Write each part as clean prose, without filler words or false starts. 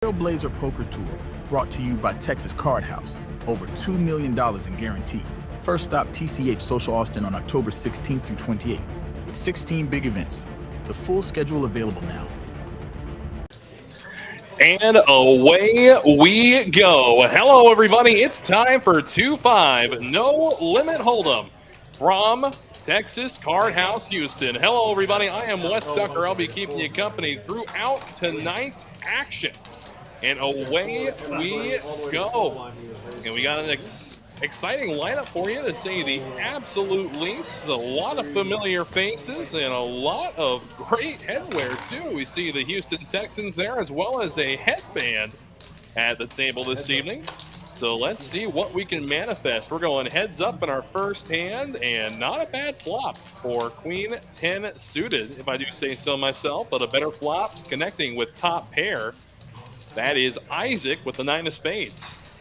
Trailblazer Poker Tour, brought to you by Texas Card House. Over $2 million in guarantees. First stop TCH Social Austin on October 16th through 28th. With 16 big events. The full schedule available now. And away we go. Hello, everybody. It's time for 2-5 No Limit Hold'em from Texas Card House Houston. Hello, everybody. I am Wes Tucker. I'll be keeping you company throughout tonight's action. And away we go. And we got an exciting lineup for you, to say the absolute least. A lot of familiar faces and a lot of great headwear, too. We see the Houston Texans there, as well as a headband at the table this evening. So let's see what we can manifest. We're going heads up in our first hand, and not a bad flop for Queen 10 suited, if I do say so myself, but a better flop connecting with top pair. That is Isaac with the 9 of spades.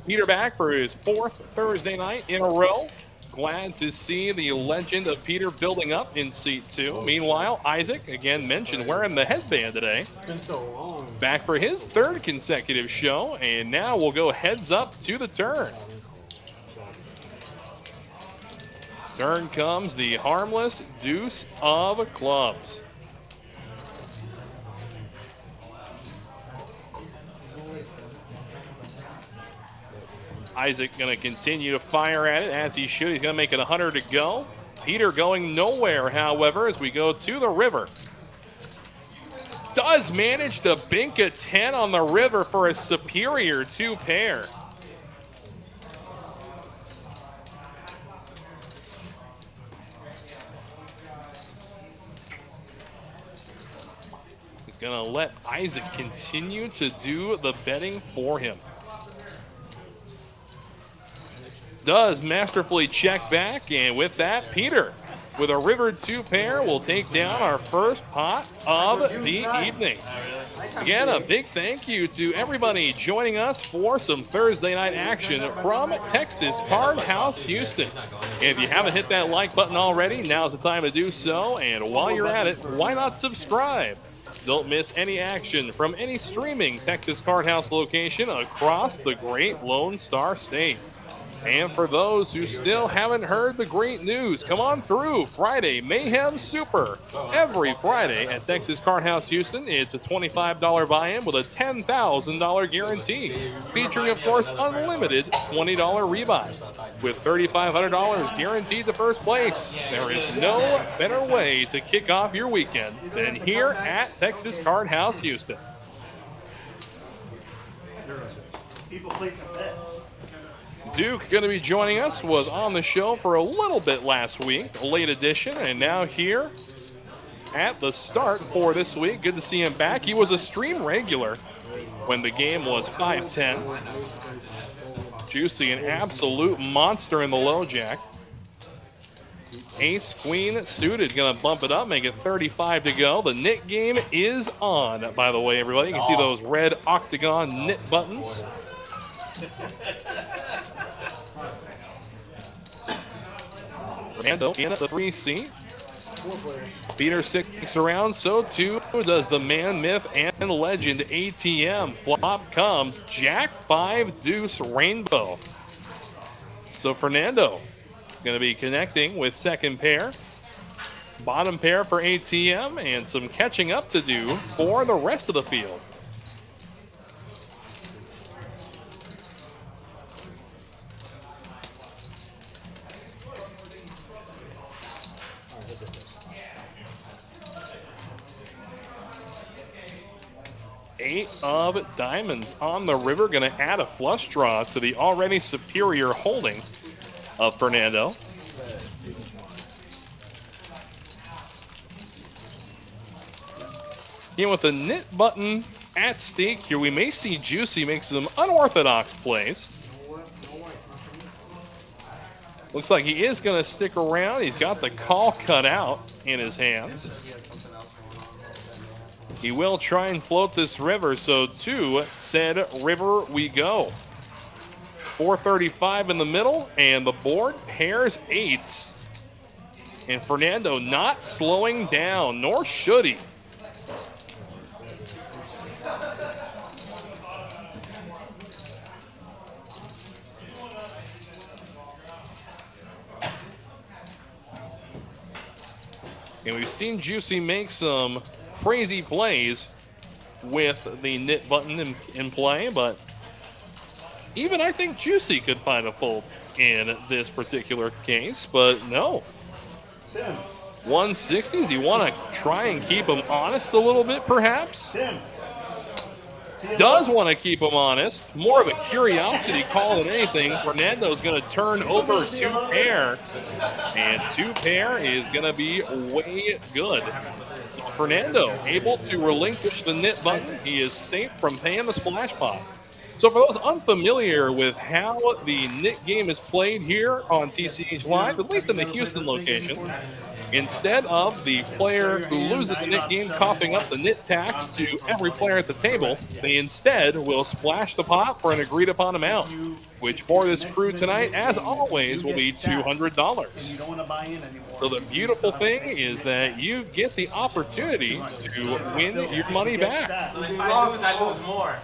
Peter back for his 4th Thursday night in a row. Glad to see the legend of Peter building up in seat 2. Meanwhile, Isaac, again mentioned, wearing the headband today. It's been so long. Back for his 3rd consecutive show, and now we'll go heads up to the turn. Turn comes the harmless deuce of clubs. Isaac going to continue to fire at it, as he should. He's going to make it 100 to go. Peter going nowhere, however, as we go to the river. Does manage to bink a 10 on the river for a superior 2 pair. He's going to let Isaac continue to do the betting for him. Does masterfully check back, and with that, Peter, with a river 2 pair, will take down our first pot of the evening. Again, a big thank you to everybody joining us for some Thursday night action from Texas Card House Houston. And if you haven't hit that like button already, now's the time to do so. And while you're at it, why not subscribe? Don't miss any action from any streaming Texas Card House location across the great Lone Star State. And for those who still haven't heard the great news, come on through Friday Mayhem Super. Every Friday at Texas Card House Houston, it's a $25 buy-in with a $10,000 guarantee. Featuring, of course, unlimited $20 rebuys. With $3,500 guaranteed to first place, there is no better way to kick off your weekend than here at Texas Card House Houston. People placing bets. Duke going to be joining us, was on the show for a little bit last week, a late edition, and now here at the start for this week. Good to see him back. He was a stream regular when the game was 5-10. Juicy, an absolute monster in the low jack. Ace, queen, suited, going to bump it up, make it 35 to go. The knit game is on, by the way, everybody. You can see those red octagon knit buttons. Fernando in the 3C. Peter sticks around, so too does the man, myth, and legend ATM. Flop comes Jack 5 Deuce Rainbow. So Fernando going to be connecting with second pair. Bottom pair for ATM, and some catching up to do for the rest of the field. Eight of diamonds on the river, going to add a flush draw to the already superior holding of Fernando. And with the knit button at stake here, we may see Juicy make some unorthodox plays. Looks like he is going to stick around. He's got the call cut out in his hands. He will try and float this river, so to said river we go. 435 in the middle, and the board pairs eights. And Fernando not slowing down, nor should he. And we've seen Juicy make some crazy plays with the knit button in play, but even I think Juicy could find a fold in this particular case, but no. 160s, you want to try and keep him honest a little bit, perhaps? Does want to keep him honest. More of a curiosity call than anything. Fernando's going to turn over 2 pair, and 2 pair is going to be way good. So Fernando able to relinquish the knit button. He is safe from paying the splash pot. So for those unfamiliar with how the knit game is played here on TCHLive, at least in the Houston location, instead of the player who loses a knit game coughing up the knit tax to every player at the table, they instead will splash the pot for an agreed upon amount, which for this crew tonight, as always, will be $200. So the beautiful thing is that you get the opportunity to win your money back. So if I lose, I lose more.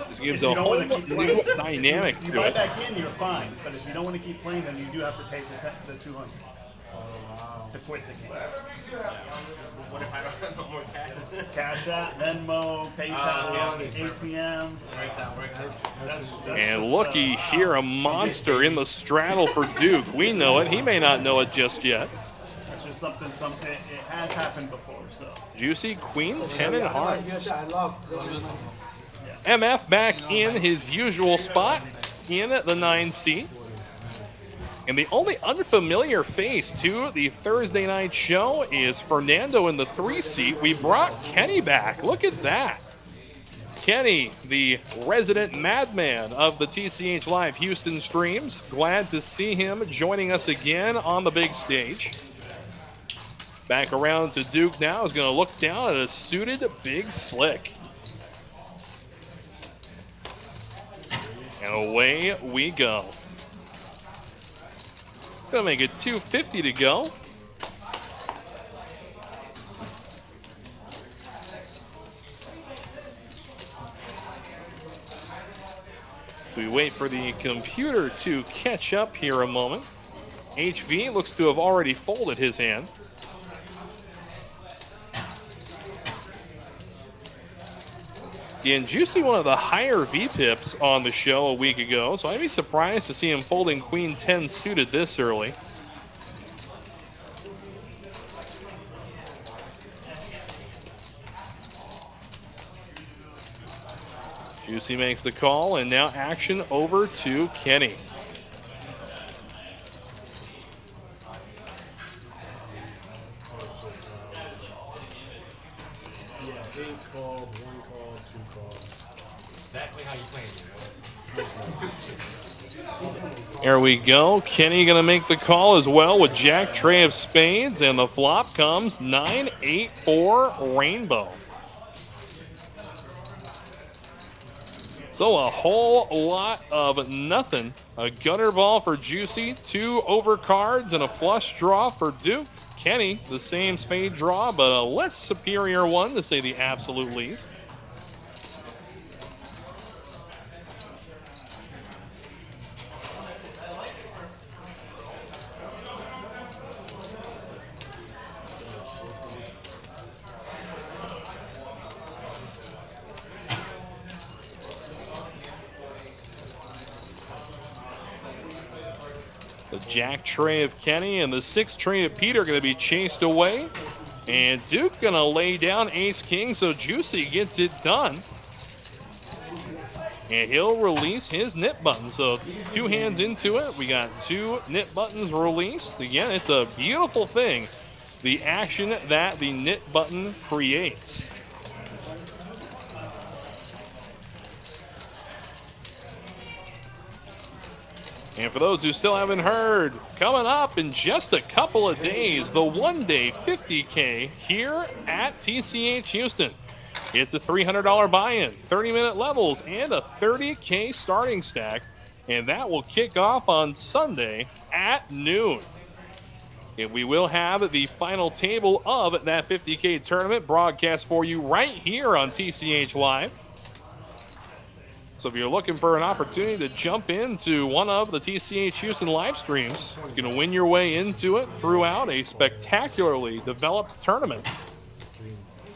This gives a whole new dynamic You to buy it. back in, you're fine. But if you don't want to keep playing, then you do have to pay the 200 to quit the game. What if I don't have no more cash? Cash App, Venmo, PayPal, ATM. That's And just, looky here, a monster in the straddle for Duke. We know it. He may not know it just yet. That's just something. It has happened before. So Juicy Queen 10 in hearts. MF back in his usual spot in the 9 seat. And the only unfamiliar face to the Thursday night show is Fernando in the 3 seat. We brought Kenny back. Look at that. Kenny, the resident madman of the TCHLive Houston streams. Glad to see him joining us again on the big stage. Back around to Duke now. Is going to look down at a suited Big Slick. And away we go. Gonna make it 250 to go. We wait for the computer to catch up here a moment. HV looks to have already folded his hand. And Juicy, one of the higher V-pips on the show a week ago, so I'd be surprised to see him folding Queen 10 suited this early. Juicy makes the call, and now action over to Kenny. Exactly how you play it. There we go. Kenny gonna make the call as well with Jack Tray of Spades, and the flop comes 9-8-4 Rainbow. So a whole lot of nothing. A gutter ball for Juicy, 2 overcards, and a flush draw for Duke. Kenny, the same spade draw, but a less superior one, to say the absolute least. The Jack Tray of Kenny and the 6 Tray of Pete are going to be chased away. And Duke going to lay down Ace-King, so Juicy gets it done. And he'll release his knit button. So 2 hands into it, we got 2 knit buttons released. Again, it's a beautiful thing, the action that the knit button creates. And for those who still haven't heard, coming up in just a couple of days, the one-day 50K here at TCH Houston. It's a $300 buy-in, 30-minute levels, and a 30K starting stack. And that will kick off on Sunday at noon. And we will have the final table of that 50K tournament broadcast for you right here on TCHLive. So if you're looking for an opportunity to jump into one of the TCH Houston live streams, you can win your way into it throughout a spectacularly developed tournament.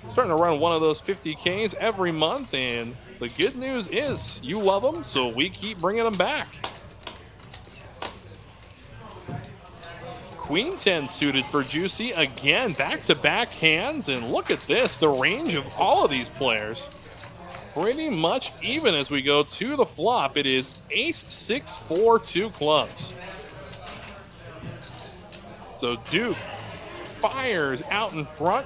Starting to run one of those 50Ks every month, and the good news is you love them, so we keep bringing them back. Queen 10 suited for Juicy again, back-to-back hands, and look at this, the range of all of these players. Pretty much even as we go to the flop. It is ace 6 4 2 clubs. So Duke fires out in front.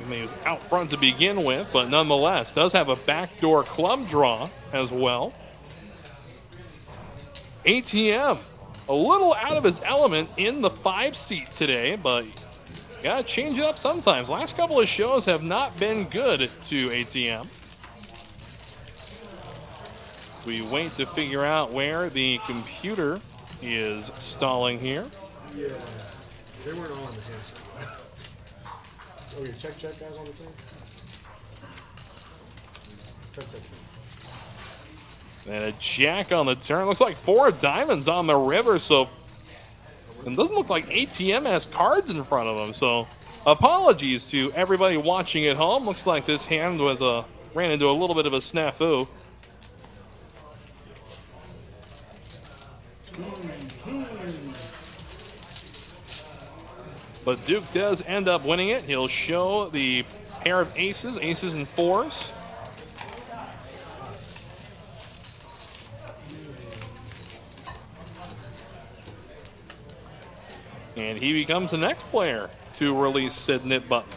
He was out front to begin with, but nonetheless does have a backdoor club draw as well. ATM a little out of his element in the 5 seat today, but gotta change it up sometimes. Last couple of shows have not been good to ATM. We wait to figure out where the computer is stalling here. Yeah, they weren't all in the hand. Oh, your check guys on the thing? Check. And a jack on the turn. Looks like 4 diamonds on the river, so it doesn't look like ATM has cards in front of him. So apologies to everybody watching at home. Looks like this hand was ran into a little bit of a snafu. But Duke does end up winning it. He'll show the pair of aces and 4s. And he becomes the next player to release said knit button.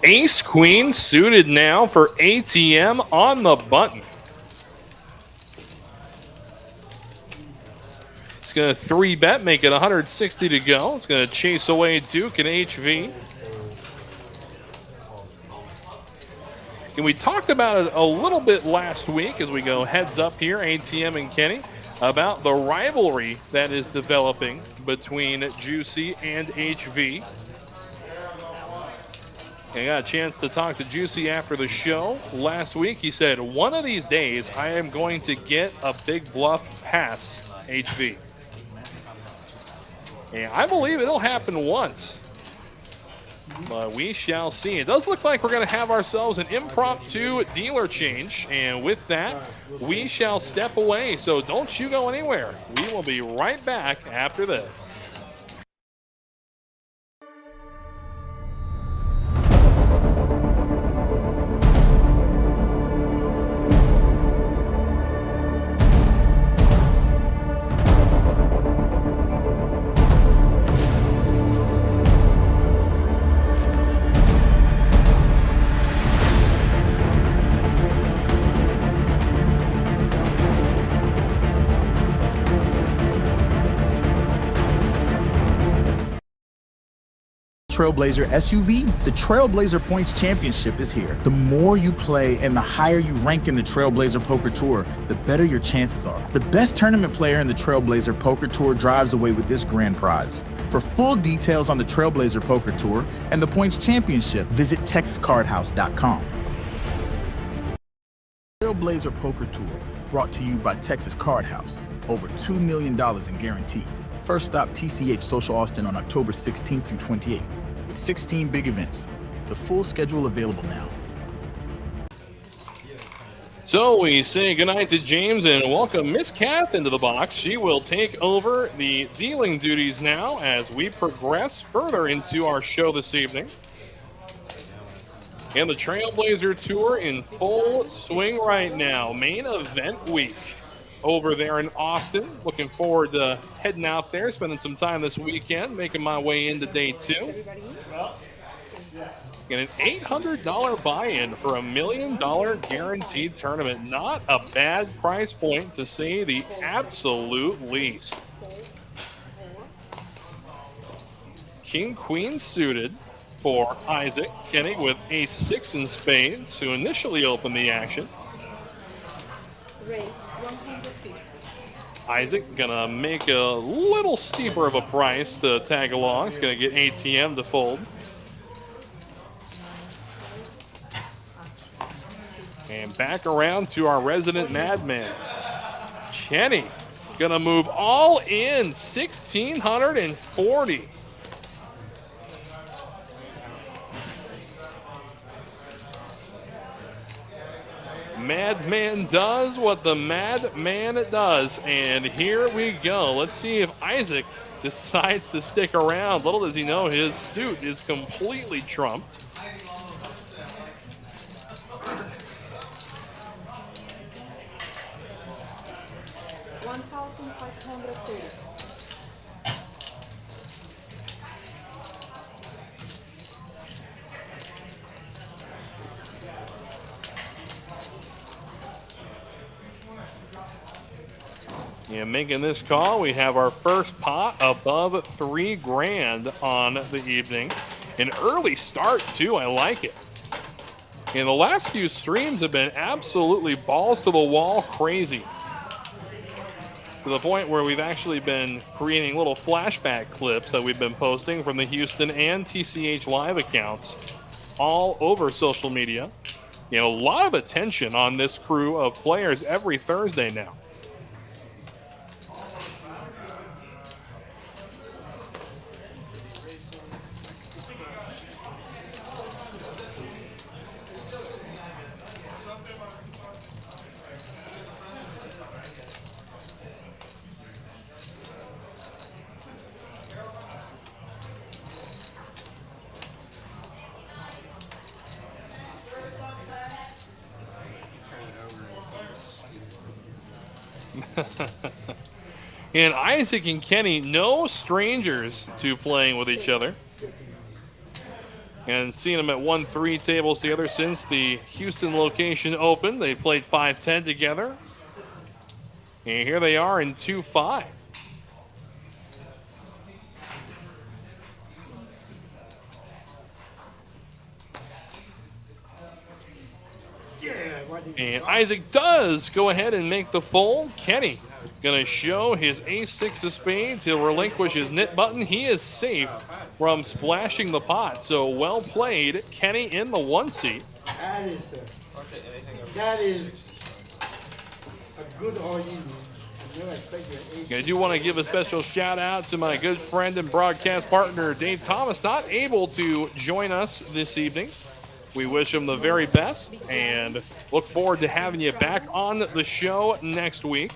Ace Queen suited now for ATM on the button. It's going to 3-bet, make it 160 to go. It's going to chase away Duke and HV. And we talked about it a little bit last week as we go heads up here, ATM and Kenny, about the rivalry that is developing between Juicy and HV. I got a chance to talk to Juicy after the show last week. He said, one of these days, I am going to get a big bluff past HV. And I believe it'll happen once. But we shall see. It does look like we're going to have ourselves an impromptu dealer change. And with that, we shall step away. So don't you go anywhere. We will be right back after this. Trailblazer SUV, the Trailblazer Points Championship is here. The more you play and the higher you rank in the Trailblazer Poker Tour, the better your chances are. The best tournament player in the Trailblazer Poker Tour drives away with this grand prize. For full details on the Trailblazer Poker Tour and the Points Championship, visit TexasCardHouse.com. Trailblazer Poker Tour, brought to you by Texas Card House. Over $2 million in guarantees. First stop TCH Social Austin on October 16th through 28th. With 16 big events. The full schedule available now. So we say goodnight to James and welcome Miss Kath into the box. She will take over the dealing duties now as we progress further into our show this evening. And the Trailblazer Tour in full swing right now. Main event week. over there in Austin. Looking forward to heading out there, spending some time this weekend, making my way into day 2. Get an $800 buy-in for a $1 million guaranteed tournament. Not a bad price point, to say the absolute least. King Queen suited for Isaac. Kenny with ace-6 in spades to initially open the action. Raise 150. Isaac gonna make a little steeper of a price to tag along. He's gonna get ATM to fold. And back around to our resident madman. Kenny gonna move all in, 1,640. Madman does what the madman does, and here we go. Let's see if Isaac decides to stick around. Little does he know, his suit is completely trumped. And making this call, we have our first pot above $3,000 on the evening. An early start too, I like it. And the last few streams have been absolutely balls to the wall crazy. To the point where we've actually been creating little flashback clips that we've been posting from the Houston and TCHLive accounts all over social media. You know, a lot of attention on this crew of players every Thursday now. And Isaac and Kenny, no strangers to playing with each other. And seeing them at 1-3 tables together since the Houston location opened. They played 5-10 together. And here they are in 2-5. And Isaac does go ahead and make the fold. Kenny gonna show his ace-6 of spades. He'll relinquish his knit button. He is safe from splashing the pot. So well played, Kenny in the 1 seat. That is a good argument. I do want to give a special shout out to my good friend and broadcast partner, Dave Thomas, not able to join us this evening. We wish him the very best and look forward to having you back on the show next week.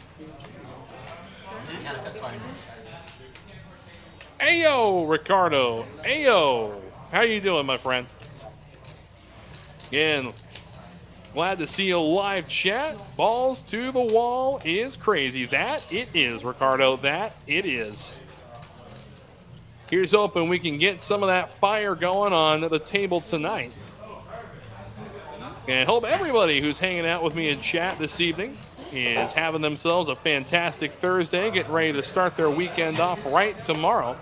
Ayo, Ricardo. Ayo. How you doing, my friend? Again, glad to see you live chat. Balls to the wall is crazy. That it is, Ricardo. That it is. Here's hoping we can get some of that fire going on the table tonight. And hope everybody who's hanging out with me in chat this evening is having themselves a fantastic Thursday, getting ready to start their weekend off right tomorrow.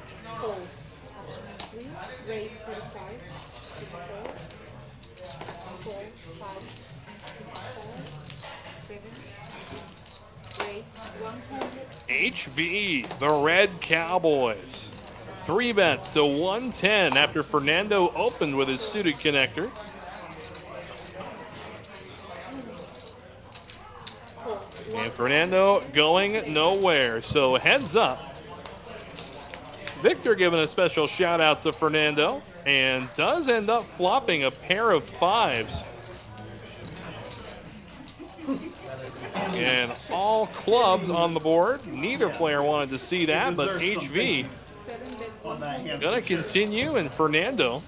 HV, the Red Cowboys. 3 bets to 110 after Fernando opened with his suited connector. And Fernando going nowhere, so heads up. Victor giving a special shout out to Fernando and does end up flopping a pair of 5s. And all clubs on the board. Neither player wanted to see that, but HV gonna continue, and Fernando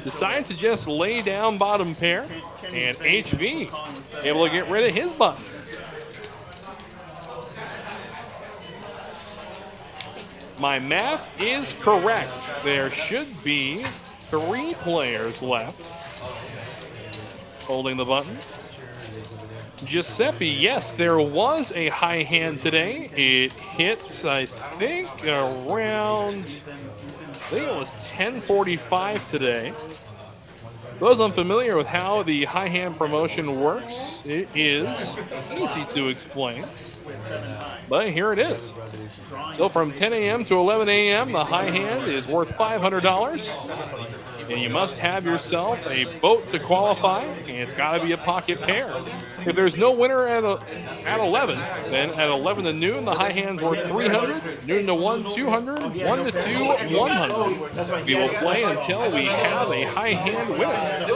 decides to just lay down bottom pair, and HV able to get rid of his button. my math is correct, there should be 3 players left. Holding the button. Giuseppe, yes, there was a high hand today. It hits, I think, around, I think it was 10:45 today. Those unfamiliar with how the high hand promotion works, it is easy to explain. But here it is. So from 10 a.m. to 11 a.m., the high hand is worth $500. And you must have yourself a boat to qualify, and it's got to be a pocket pair. If there's no winner at 11, then at 11 to noon, the high hand's worth $300, noon to 1, $200, 1 to 2, $100. We will play until we have a high hand winner.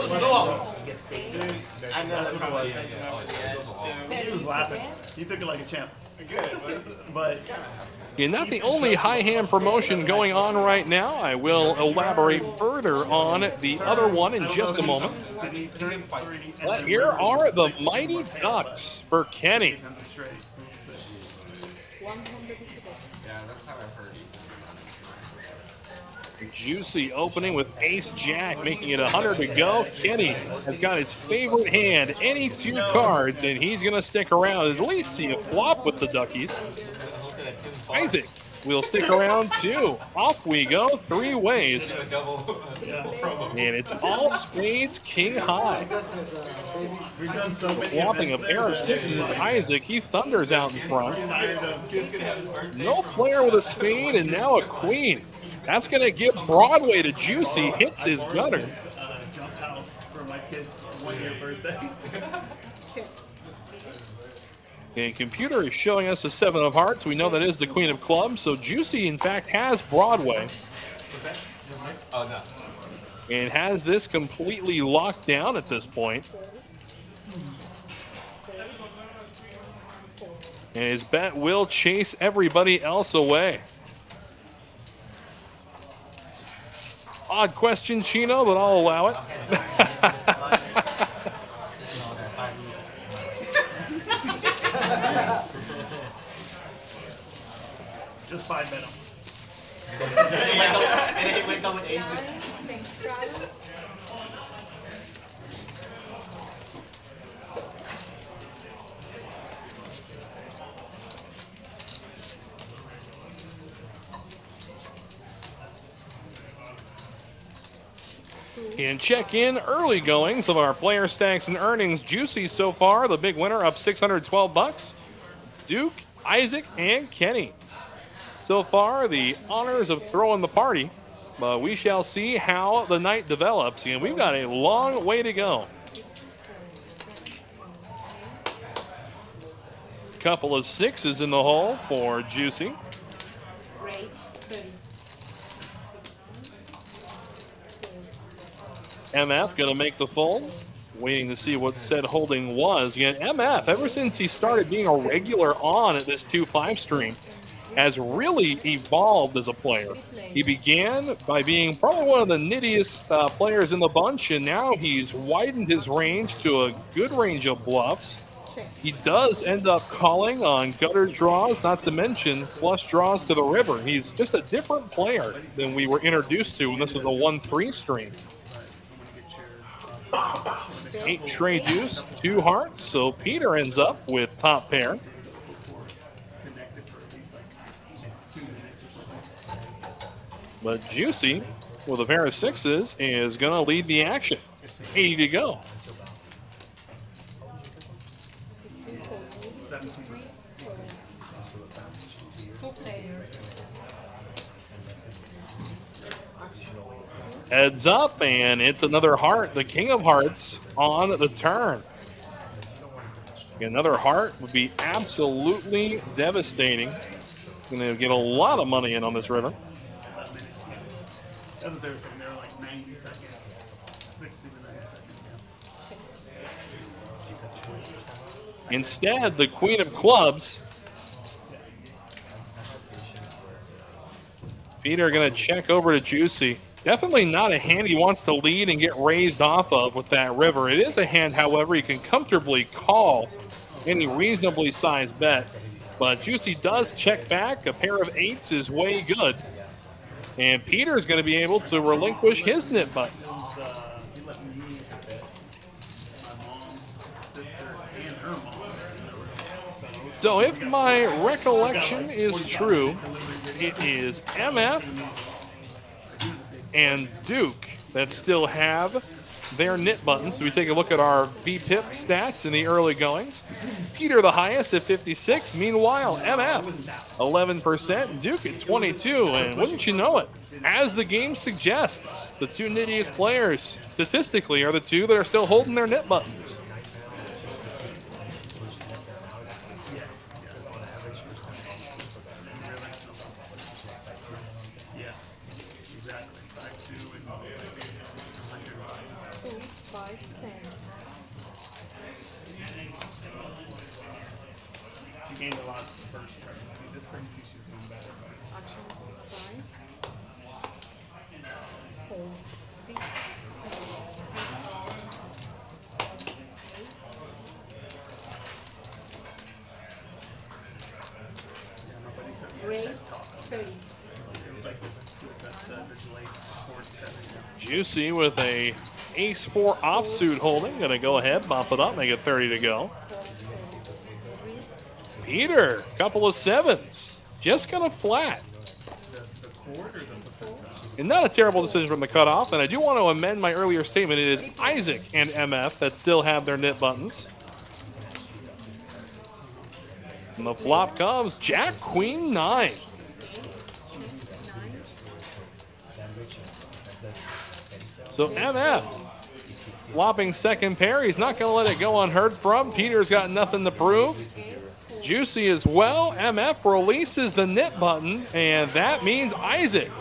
He was laughing. He took it like a champ. But You're not the only high hand promotion going on right now. I will elaborate further on the other one in just a moment. But here are the Mighty Ducks for Kenny. Juicy opening with Ace Jack, making it 100 to go. Kenny has got his favorite hand, any 2 cards, and he's going to stick around, at least see a flop with the Duckies. Isaac will stick around too. Off we go 3 ways. And it's all spades, king high. Flopping a pair of 6s, Isaac. He thunders out in front. No player with a spade, and now a queen. That's going to give Broadway to Juicy. Hits his gutter. jump house for my kid's 1-year birthday. And computer is showing us a 7 of hearts. We know that is the queen of clubs. So Juicy, in fact, has Broadway. And has this completely locked down at this point. And his bet will chase everybody else away. Odd question, Chino, but I'll allow it. Just 5 minutes. And he went down with aces. And check in early goings of our player stacks and earnings. Juicy so far, the big winner, up $612. Duke, Isaac, and Kenny. So far, the honors of throwing the party, but we shall see how the night develops, and we've got a long way to go. Couple of 6s in the hole for Juicy. MF going to make the fold. Waiting to see what said holding was. Again, MF, ever since he started being a regular on at this 2-5 stream, has really evolved as a player. He began by being probably one of the nittiest players in the bunch, and now he's widened his range to a good range of bluffs. He does end up calling on gutter draws, not to mention flush draws to the river. He's just a different player than we were introduced to when this was a 1-3 stream. 8 tray deuce, 2 hearts, so Peter ends up with top pair. But Juicy, with a pair of 6s, is going to lead the action. 80 to go. Heads up, and it's another heart, the king of hearts, on the turn. Another heart would be absolutely devastating. Going to get a lot of money in on this river. That's what they were saying. They were like 90 seconds. 60 to 90 seconds. Instead, the queen of clubs. Peter going to check over to Juicy. Definitely not a hand he wants to lead and get raised off of with that river. It is a hand, however, he can comfortably call any reasonably sized bet. But Juicy does check back. A pair of 8s is way good. And Peter's going to be able to relinquish his nip button. He let me, my mom, sister, and her mom. So if my recollection is true, it is MF and Duke that still have their knit buttons. So we take a look at our VPIP stats in the early goings. Peter the highest at 56. Meanwhile, MF 11%, Duke at 22. And wouldn't you know it, as the game suggests, the two nittiest players statistically are the two that are still holding their knit buttons. Yeah, exactly. 5, 2, and 100. 2, 5, 10. She gained a lot the first pregnancy. This pregnancy she's doing better. Action 5, 4, 6, 7, 8. Raise 30. It was like that's the delayed fourth pregnancy. Juicy with a ace-4 offsuit holding. Going to go ahead, bump it up, make it 30 to go. Peter, couple of 7s. Just kind of flat. And not a terrible decision from the cutoff. And I do want to amend my earlier statement. It is Isaac and MF that still have their knit buttons. And the flop comes Jack, Queen, 9. So MF flopping second pair. He's not going to let it go unheard from. Peter's got nothing to prove. Juicy as well. MF releases the knit button, and that means Isaac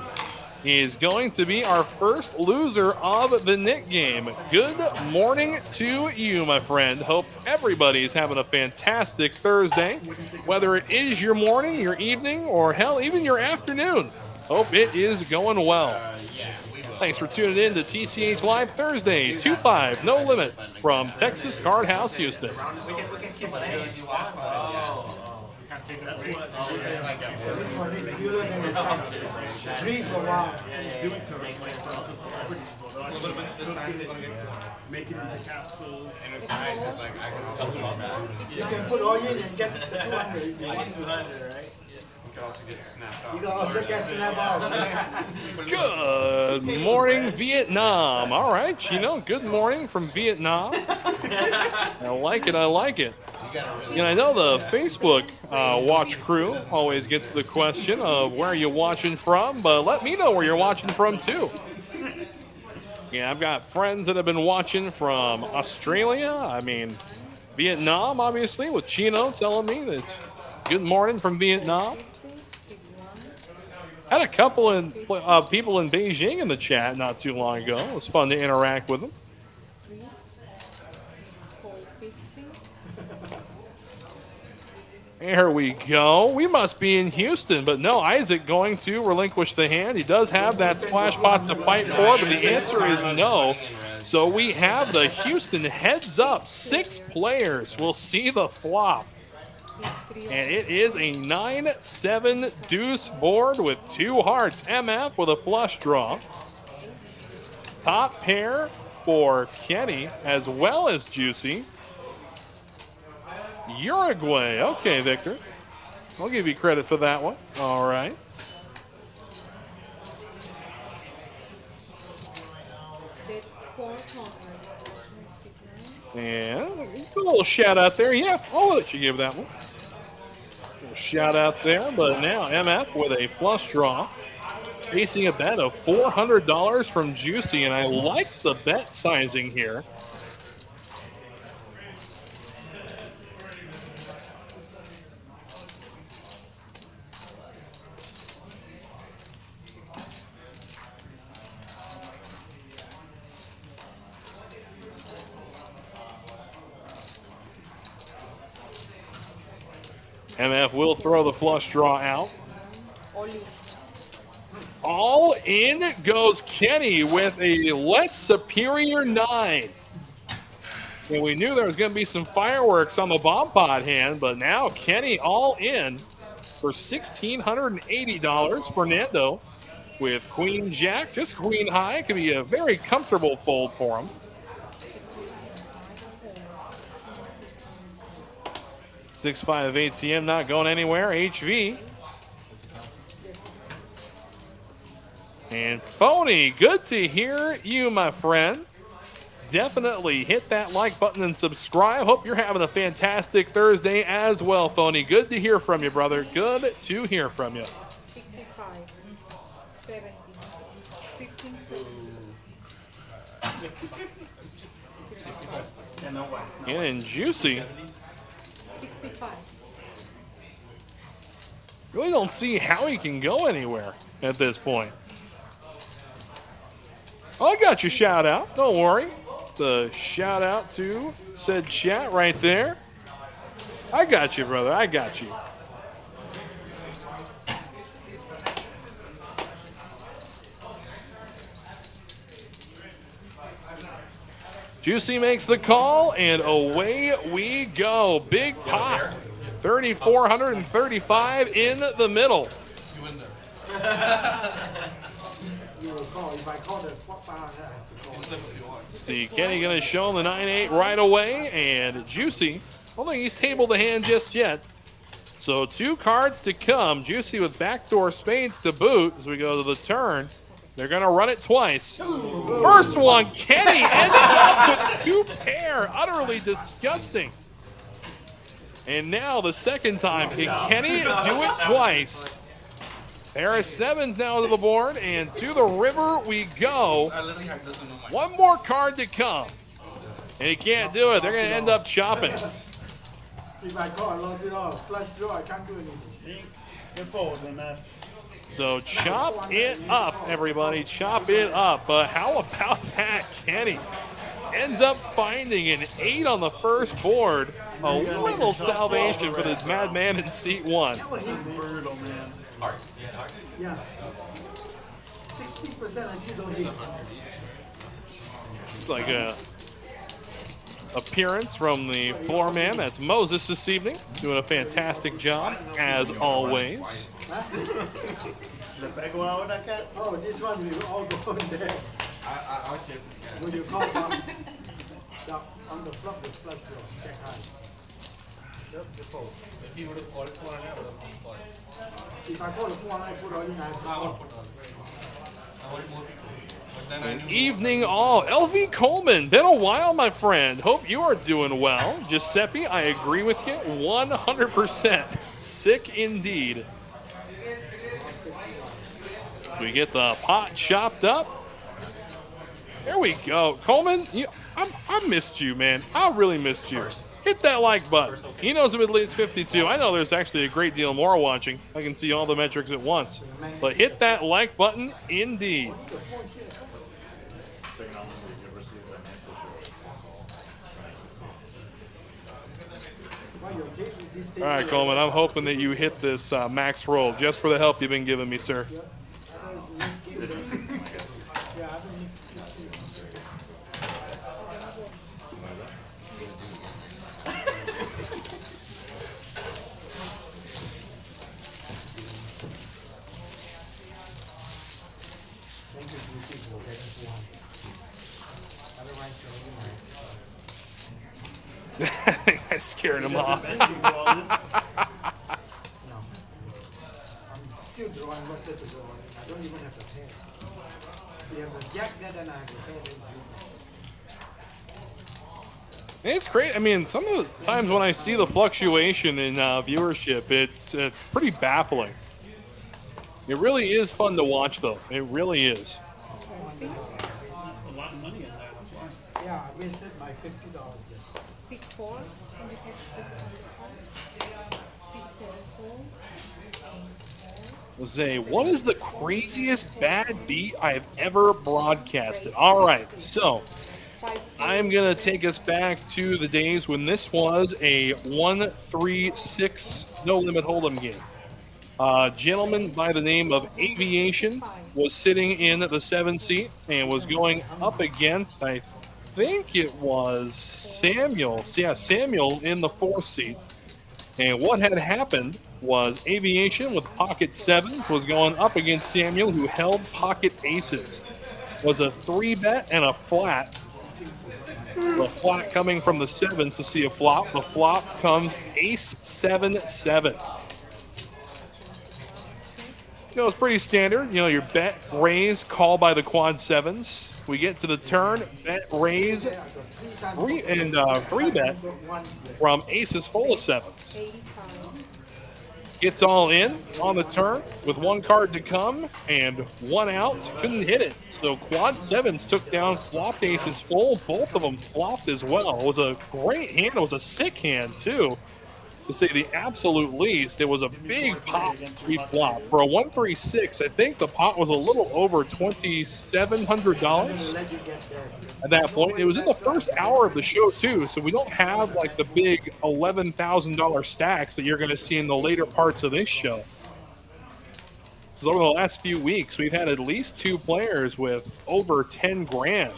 is going to be our first loser of the knit game. Good morning to you, my friend. Hope everybody's having a fantastic Thursday. Whether it is your morning, your evening, or hell, even your afternoon. Hope it is going well. Thanks for tuning in to TCH Live Thursday, 2-5, no limit, from Texas Card House, Houston. We can keep it as you want. Make it into capsules. And it's nice. It's like I can also do that. You can put all in and get 200 if you want to. 200, right? You can also get snapped off. You can also get snap out. Good morning, Vietnam. All right, Chino, good morning from Vietnam. I like it, I like it. And I know the Facebook watch crew always gets the question of where are you watching from, but let me know where you're watching from too. Yeah, I've got friends that have been watching from Australia. I mean, Vietnam, obviously, with Chino telling me that it's good morning from Vietnam. Had a couple of people in Beijing in the chat not too long ago. It was fun to interact with them. 3, 4, 15. There we go. We must be in Houston, but no, Isaac going to relinquish the hand. He does have that splash pot to fight for, but the answer is no. So we have the Houston heads up. 6 players will see the flop. And it is a 9-7 deuce board with 2 hearts. MF with a flush draw. Top pair for Kenny as well as Juicy. Uruguay. Okay, Victor. I'll give you credit for that one. All right. And a little shout out there. Yeah, I'll let you give that one. A little shout out there. But now MF with a flush draw. Facing a bet of $400 from Juicy. And I like the bet sizing here. MF will throw the flush draw out. All in goes Kenny with a less superior 9. And we knew there was going to be some fireworks on the bomb pot hand, but now Kenny all in for $1,680. Fernando with Queen Jack, just Queen High. Could be a very comfortable fold for him. 6-5 ATM not going anywhere. HV. And Phony, good to hear you, my friend. Definitely hit that like button and subscribe. Hope you're having a fantastic Thursday as well, Phony. Good to hear from you, brother. Good to hear from you. 65, 70, 15, 70. Yeah, no whites. No. And Juicy. 65. Really don't see how he can go anywhere at this point. Oh, I got your shout out. Don't worry. The shout out to said chat right there. I got you, brother. I got you. Juicy makes the call, and away we go. Big pot. 3,435 in the middle. You will call. If I call the flop bar, I have to call. See, Kenny going to show him the 9-8 right away, and Juicy, I don't think he's tabled the hand just yet. So 2 cards to come. Juicy with backdoor spades to boot as we go to the turn. They're going to run it twice. First one, Kenny ends up with 2 pair. Utterly disgusting. And now the second time. Can Kenny do it twice? There are 7s now to the board, and to the river we go. 1 more card to come. And he can't do it. They're going to end up chopping. If I call, I lost it all. Flush draw, I can't do anything. Good fold, man. So chop it up, everybody. Chop it up. But how about that, Kenny? Ends up finding an 8 on the first board. A little salvation for the madman in seat 1. Brutal, man. Yeah. 60% I still don't hit. It's like a appearance from the floor man. That's Moses this evening. Doing a fantastic job, as always. The bag out that cat? Oh, this one will all go in there. I'll check. When you call down, on the flop, the flush draw, check high. If he would have called for an hour, I would have called. If I call the 4, I put all in, I have to I call. would put all. I wanted more people. But then I Good knew. evening, all. LV Coleman, been a while, my friend. Hope you are doing well. Giuseppe, I agree with you 100%. Sick indeed. We get the pot chopped up. There we go. Coleman, I missed you, man. I really missed you. Hit that like button. He knows if it leaves 52. I know there's actually a great deal more watching. I can see all the metrics at once. But hit that like button indeed. All right, Coleman, I'm hoping that you hit this max roll just for the help you've been giving me, sir. I scared him off. Still drawing, what's it to draw? I don't even have to pay. We have the jack there, then I have to pay. It's great. I mean, some of the times when I see the fluctuation in viewership, it's pretty baffling. It really is fun to watch, though. It really is. A lot of money in there, that's why. Yeah, I wasted my $50 there. 6, 4. And you have this on the card. 6, 7, 4. Jose, what is the craziest bad beat I've ever broadcasted? All right, so 5, I'm going to take us back to the days when this was a 1-3-6 no-limit hold'em game. A gentleman by the name of Aviation was sitting in the 7 seat and was going up against, I think it was Samuel. Yeah, Samuel in the 4th seat. And what had happened was Aviation with pocket 7s was going up against Samuel, who held pocket aces. Was a 3-bet and a flat. The flat coming from the 7s to see a flop. The flop comes ace 7-7. You know, it's pretty standard. You know, your bet, raise, call by the quad 7s. We get to the turn, bet, raise, 3-bet from aces full of 7s. 85. Gets all in on the turn with 1 card to come and 1 out. Couldn't hit it. So quad 7s took down flopped aces full. Both of them flopped as well. It was a great hand. It was a sick hand, too, to say the absolute least. It was a big pot pre-flop. For a 136, I think the pot was a little over $2,700 at that point. It was in the first hour of the show, too, so we don't have like the big $11,000 stacks that you're going to see in the later parts of this show. So over the last few weeks, we've had at least 2 players with over 10 grand.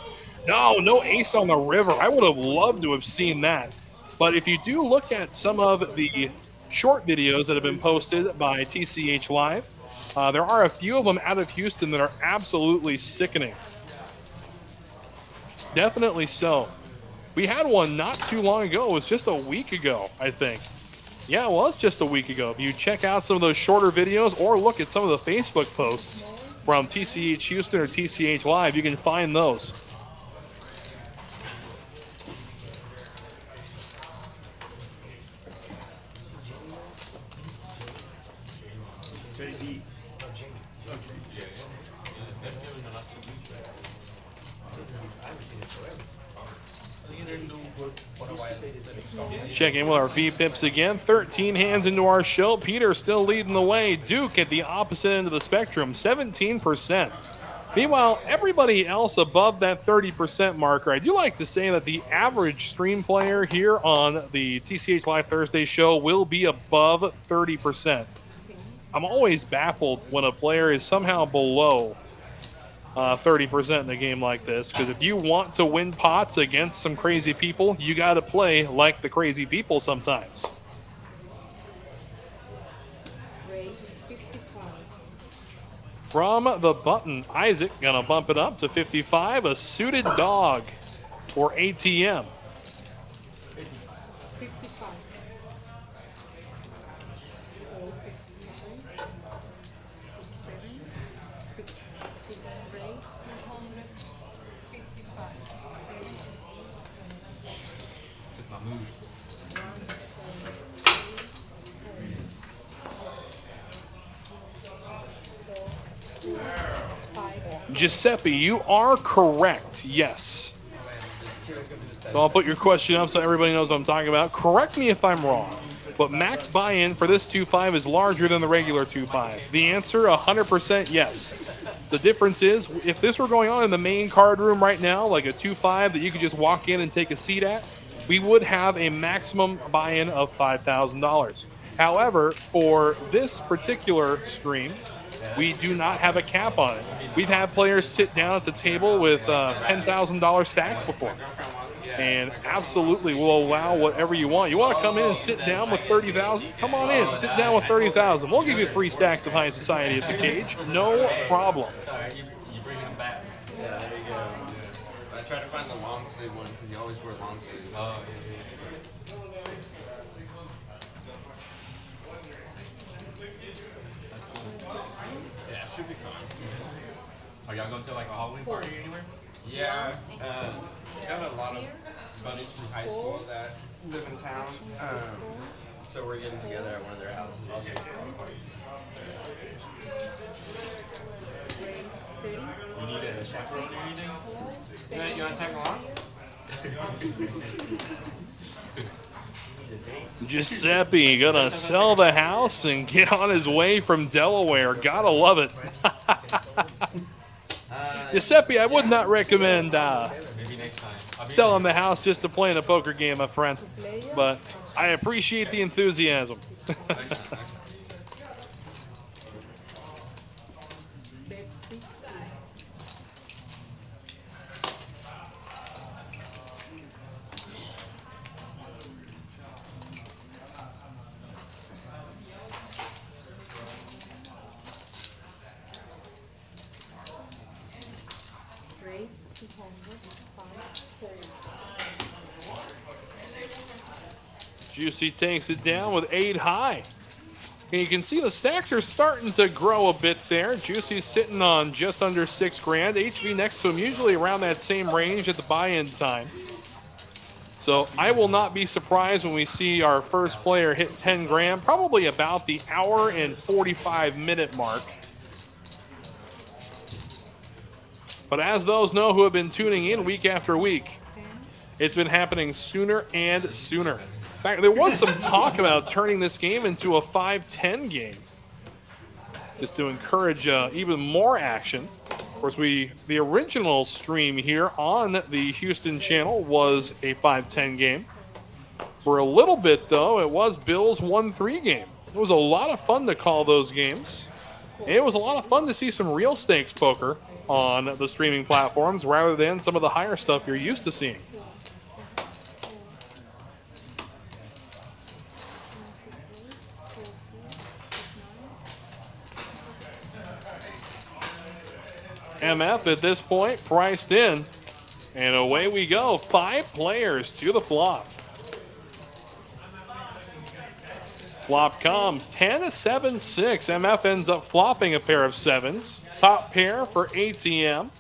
No ace on the river. I would have loved to have seen that. But if you do look at some of the short videos that have been posted by TCHLive, there are a few of them out of Houston that are absolutely sickening. Definitely so. We had one not too long ago. It was just a week ago, I think. Yeah, it was just a week ago. If you check out some of those shorter videos or look at some of the Facebook posts from TCH Houston or TCHLive, you can find those. JD. Check in with our V-Pips again. 13 hands into our show. Peter still leading the way. Duke at the opposite end of the spectrum, 17%. Meanwhile, everybody else above that 30% marker. I do like to say that the average stream player here on the TCH Live Thursday show will be above 30%. I'm always baffled when a player is somehow below 30% in a game like this, because if you want to win pots against some crazy people, you got to play like the crazy people sometimes. Raise 55. From the button, Isaac gonna bump it up to 55. A suited dog for ATM. 55. All 55. 7. 6. Raise 200. 55. 7. Took my move. 5. Giuseppe, you are correct. Yes. So I'll put your question up so everybody knows what I'm talking about. Correct me if I'm wrong, but max buy-in for this 2.5 is larger than the regular 2.5. The answer, 100% yes. The difference is, if this were going on in the main card room right now, like a 2.5 that you could just walk in and take a seat at, we would have a maximum buy-in of $5,000. However, for this particular stream, we do not have a cap on it. We've had players sit down at the table with $10,000 stacks before. And absolutely will allow whatever you want. You want to come in and sit down with 30,000? Come on in, sit down with 30,000. We'll give you 3 stacks of high society at the cage. No problem. You bring him back. Yeah, there you go. I tried to find the long sleeve one because you always wear long sleeves. Oh, yeah. Yeah, it should be fun. Are y'all going to like a Halloween party anywhere? Yeah, got a lot of buddies from high school that live in town, so we're getting together at one of their houses. Raise 30. You need a chaperone or anything? You want to tag along? Giuseppe gonna sell the house and get on his way from Delaware. Gotta love it. Giuseppe, I would not recommend Maybe next time. I'll be selling the house just to play in a poker game, my friend. Player. But I appreciate the enthusiasm. next time. Bet 50. Raise 205, fold. Juicy takes it down with 8 high. And you can see the stacks are starting to grow a bit there. Juicy's sitting on just under 6 grand. HV next to him, usually around that same range at the buy-in time. So I will not be surprised when we see our first player hit 10 grand, probably about the hour and 45-minute mark. But as those know who have been tuning in week after week, it's been happening sooner and sooner. In fact, there was some talk about turning this game into a 5-10 game, just to encourage even more action. Of course, the original stream here on the Houston channel was a 5-10 game. For a little bit, though, it was Bill's 1-3 game. It was a lot of fun to call those games. And it was a lot of fun to see some real stakes poker on the streaming platforms rather than some of the higher stuff you're used to seeing. MF at this point priced in, and away we go. 5 players to the flop. Flop comes 10-7-6. MF ends up flopping a pair of 7s. Top pair for ATM.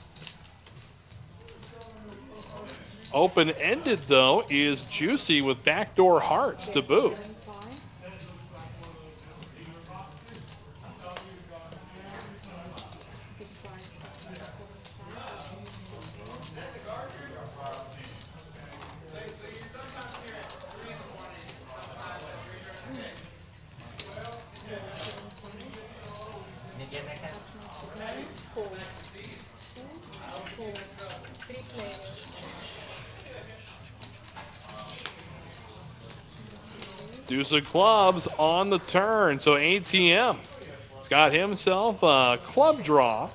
Open-ended, though, is Juicy with backdoor hearts to boot. Deuce of clubs on the turn, so ATM has got himself a club draw.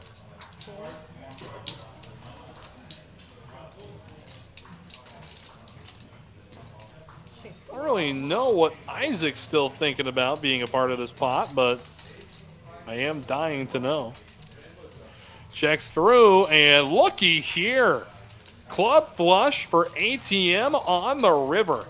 I don't really know what Isaac's still thinking about being a part of this pot, but I am dying to know. Checks through, and looky here. Club flush for ATM on the river.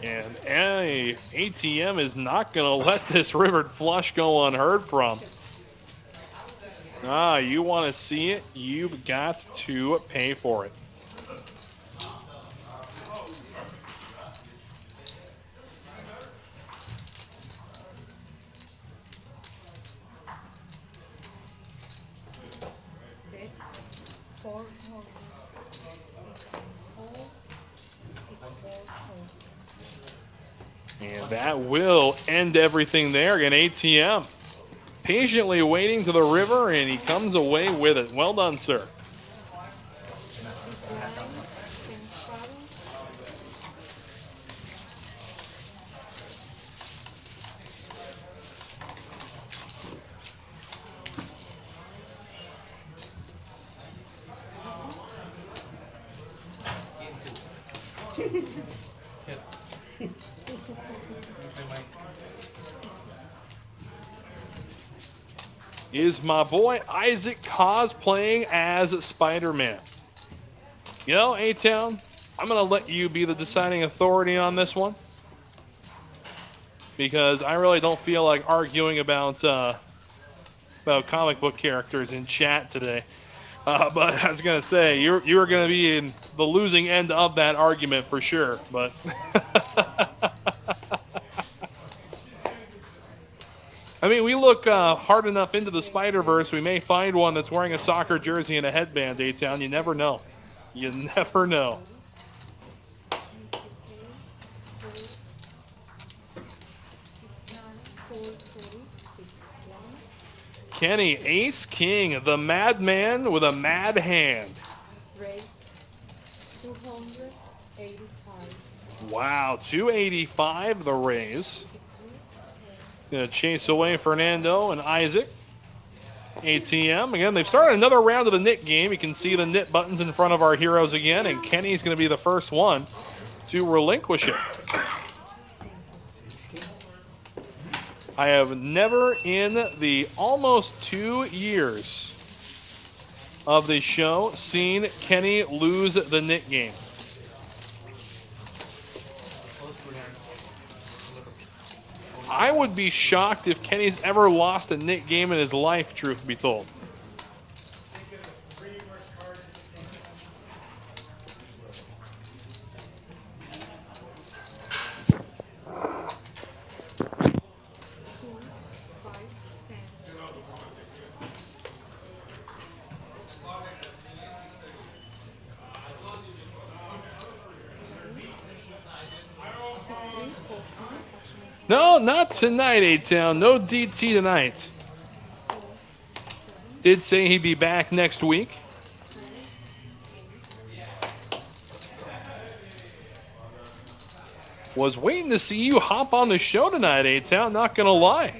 And ATM is not going to let this rivered flush go unheard from. You want to see it? You've got to pay for it. And that will end everything there. Again, ATM patiently waiting to the river, and he comes away with it. Well done, sir. Is my boy Isaac cosplaying as Spider-Man? You know, A-Town, I'm going to let you be the deciding authority on this one, because I really don't feel like arguing about comic book characters in chat today. But I was going to say, you're going to be in the losing end of that argument for sure. But I mean, we look hard enough into the Spider-Verse, we may find one that's wearing a soccer jersey and a headband, A-Town. You never know. You never know. Kenny, ace, king, the madman with a mad hand. Raise 285. Wow, 285 the raise. Gonna chase away Fernando and Isaac. ATM. Again, they've started another round of the knit game. You can see the knit buttons in front of our heroes again, and Kenny's going to be the first one to relinquish it. I have never in the almost 2 years of the show seen Kenny lose the knit game. I would be shocked if Kenny's ever lost a knit game in his life, truth be told. No, not tonight, A-Town. No DT tonight. Did say he'd be back next week. Was waiting to see you hop on the show tonight, A-Town. Not gonna lie.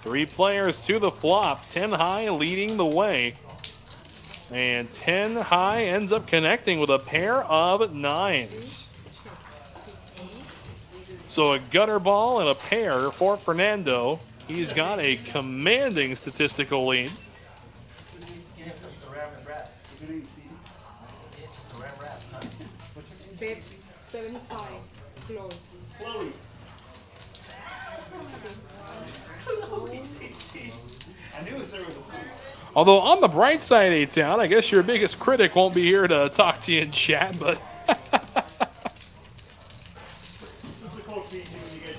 Three players to the flop. 10 high leading the way. And 10 high ends up connecting with a pair of nines. So a gutter ball and a pair for Fernando. He's got a commanding statistical lead. Bet 75. Low. Chloe. I knew there was a C. Although on the bright side, A-Town, I guess your biggest critic won't be here to talk to you in chat, but Who's the coach meeting when you get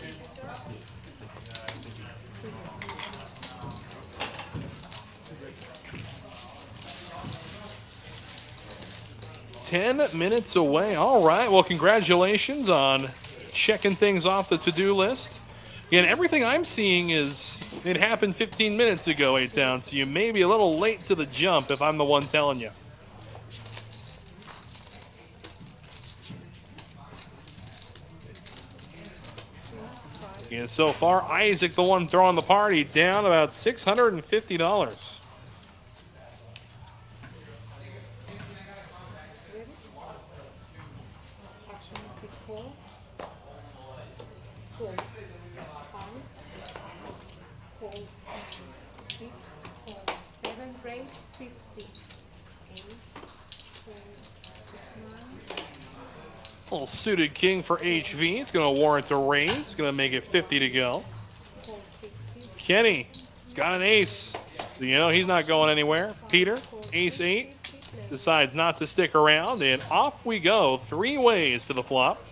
in? 10 minutes away. All right. Well, congratulations on checking things off the to-do list. Again, everything I'm seeing is it happened 15 minutes ago, A-Town, so you may be a little late to the jump if I'm the one telling you. And so far, Isaac, the one throwing the party, down about $650. Action music 4. 4. 5. 4. 6. 4. 7. Raise 50. 8. 4. 6. 9. Little suited king for HV. It's going to warrant a raise. It's going to make it 50 to go. 4. 50. Kenny, he's got an ace. So, you know, he's not going anywhere. Peter, ace 8, decides not to stick around, and off we go. 3 ways to the flop.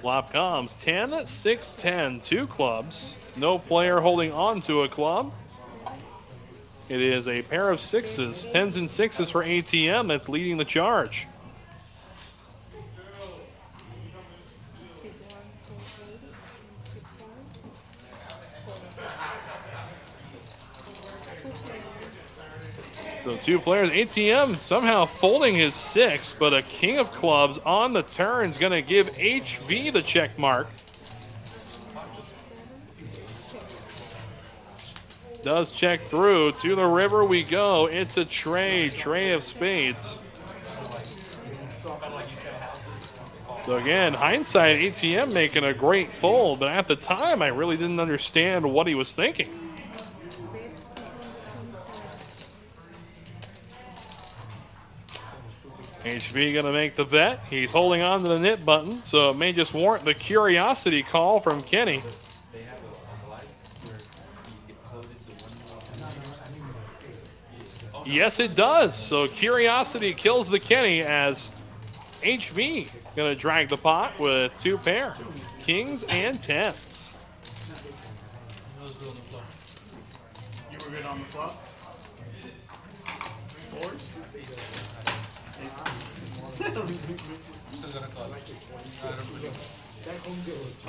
Flop comes 10, 6, 10, 2 clubs. No player holding on to a club. It is a pair of 6s, 10s and 6s for ATM that's leading the charge. 2 players. ATM somehow folding his 6, but a king of clubs on the turn is going to give HV the check mark. Does check through. To the river we go. It's a tray of spades. So again, hindsight, ATM making a great fold, but at the time I really didn't understand what he was thinking. HV gonna make the bet. He's holding on to the knit button, so it may just warrant the curiosity call from Kenny. Yes, it does. So curiosity kills the Kenny as HV gonna drag the pot with 2 pair, kings and 10s. You were good on the flop? 4s?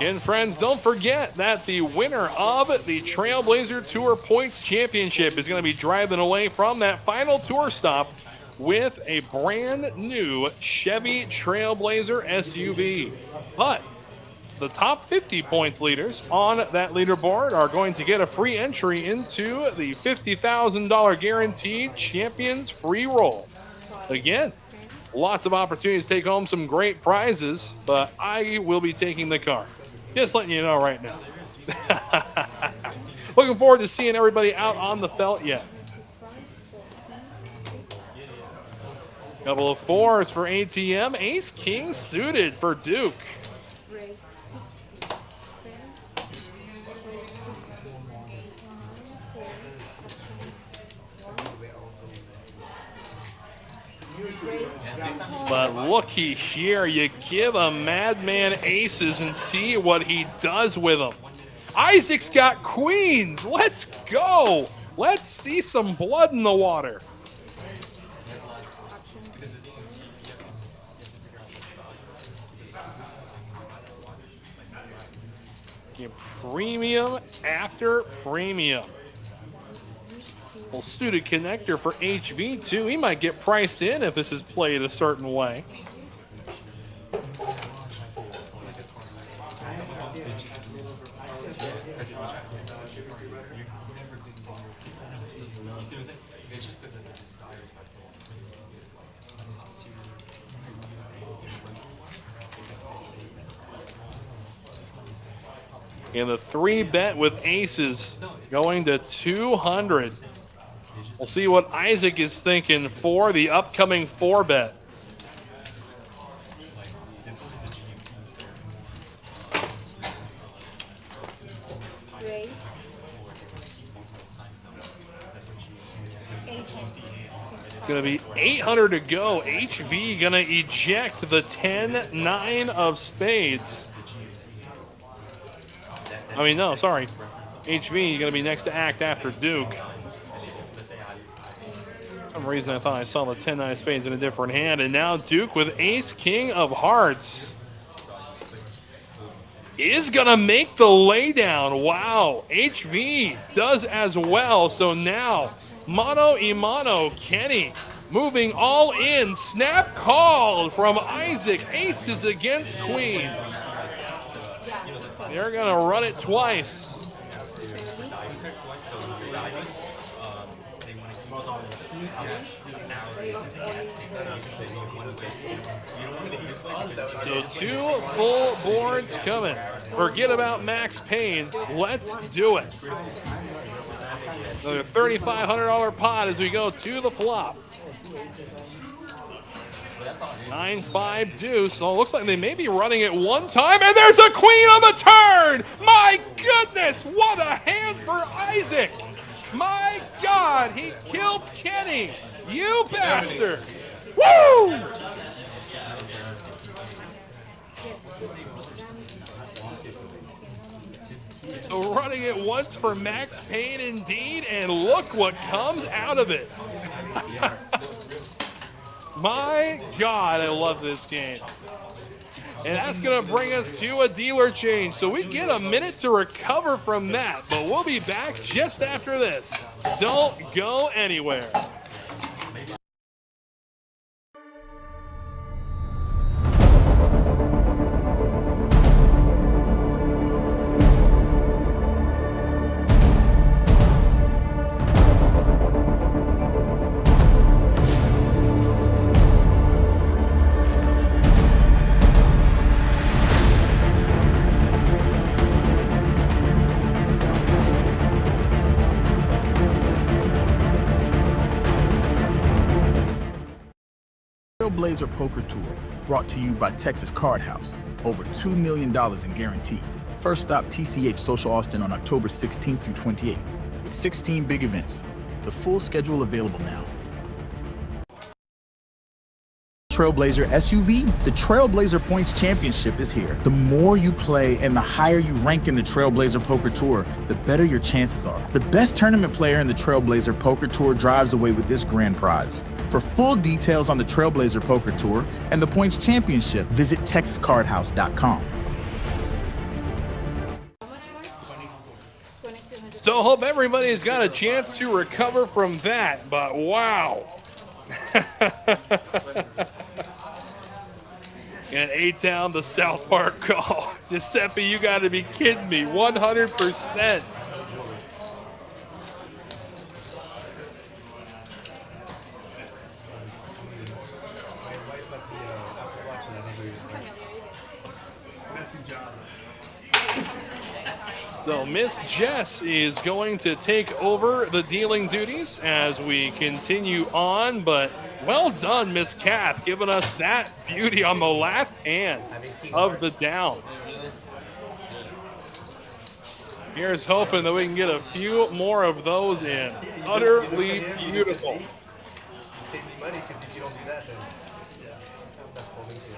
And friends, don't forget that the winner of the Trailblazer Tour Points Championship is going to be driving away from that final tour stop with a brand new Chevy Trailblazer SUV. But the top 50 points leaders on that leaderboard are going to get a free entry into the $50,000 guaranteed Champions free roll. Again, lots of opportunities to take home some great prizes, but I will be taking the car. Just letting you know right now. Looking forward to seeing everybody out on the felt yet. Couple of fours for ATM. Ace King suited for Duke. But looky here, you give a madman aces and see what he does with them. Isaac's got queens. Let's go. Let's see some blood in the water. Premium after premium. Well, suited connector for HV2. He might get priced in if this is played a certain way. And the 3-bet with aces going to 200. We'll see what Isaac is thinking for the upcoming 4-bet. Going to be 800 to go. HV going to eject the 10-9 of spades. I mean, no, sorry. HV going to be next to act after Duke. For some reason I thought I saw the 10-9 of spades in a different hand. And now Duke with ace-king of hearts is going to make the laydown. Wow. HV does as well. So now mano a mano, Kenny moving all in. Snap called from Isaac. Aces against queens. They're going to run it twice. So 2 full boards coming. Forget about Max Payne. Let's do it. Another $3,500 pot as we go to the flop. 9-5 deuce. So it looks like they may be running it one time, and there's a queen on the turn. My goodness, what a hand for Isaac. My God, he killed Kenny. You bastard. Woo! So running it once for Max Payne indeed, and look what comes out of it. My God, I love this game. And that's going to bring us to a dealer change. So we get a minute to recover from that, but we'll be back just after this. Don't go anywhere. Trailblazer Poker Tour, brought to you by Texas Card House. Over $2 million in guarantees. First stop TCH Social Austin on October 16th through 28th, with 16 big events. The full schedule available now. Trailblazer SUV, the Trailblazer Points Championship is here. The more you play and the higher you rank in the Trailblazer Poker Tour, the better your chances are. The best tournament player in the Trailblazer Poker Tour drives away with this grand prize. For full details on the Trailblazer Poker Tour and the Points Championship, visit TexasCardHouse.com. Well, hope everybody's got a chance to recover from that, but wow. And A-Town, the South Park call. Giuseppe, you got to be kidding me. 100%. Messy job. So Miss Jess is going to take over the dealing duties as we continue on, but well done, Miss Kath, giving us that beauty on the last hand of the down. Here's hoping that we can get a few more of those in. Utterly beautiful. Save me money because if you don't do that, then that's holding to you.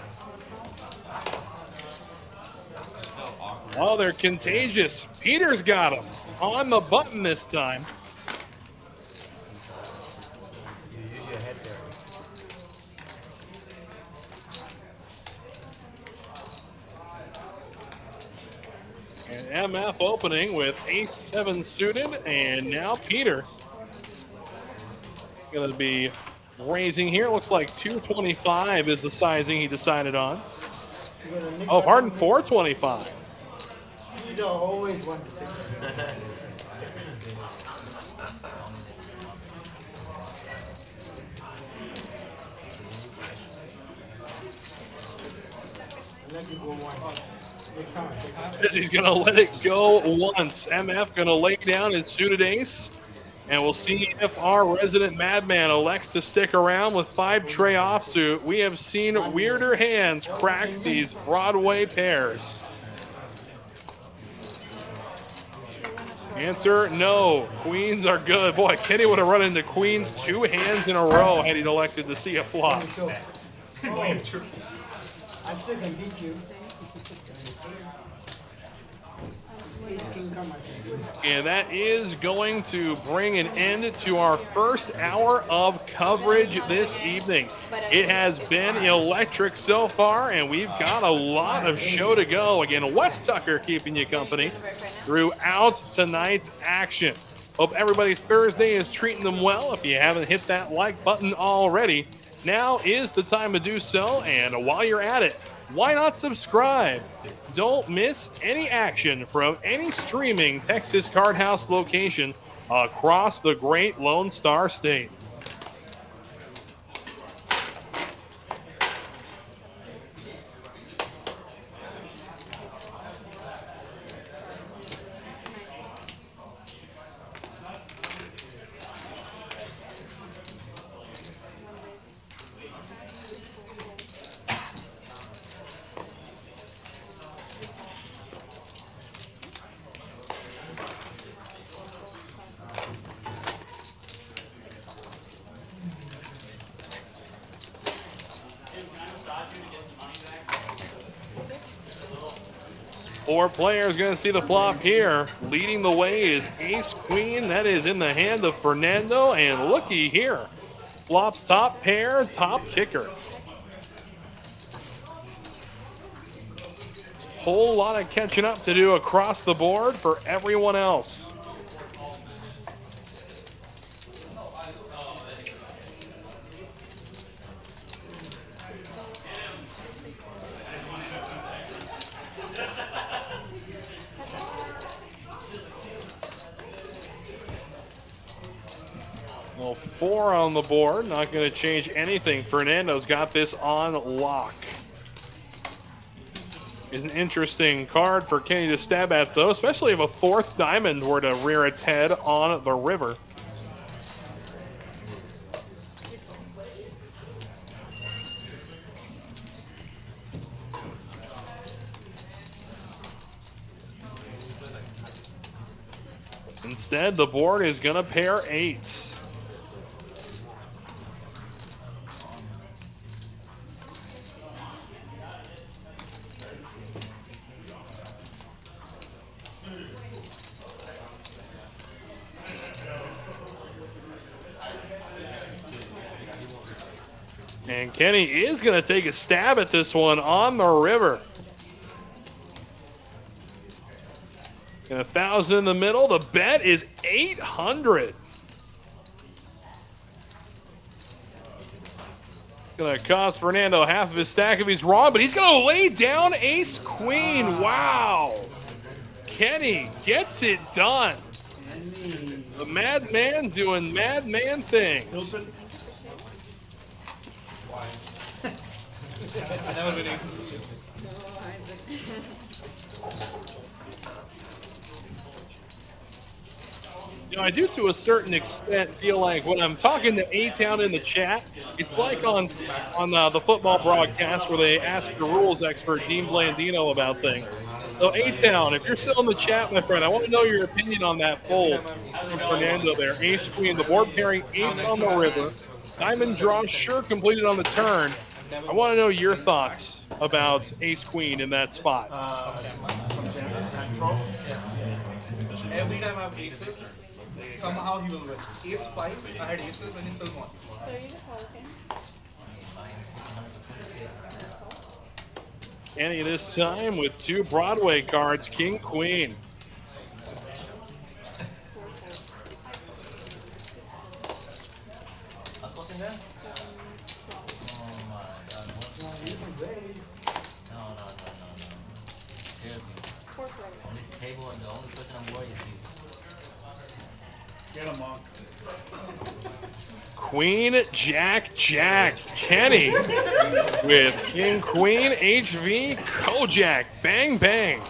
Oh, they're contagious. Peter's got them on the button this time. You use your head there. And MF opening with ace-7 suited, and now Peter going to be raising here. Looks like 225 is the sizing he decided on. Oh, pardon, 425. You don't always want to think. Let you go one. Next time I take it. He's going to let it go once. MF going to lay down his suited ace. And we'll see if our resident madman elects to stick around with 5 tray offsuit. We have seen weirder hands crack these Broadway pairs. Answer, no. Queens are good. Boy, Kenny would have run into queens 2 hands in a row had he elected to see a flop. Oh, I still can beat you. Ace king come, I can do it. And that is going to bring an end to our first hour of coverage this evening. It has been electric so far, and we've got a lot of show to go. Again, Wes Tucker keeping you company throughout tonight's action. Hope everybody's Thursday is treating them well. If you haven't hit that like button already, now is the time to do so. And while you're at it, why not subscribe? Don't miss any action from any streaming Texas Card House location across the great Lone Star State. Four players going to see the flop here. Leading the way is ace-queen. That is in the hand of Fernando. And looky here. Flop's top pair, top kicker. Whole lot of catching up to do across the board for everyone else. Well, 4 on the board, not going to change anything. Fernando's got this on lock. Is an interesting card for Kenny to stab at, though, especially if a 4th diamond were to rear its head on the river. Instead, the board is going to pair 8s. And Kenny is going to take a stab at this one on the river. And 1,000 in the middle. The bet is 800. Gonna cost Fernando half of his stack if he's wrong, but he's gonna lay down ace queen. Wow. Kenny gets it done. The madman doing madman things. Hilton. That was an ace. You know, I do to a certain extent feel like when I'm talking to A-Town in the chat, it's like on the football broadcast where they ask the rules expert, Dean Blandino, about things. So A-Town, if you're still in the chat, my friend, I want to know your opinion on that fold from Fernando there. Ace queen, the board pairing, eights on the river. Diamond draw sure completed on the turn. I want to know your thoughts about ace queen in that spot. Every time I have aces, somehow he will win. Ace 5, I had aces and he still won. So you just hold him. Kenny this time with 2 Broadway cards, king, queen. Get him, Monk. Queen, Jack, Jack. Kenny with king, queen, HV, Kojak. Bang, bang.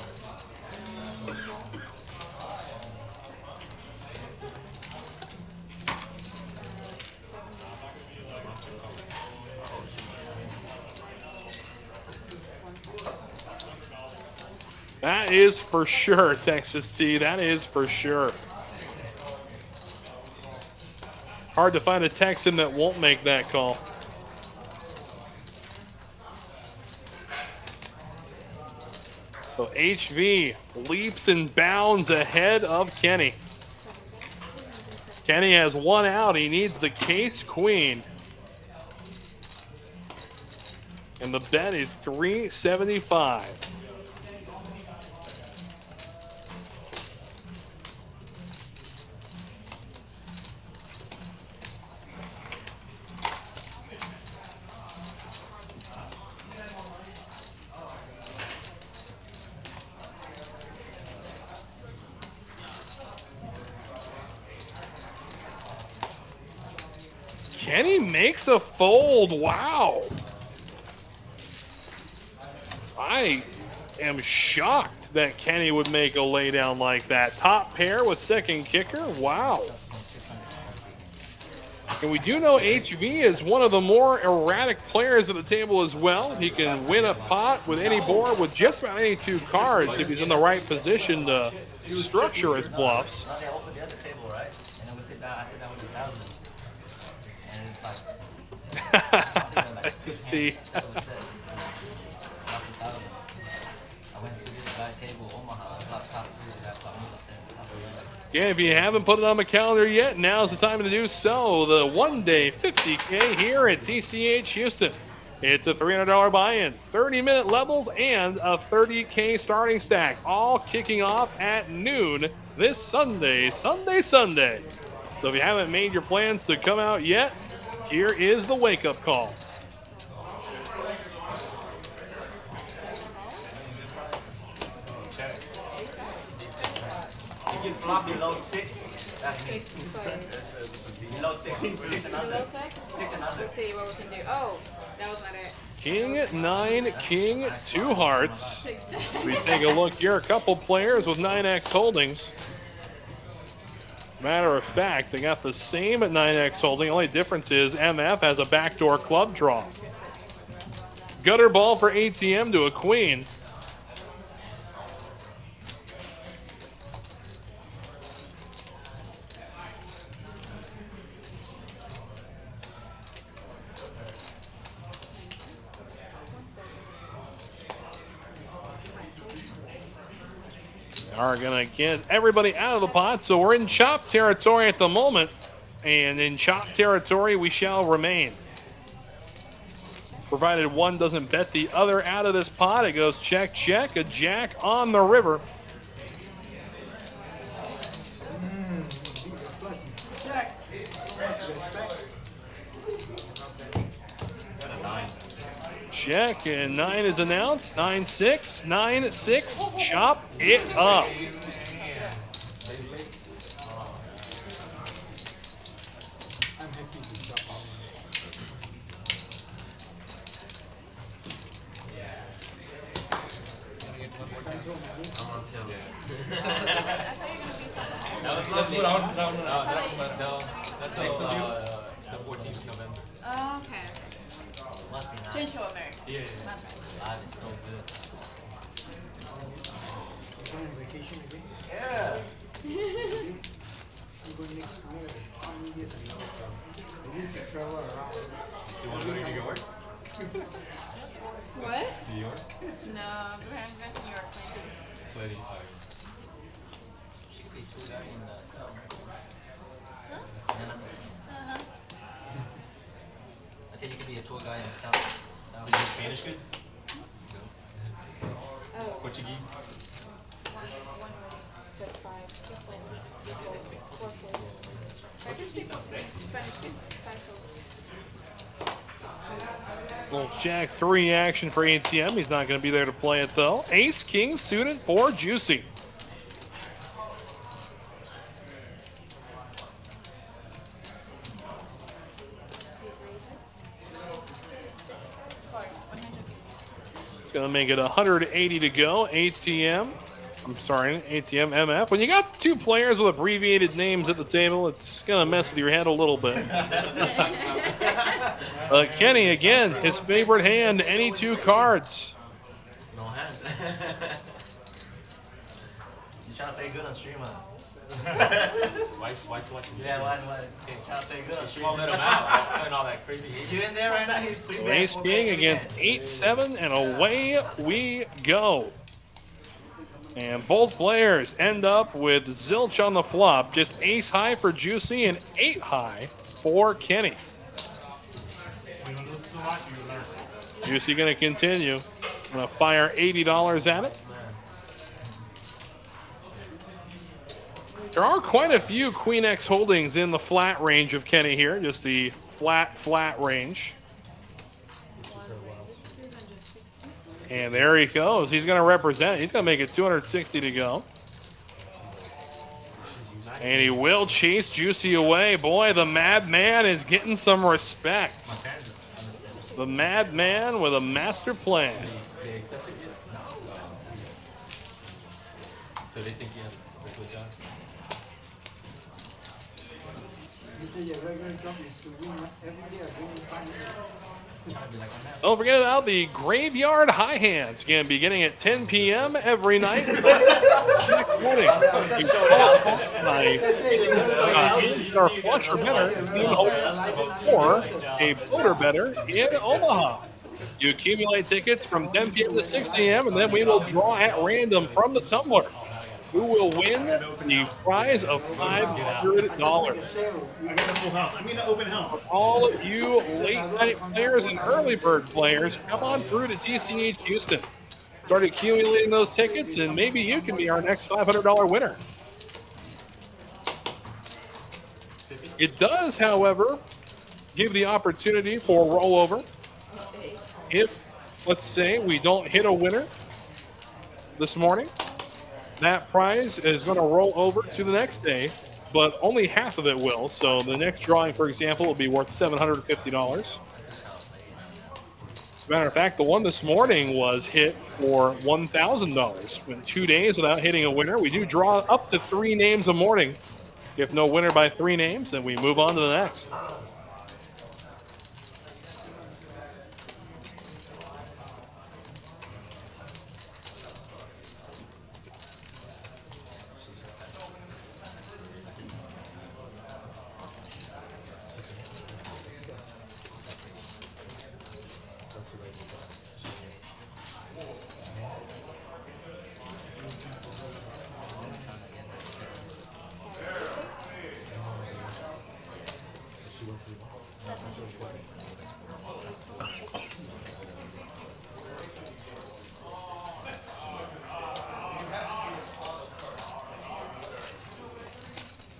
That is for sure, Texas T. That is for sure. Hard to find a Texan that won't make that call. So HV leaps and bounds ahead of Kenny. Kenny has 1 out. He needs the case queen. And the bet is $375. Kenny makes a fold. Wow. I am shocked that Kenny would make a laydown like that. Top pair with second kicker. Wow. And we do know HV is one of the more erratic players at the table as well. He can win a pot with any board with just about any 2 cards if he's in the right position to structure his bluffs. They opened the other table, right? And then we sit down. I sit down with 1,000. And it's like. Just see. I went to this guy table, Omaha, top 2, that's what I'm Yeah, if you haven't put it on the calendar yet, now's the time to do so. The one-day 50K here at TCH Houston. It's a $300 buy-in, 30-minute levels, and a 30K starting stack, all kicking off at noon this Sunday. So if you haven't made your plans to come out yet, here is the wake-up call. You can flop below 6. That's me. Below 6. 6 and under. Below 6? 6 and under. Let's see what we can do. Oh, that was not it. King, 9, king, 2 hearts. 6. We take a look here, a couple players with 9X holdings. Matter of fact, they got the same 9X holding. Only difference is MF has a backdoor club draw. Gutter ball for ATM to a queen. Are going to get everybody out of the pot, so we're in chop territory at the moment, and in chop territory we shall remain. Provided one doesn't bet the other out of this pot, it goes check, check, a jack on the river. Check, and 9 is announced. 9-6, 9-6. Chop it up. Oh, okay. Must be nice. Central America. Yeah. Okay. Live is so good. Going on vacation again? Yeah. I'm going next year. How many years ago? I used to travel around. You want to go to New York? What? New York? No, we're going to New York. Plenty. She could be too guy in South. Uh-huh. I said you could be a tour guy in South. Is your Spanish good? Oh. Portuguese? One was 35. This one's 4 points. I can speak Spanish. 5 Little Jack 3 action for ATM. He's not going to be there to play it, though. Ace, King suited for Juicy. Sorry, 100. Going to make it 180 to go. ATM. I'm sorry, ATM MF. When you got 2 players with abbreviated names at the table, it's going to mess with your head a little bit. Kenny, again, his favorite hand, any 2 cards. No hands. You trying to play good on stream, huh? Wife's watching. Yeah, why? Okay, trying to play good on stream. Won't let him out. Playing all that crazy. You in there right now? He's pretty bad. Ace King against 8-7, and away we go. And both players end up with zilch on the flop. Just ace high for Juicy and 8 high for Kenny. Juicy going to continue. Going to fire $80 at it. There are quite a few Queen X holdings in the flat range of Kenny here. Just the flat range. And there he goes. He's going to represent. He's going to make it 260 to go. And he will chase Juicy away. Boy, the madman is getting some respect. The madman with a master plan. They accept it yet? No. So they think you have a good job? You say your regular job is to win every day or win 5 minutes. Don't forget about the Graveyard High Hands. Again, beginning at 10 p.m. every night. Next morning, you call our flush or better or a voter better in Omaha. You accumulate tickets from 10 p.m. to 6 a.m. and then we will draw at random from the tumbler who will win the prize of $500. I got a full house. I mean, an open house. All of you late night players and early bird players, come on through to TCH Houston. Start accumulating those tickets, and maybe you can be our next $500 winner. It does, however, give the opportunity for rollover. If, let's say, we don't hit a winner this morning, that prize is going to roll over to the next day, but only half of it will. So the next drawing, for example, will be worth $750. As a matter of fact, the one this morning was hit for $1,000. In 2 days without hitting a winner, we do draw up to 3 names a morning. If no winner by 3 names, then we move on to the next.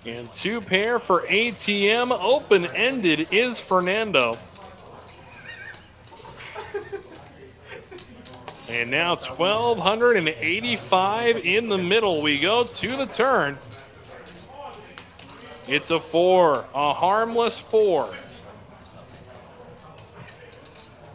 And 2 pair for ATM. Open-ended is Fernando. And now 1,285 in the middle. We go to the turn. It's a 4, a harmless 4.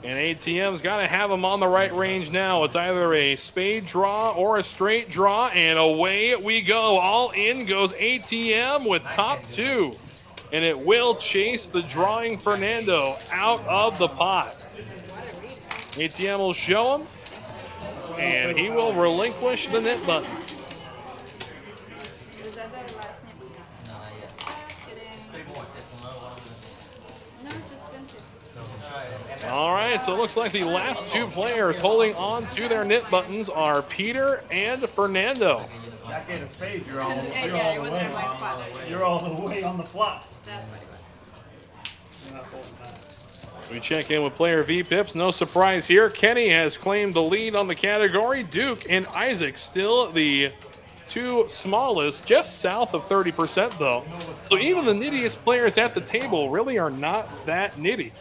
And ATM's got to have them on the right range now. It's either a spade draw or a straight draw, and away we go. All in goes ATM with top 2. And it will chase the drawing Fernando out of the pot. ATM will show him, and he will relinquish the nip button. Is that the last name? No, it's just empty. All right, so it looks like the last 2 players holding on to their nip buttons are Peter and Fernando. That gave a spade. You're all, Yeah, you're yeah, all it the was way. in my spot. You're all the way on the flop. That's what it was. You're not holding that. We check in with player V-Pips. No surprise here. Kenny has claimed the lead on the category. Duke and Isaac still the 2 smallest, just south of 30% though. So even the nittiest players at the table really are not that nitty.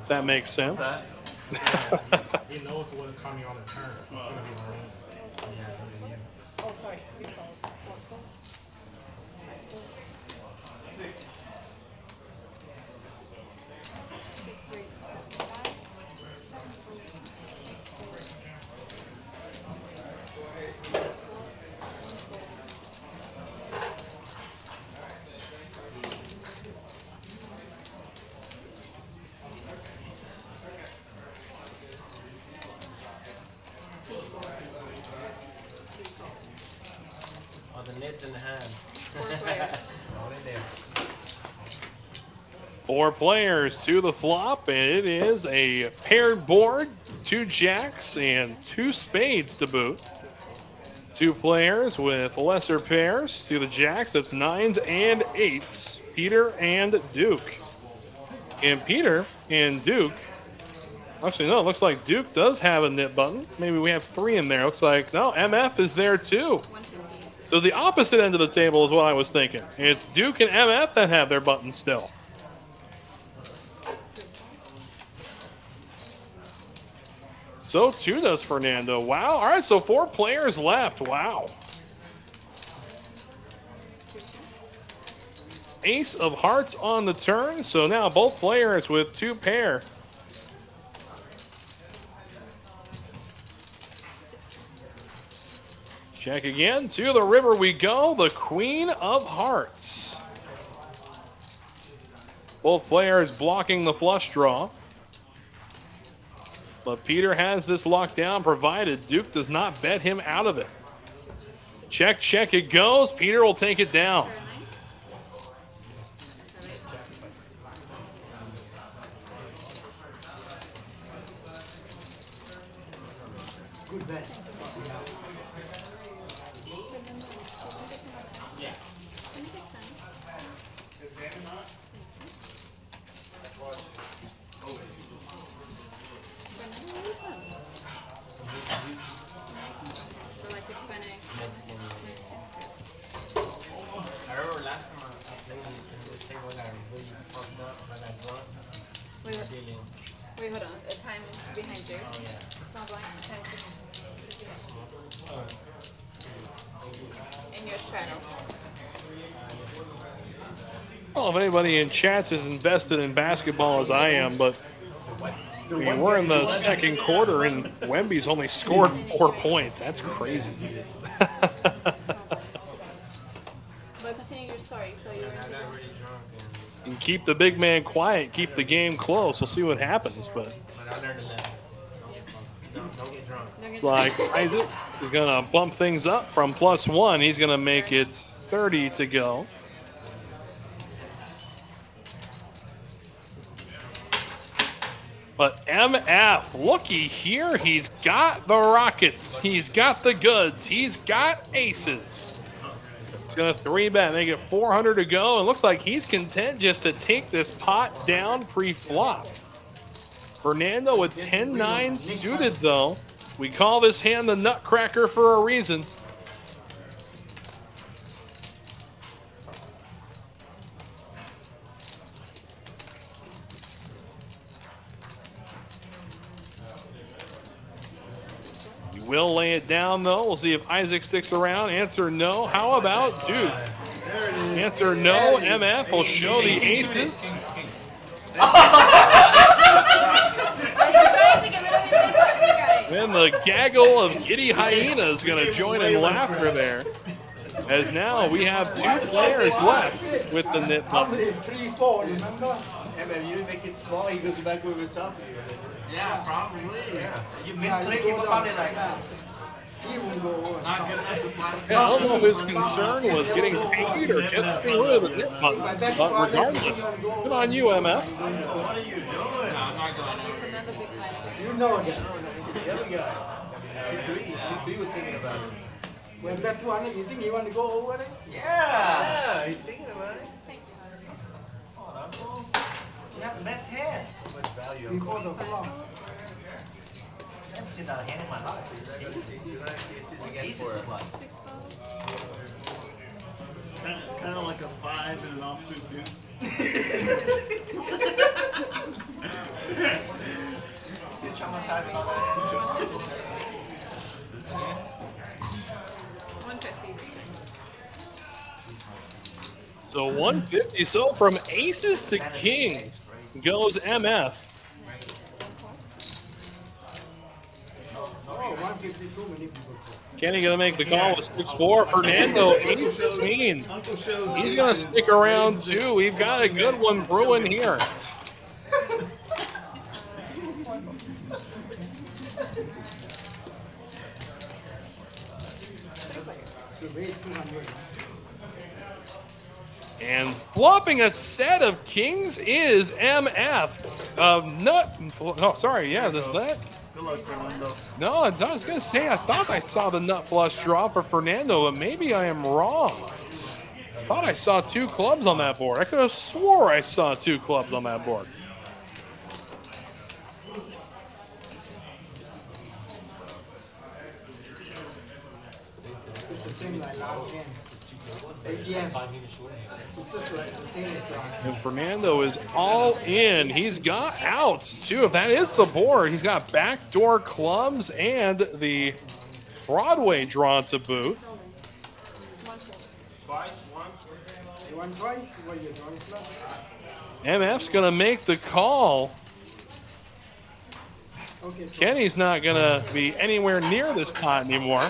If that makes sense. He knows what's coming on the turn. He's gonna be lane. Oh, sorry. You called. Six raises, 75. 7 folds. Oh, the nits in the hand. 4 players. All in there. 4 players to the flop, and it is a paired board, 2 jacks and 2 spades to boot. 2 players with lesser pairs to the jacks. That's 9s and 8s. Peter and Duke. And Peter and Duke. Actually, no, it looks like Duke does have a nip button. Maybe we have 3 in there. Looks like, no, MF is there too. 1, 2, 3. So the opposite end of the table is what I was thinking. It's Duke and MF that have their buttons still. So too does Fernando. Wow. All right, so 4 players left. Wow. Ace of hearts on the turn. So now both players with 2 pair. Check again. To the river we go. The Queen of Hearts. Both players blocking the flush draw. But Peter has this locked down, provided Duke does not bet him out of it. Check, check it goes. Peter will take it down. Good bet. I remember last time I played in this table, I got really fucked up. I got drunk. Wait, Dealing. wait, hold on. The time is behind you. Oh, yeah. Small blind. The time is behind you. In your shadow. Well, if anybody in chats is invested in basketball as I am, but I mean, we're in the second quarter and Wemby's only scored 4 points. That's crazy. But continue your story. So you're I got really drunk And keep the big man quiet, keep the game close. We'll see what happens, but I learned a lesson. Don't get drunk. it's like Isaac is going to bump things up from +1. He's going to make it 30 to go. But MF, looky here, he's got the rockets, he's got the goods, he's got aces. He's gonna 3-bet, make it 400 to go, and looks like he's content just to take this pot down pre-flop. Fernando with 10-9 suited though. We call this hand the Nutcracker for a reason. will lay it down, though. We'll see if Isaac sticks around. Answer no. How about Duke? Answer no. MF will show the aces. Then the gaggle of giddy hyenas going to join in laughter there. As now we have 2 players left with the nit button. 3, 4, remember? And then you make it small, he goes back over the top of you. Yeah, probably. Yeah. You mid-click him about it like that. He won't go over. Not good enough to fly. I don't know if his concern was getting paid or just getting rid of the nit button. But regardless, good on you, MF. What are you doing? I'm not going over. Another big line. You know that. The other guy. C3 was thinking about it. When that's one, you think you want to go over it? Yeah, he's thinking about it. You have the best hands. So much value. Before the flop. I haven't seen that hand in my life. Aces plus. Kind of like a 5 and an offsuit deuce. He's traumatized about that. 150. So 150. So from aces to kings goes MF. Oh, 152 many people. Kenny gonna make the call with 6-4. Fernando 8-15. He's gonna stick around too. We've got a good one brewing here. And flopping a set of kings is MF. Oh, sorry. Yeah, there's that. Good luck, Fernando. No, I was going to say, I thought I saw the nut flush draw for Fernando, but maybe I am wrong. I thought I saw 2 clubs on that board. I could have swore I saw 2 clubs on that board. It's the same like last game. Yeah. It's just like the same as last game. And Fernando is all in. He's got outs, too. If that is the board, he's got backdoor clubs and the Broadway draw to boot. You want twice? What you drawing plus? MF's going to make the call. Okay. Kenny's not going to be anywhere near this pot anymore.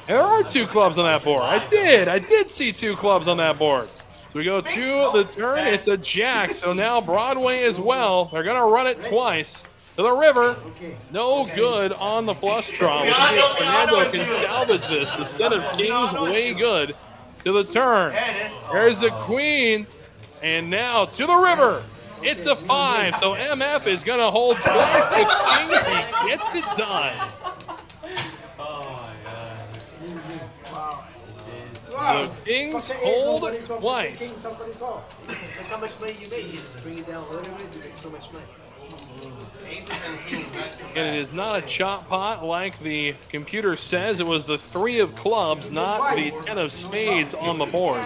There are 2 clubs on that board. I did see 2 clubs on that board. So we go to the turn. It's a jack. So now Broadway as well. They're going to run it twice to the river. No good on the flush draw. Let's see if Fernando can salvage this. The set of kings way good to the turn. There's a queen. And now to the river. It's a 5. So MF is going to hold twice with kings. He gets it done. The kings hold twice. Look how much money you make. You just bring it down a little bit, you make so much money. And it is not a chop pot like the computer says. It was the 3 of clubs, not the 10 of spades on the board.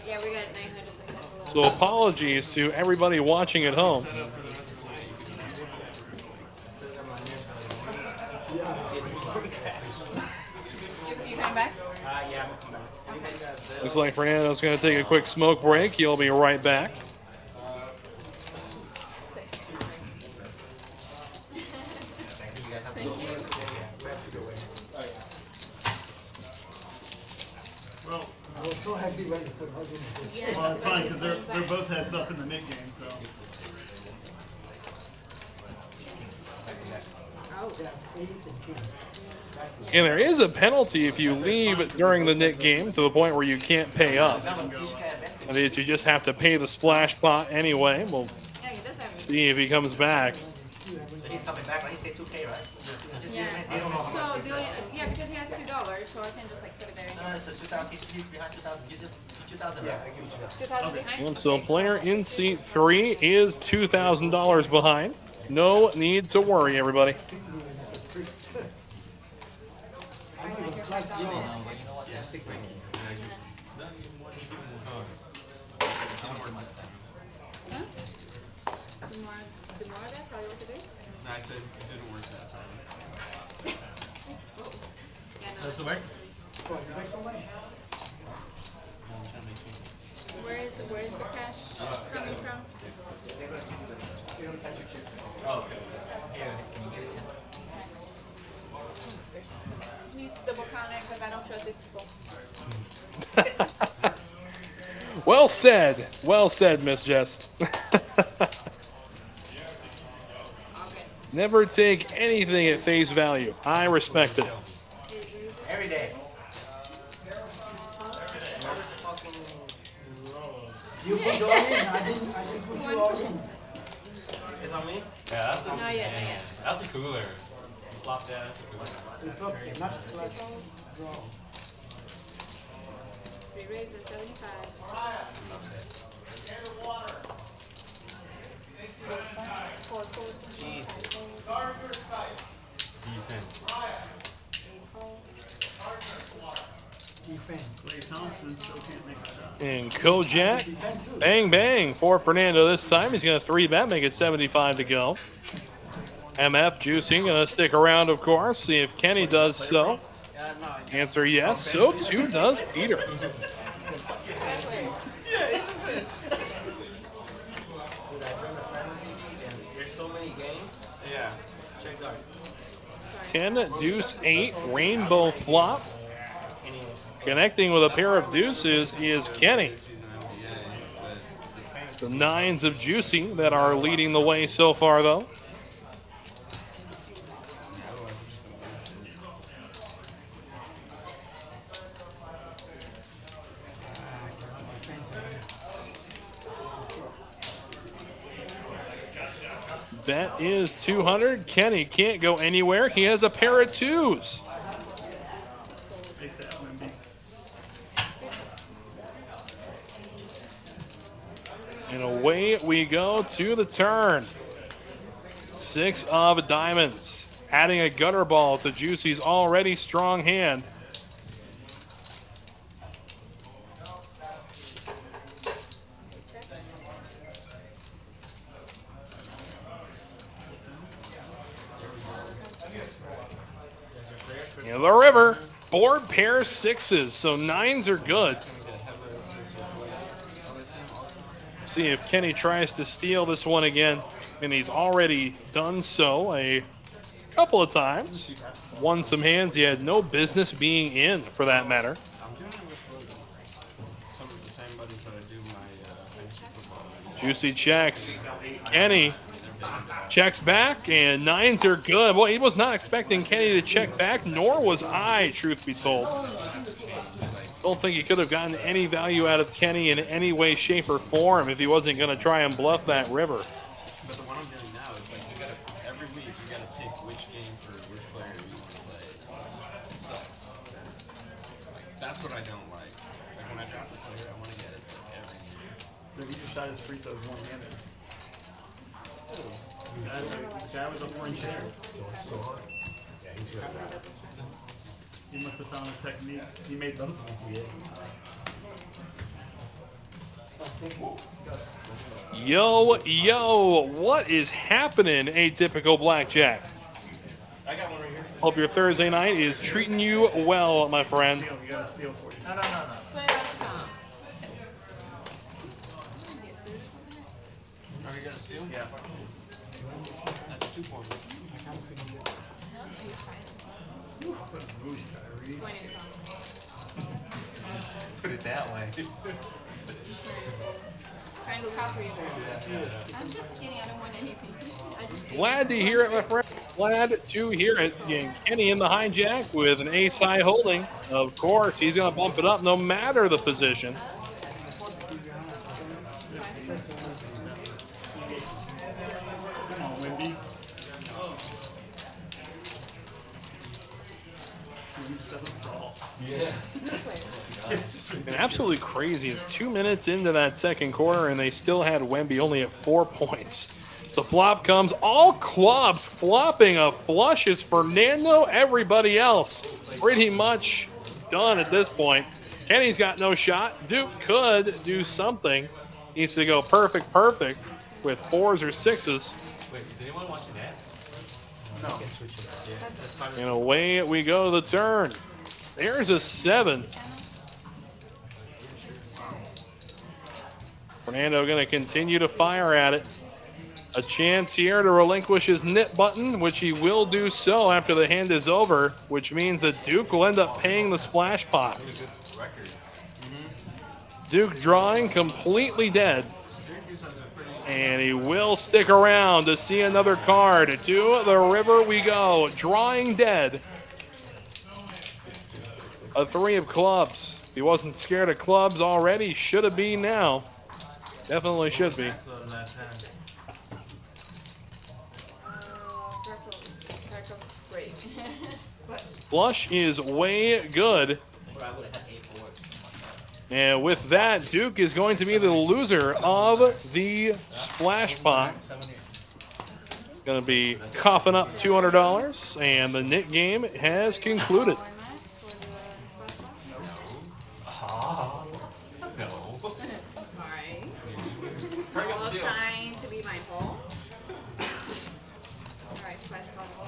Yeah, we got 900. So apologies to everybody watching at home. You coming back? Yeah, I'm coming back. Okay. Looks like Fernando's going to take a quick smoke break. He'll be right back. Thank you. Well, I was so happy when you put all in. Yes, well, it's fine because they're back. both heads up in the mid game, so. Oh. Yeah, ace and king. And there is a penalty if you leave during the Nick game to the point where you can't pay up. That is, you just have to pay the splash pot anyway. We'll Yeah, he does have. see if he comes back. So he's coming back, right? He said 2K, right? Yeah. So yeah, because he has $2, so I can just like put it there. No, it's 2,000. He's behind 2,000. You just 2,000. Yeah, I give you 2,000. 2,000 behind. And so player in seat 3 is $2,000 behind. No need to worry, everybody. Huh? Demora that, probably what to do. I said it didn't work that time. That's the way. Where is the cash coming from? Oh, okay. Here, can you get it? Please double count it because I don't trust these people. Well said, Miss Jess. Never take anything at face value. I respect it. Every day. You put all in. I didn't put you all in. It's on me? Yeah, that's Not yet, not yet. That's a cooler. Flop that, that's a cooler. It's okay. Not like draw. 3 raises, 75. 4 calls. Defense. 8 calls. Defense. Clay Thompson still can't make a shot. And Kojak, bang, bang for Fernando this time. He's going to 3-bet, make it 75 to go. MF Juicing going to stick around, of course, see if Kenny does so. Answer yes, so too does Peter. There's so many games. Yeah. Check guard. 10, deuce, 8, rainbow flop. Connecting with a pair of deuces is Kenny. The 9s of Juicy that are leading the way so far, though. That is 200. Kenny can't go anywhere. He has a pair of 2s. Take that, Wemby. And away we go to the turn. 6 of diamonds. Adding a gutter ball to Juicy's already strong hand. In the river, board pair 6s, so 9s are good. See if Kenny tries to steal this one again, and he's already done so a couple of times. Won some hands he had no business being in, for that matter. I'm doing it with some of the same buddies that I do my fantasy football. Juicy checks. Kenny checks back, and 9s are good. Well, he was not expecting Kenny to check back, nor was I, truth be told. Don't think he could have gotten any value out of Kenny in any way, shape, or form if he wasn't going to try and bluff that river. But the one I'm doing now is like you gotta every week you gotta pick which game for which player you want to play. It sucks. Like that's what I don't like. Like when I draft a player, I want to get it like, every year. Look, he just shot his free throws one-handed. Chad was up one chair. He must have found a technique. He made both of them. Yo, what is happening, Atypical Blackjack? I got one right here. Hope your Thursday night is treating you well, my friend. Steal, we gotta steal for you. No. $20. Are you gonna steal? Yeah. That's 2 points. Put it that way. Triangle copper. I'm just kidding. I don't want anything. I just Glad to hear it, my friend. Glad to hear it. Again, Kenny in the hijack with an ace high holding. Of course, he's going to bump it up no matter the position. Come on, Wemby. And absolutely crazy. It's 2 minutes into that second quarter, and they still had Wemby only at 4 points. So flop comes, all clubs flopping a flush is Fernando. Everybody else pretty much done at this point. Kenny's got no shot. Duke could do something. Needs to go perfect with 4s or 6s. Wait, is anyone watching that? And away we go to the turn. There's a 7. Fernando going to continue to fire at it. A chance here to relinquish his knit button, which he will do so after the hand is over, which means that Duke will end up paying the splash pot. Duke drawing completely dead. And he will stick around to see another card. To the river we go, drawing dead. A 3 of clubs. If he wasn't scared of clubs already, should have been now. Definitely should be. Flush is way good. And with that, Duke is going to be the loser of the splash pot. Going to be coughing up $200, and the knit game has concluded. Sorry. I was trying to be mindful. Alright, splash bubble.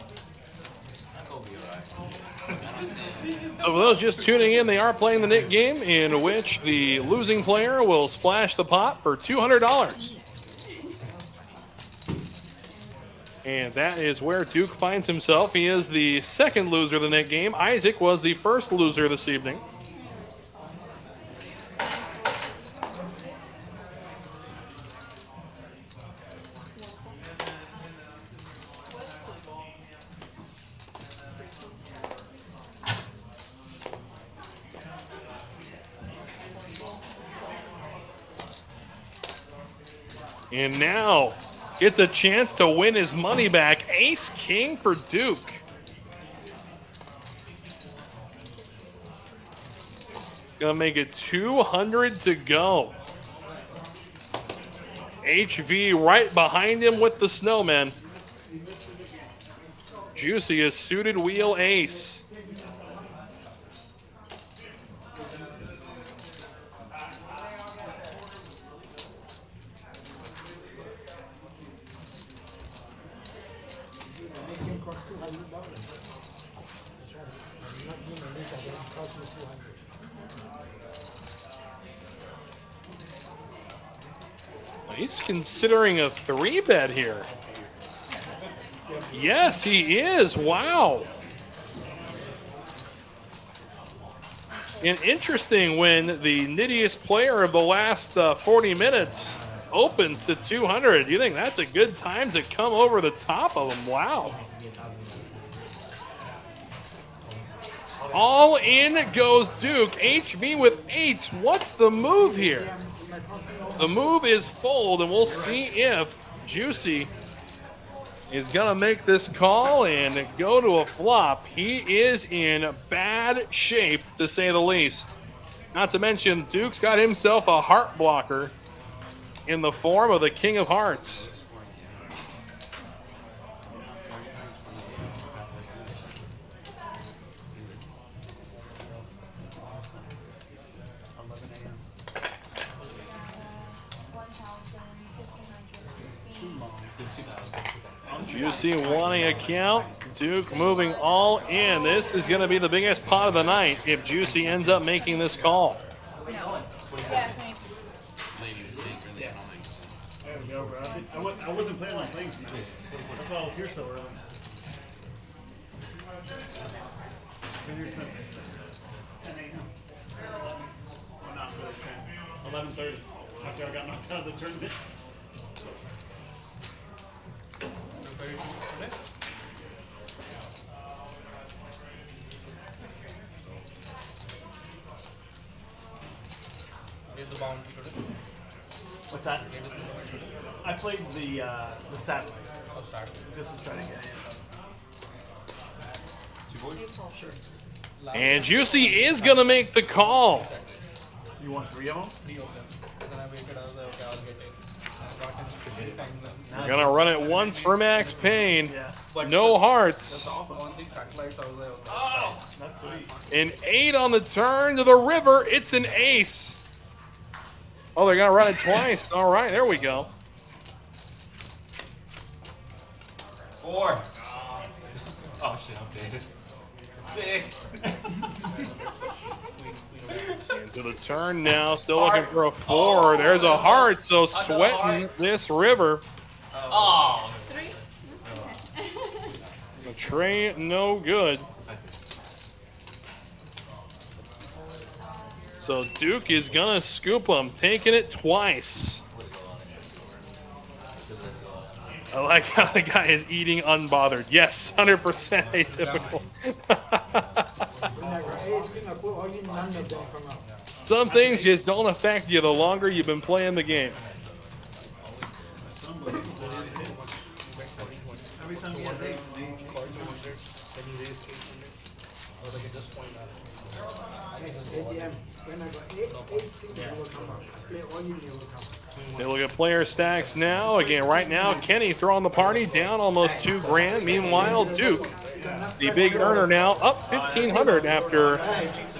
So for those just tuning in, they are playing the knit game in which the losing player will splash the pot for $200. And that is where Duke finds himself. He is the second loser of the knit game. Isaac was the first loser this evening. And now gets a chance to win his money back. Ace King for Duke. Gonna make it 200 to go. HV right behind him with the snowman. Juicy is suited wheel ace. He's considering a 3-bet here. Yes, he is. Wow. And interesting when the nittiest player of the last 40 minutes opens to 200. You think that's a good time to come over the top of him? Wow. All in goes Duke. HV with 8s. What's the move here? The move is fold, and we'll see if Juicy is going to make this call and go to a flop. He is in bad shape, to say the least. Not to mention, Duke's got himself a heart blocker in the form of the King of Hearts. Juicy wanting a count. Duke moving all in. This is going to be the biggest pot of the night if Juicy ends up making this call. There we go, bro. I wasn't planning on playing tonight. That's why I was here so early. Been here since 10 a.m. Well, not really 10. 11:30. After I got knocked out of the tournament. What's that? I played the satellite. Just to try to get in. Sure. And Juicy is going to make the call. You want 3 of them? 3 of them. And then I waited, I was like, okay, I'll get it. I got him 3 times. We're going to run it once for Max Payne. Yeah. No hearts. That's awesome. One thing, satellite, I was like, okay. Oh, that's sweet. An 8 on the turn to the river. It's an ace. Oh, they're going to run it twice. All right, there we go. 4. 6. Into the turn now, still looking for a 4. There's a heart, so sweating this river. Oh. 3? The tray, no good. So Duke is gonna scoop him, taking it twice. I like how the guy is eating unbothered. Yes, 100% atypical. Some things just don't affect you the longer you've been playing the game. Every time he has ace, They look at player stacks now. Again, right now, Kenny throwing the party down almost $2,000. Meanwhile, Duke, the big earner now, up 1,500 after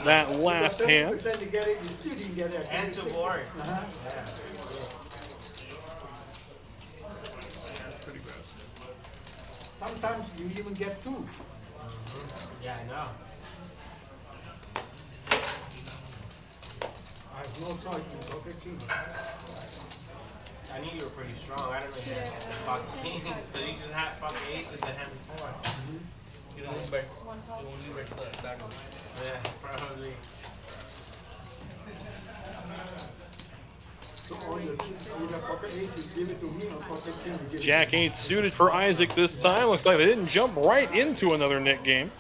that last hand. And Savory. Sometimes you even get 2. Yeah, I know. I have no choice in poker too. I knew you were pretty strong. I didn't know you had box king, so you just had box aces to hand 4. You don't leave back. You won't leave back to that stack. Yeah, probably. So all your either poker aces give it to me or poker king give it to Jack 8 suited for Isaac this time. Looks like they didn't jump right into another Nick game.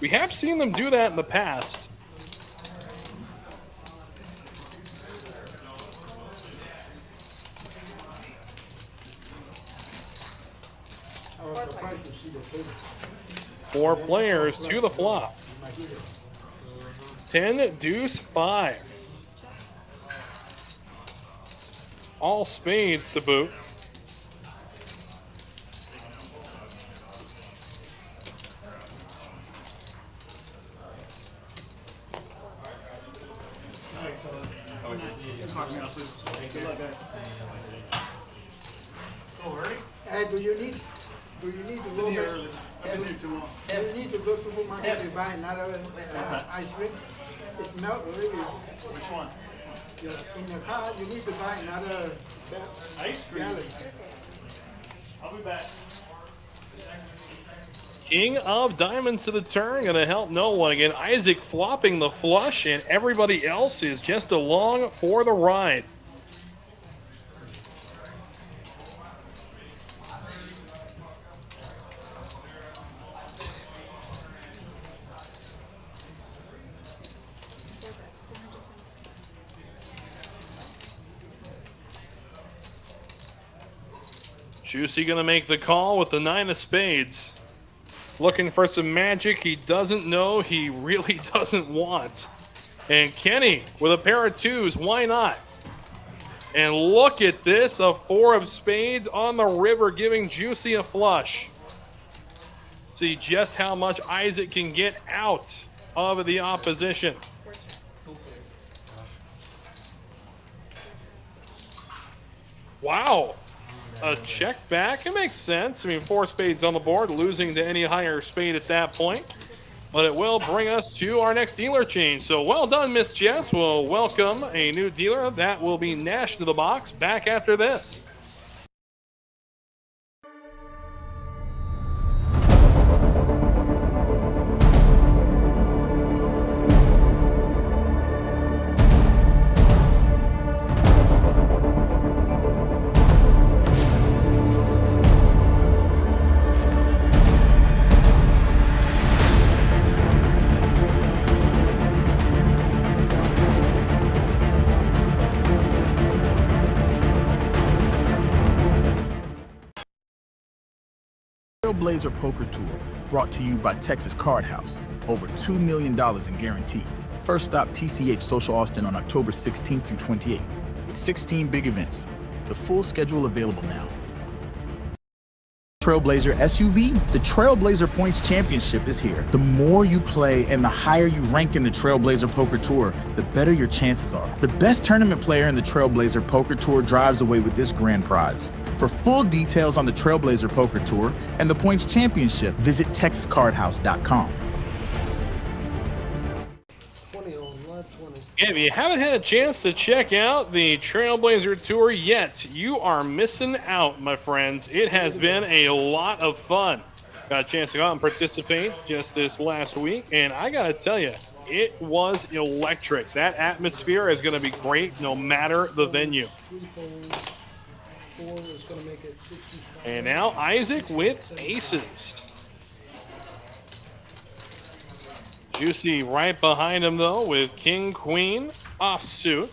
We have seen them do that in the past. I was surprised to see the table. 4 players to the flop. 10, deuce, 5. All spades to boot. Hey, do you need to go here back? early. I've been here too long. Do you need to go to the supermarket to buy another ice cream? It's melt already. Which one? In the car, you need to buy another Ice cream. gallon. I'll be back. King of diamonds to the turn, gonna help no one. Again, Isaac flopping the flush, and everybody else is just along for the ride. Juicy gonna make the call with the 9 of spades. Looking for some magic he doesn't know, he really doesn't want. And Kenny with a pair of 2s, why not? And look at this, a 4 of spades on the river giving Juicy a flush. See just how much Isaac can get out of the opposition. Wow. A check back, it makes sense. I mean, 4 spades on the board, losing to any higher spade at that point. But it will bring us to our next dealer change. So well done, Miss Jess. We'll welcome a new dealer. That will be Nash to the box. Back after this. Trailblazer Poker Tour, brought to you by Texas Card House. Over $2 million in guarantees. First stop TCH Social Austin on October 16th through 28th. With 16 big events. The full schedule available now. Trailblazer SUV, the Trailblazer Points Championship is here. The more you play and the higher you rank in the Trailblazer Poker Tour, the better your chances are. The best tournament player in the Trailblazer Poker Tour drives away with this grand prize. For full details on the Trailblazer Poker Tour and the Points Championship, visit TexasCardHouse.com. If you haven't had a chance to check out the Trailblazer Tour yet, you are missing out, my friends. It has been a lot of fun. Got a chance to go out and participate just this last week, and I got to tell you, it was electric. That atmosphere is going to be great no matter the venue. And now Isaac with aces. Juicy right behind him, though, with king, queen, offsuit.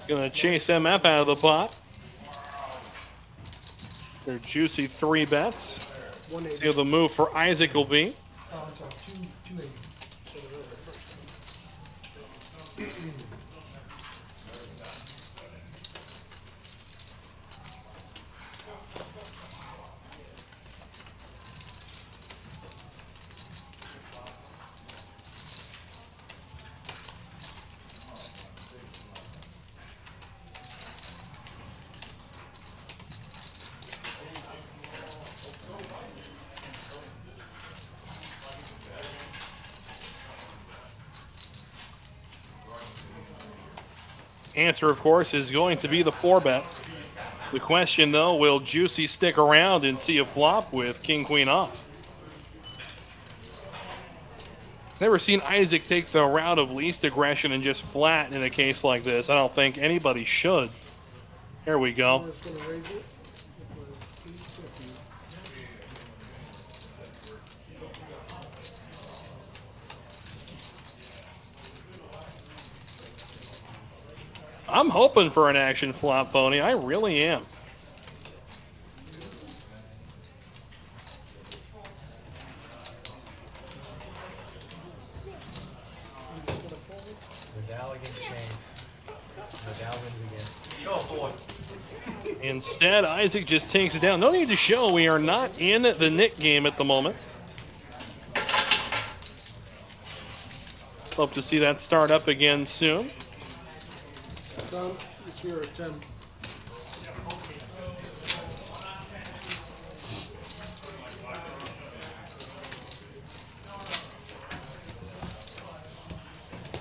Going to chase MF out of the pot. Their juicy 3 bets. See what the move for Isaac will be. Answer, of course, is going to be the 4-bet. The question, though, will Juicy stick around and see a flop with king, queen off? Never seen Isaac take the route of least aggression and just flat in a case like this. I don't think anybody should. Here we go. I'm hoping for an action flop, Phony. I really am. Instead, Isaac just takes it down. No need to show. We are not in the Nick game at the moment. Hope to see that start up again soon. It's your 10.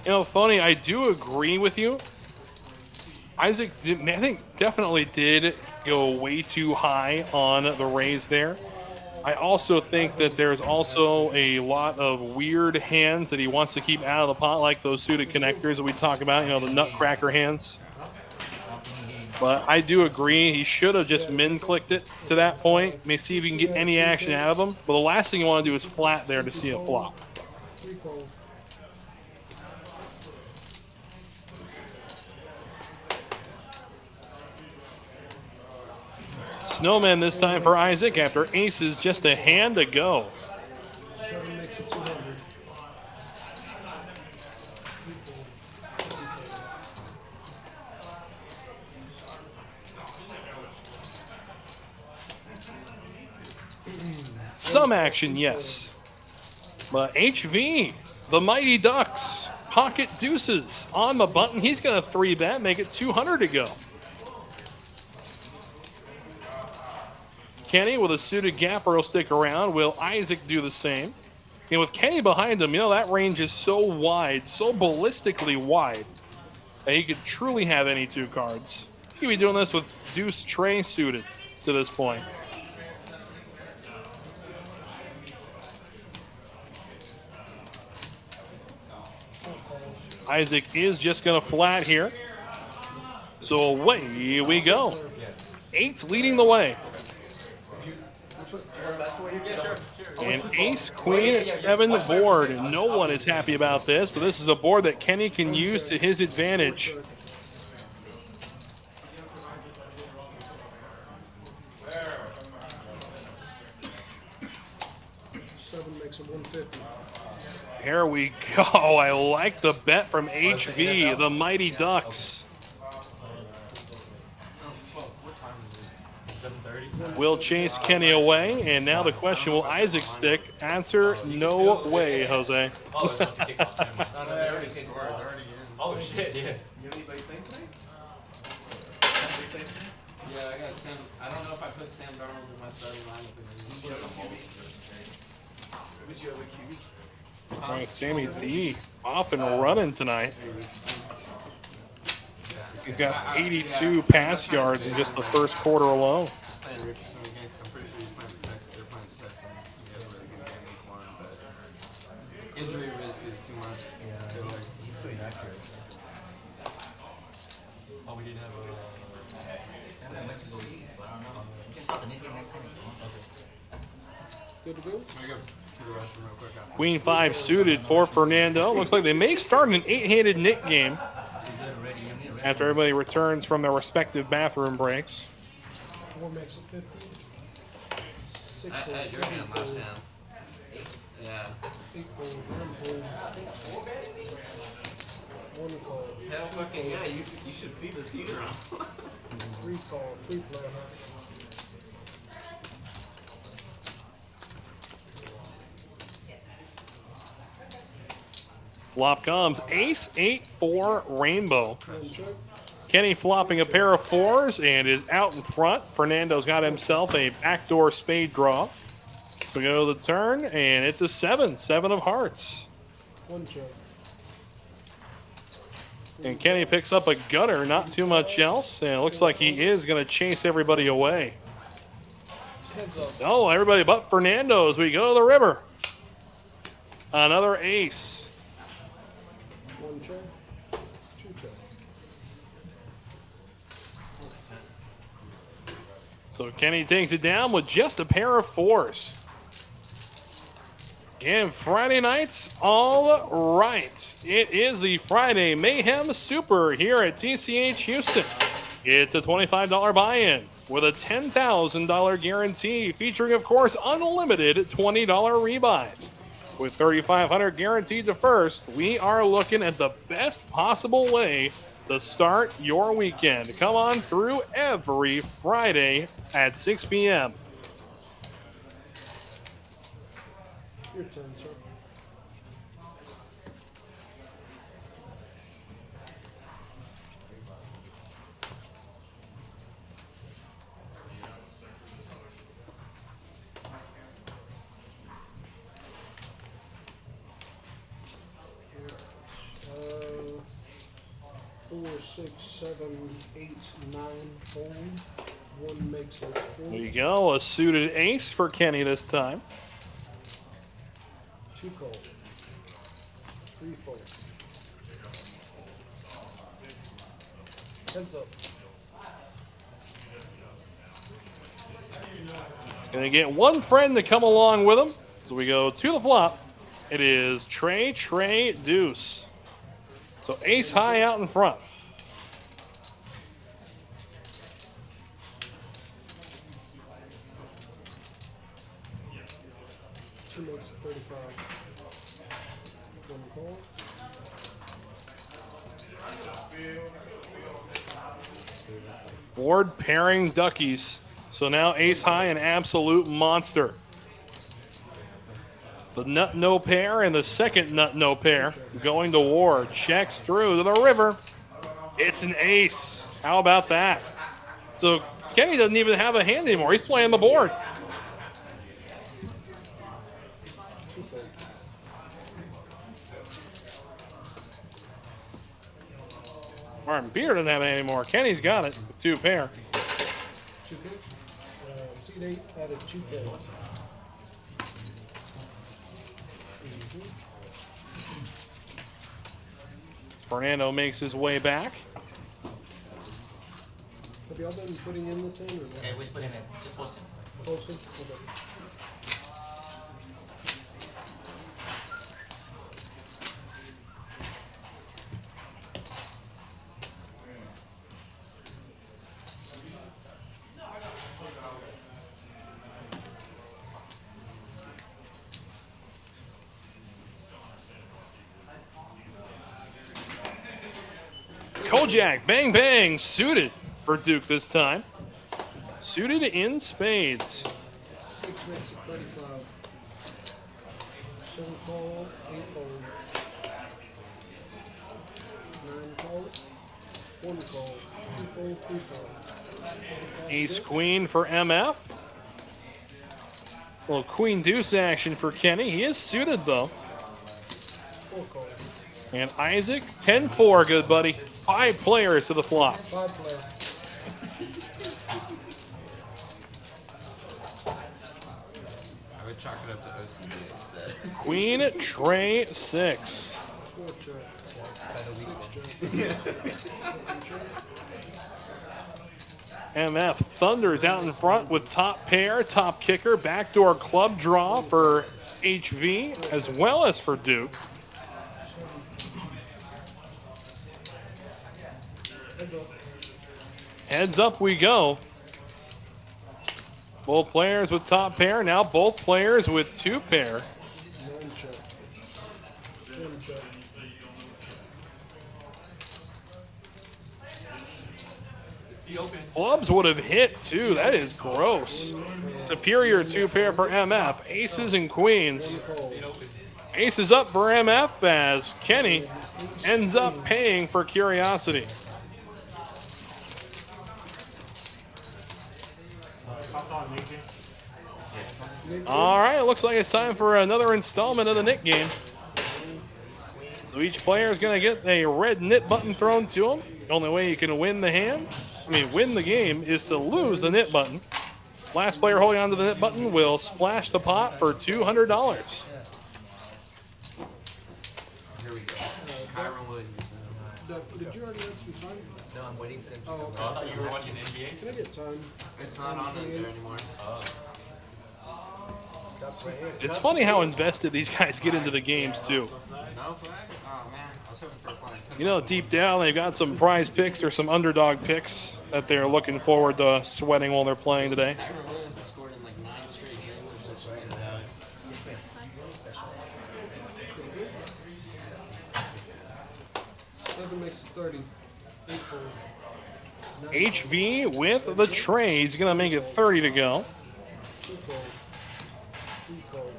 You know, Phony, I do agree with you. Isaac, I think, definitely did go way too high on the raise there. I also think that there's also a lot of weird hands that he wants to keep out of the pot, like those suited connectors that we talk about, you know, the nutcracker hands. But I do agree, he should have just min-clicked it to that point. May see if you can get any action out of him. But the last thing you want to do is flat there to see a flop. Snowman this time for Isaac after aces, just a hand to go. Some action, yes. But HV, the Mighty Ducks, pocket deuces on the button. He's going to 3-bet, make it 200 to go. Kenny with a suited gapper will stick around. Will Isaac do the same? And with Kenny behind him, you know, that range is so wide, so ballistically wide, that he could truly have any 2 cards. He could be doing this with deuce tray suited to this point. Isaac is just going to flat here. So away we go. 8's leading the way. And ace, queen, 7 board. No one is happy about this, but this is a board that Kenny can use to his advantage. Here we go. I like the bet from HV, the Mighty Ducks. Will chase Kenny away, and now the question, will Isaac stick? Answer, no way, Jose. Oh shit, yeah. Yeah, I got Sam. I don't know if I put Sam Darnold in my starting lineup. All right, Sammy D off and running tonight. He's got 82 pass yards in just the first quarter alone. Playing Richardson again because I'm pretty sure he's playing the Texans. They're playing the Texans. He had a really good game week 1, but injury risk is too much. Yeah, he's so inaccurate. Oh, we didn't have a. I went to go eat, but I don't know. You can stop the Nicky next time. Good to go? I'm gonna go to the restroom real quick. After. Queen 5 suited for Fernando. Looks like they may start an 8-handed Nick game after everybody returns from their respective bathroom breaks. 4 makes it 50. 6 I had your hand last time. Yeah. 8 fold, 1 fold. 1 call. Hell fucking yeah, you should see this heater on. 3 call, 3 play. Flop comes ace, 8-4 rainbow. 1 check. Kenny flopping a pair of 4s and is out in front. Fernando's got himself a backdoor spade draw. So we go to the turn, and it's a 7 of hearts. 1 check. And Kenny picks up a gutter, not too much else. And it looks like he is going to chase everybody away. Heads up. Oh, everybody but Fernando as we go to the river. Another ace. 1 check. 2 check. So Kenny takes it down with just a pair of 4s. And Friday nights, all right. It is the Friday Mayhem Super here at TCH Houston. It's a $25 buy-in with a $10,000 guarantee featuring, of course, unlimited $20 rebuys. With $3,500 guaranteed to first, we are looking at the best possible way to start your weekend. Come on through every Friday at 6 p.m. Your turn, sir. Uh, 4, 6, 7, 8, 9 fold. 1 makes it 4. There you go, a suited ace for Kenny this time. 2 call. 3 fold. Heads up. He's going to get one friend to come along with him. So we go to the flop. It is Trey, deuce. So ace high out in front. Two makes it 35. 1 call. Board pairing duckies. So now ace high, an absolute monster. The nut no pair and the second nut no pair going to war. Checks through to the river. It's an ace. How about that? So Kenny doesn't even have a hand anymore. He's playing the board. Martin Beer doesn't have it anymore. Kenny's got it. 2 pair. 2 picks. Seat 8 added 2 pairs. Fernando makes his way back. Have y'all been putting in the 10 or Hey, we put in it. Just post it. posted? Okay. Kojak, bang, bang, suited for Duke this time. Suited in spades. 6 makes it 35. 7 call, 8 fold. 9 call, 1 call, 2 fold, 3 fold. Ace Queen for MF. Little Queen Deuce action for Kenny. He is suited though. And Isaac, 10-4, good buddy. 5 players to the flop. 5 player. I would chalk it up to OCD instead. Queen, tray 6. 4 check. MF Thunder's out in front with top pair, top kicker, backdoor club draw for HV as well as for Duke. Heads up we go. Both players with top pair, now both players with 2 pair. 9 check. 10 check. Clubs would have hit too. That is gross. Superior 2 pair for MF. Aces and queens. Aces up for MF as Kenny ends up paying for curiosity. All right, it looks like it's time for another installment of the knit game. So each player is going to get a red knit button thrown to them. The only way you can win the hand, win the game, is to lose the knit button. Last player holding onto the knit button will splash the pot for $200. Here we go. Kyron Williams. Did you already have some time? No, I'm waiting for them to Oh, come. okay. I thought you were watching NBA. Can I get time? It's not on there anymore. It's funny how invested these guys get into the games too. No flag? Oh man, I was hoping for a flag. You know, deep down, they've got some prize picks or some underdog picks that they're looking forward to sweating while they're playing today. Kyron Williams has scored in like 9 straight games or just right now. 7 makes it 30. 8 fold. HV with the tray. He's going to make it 30 to go. 2 fold. 3 fold.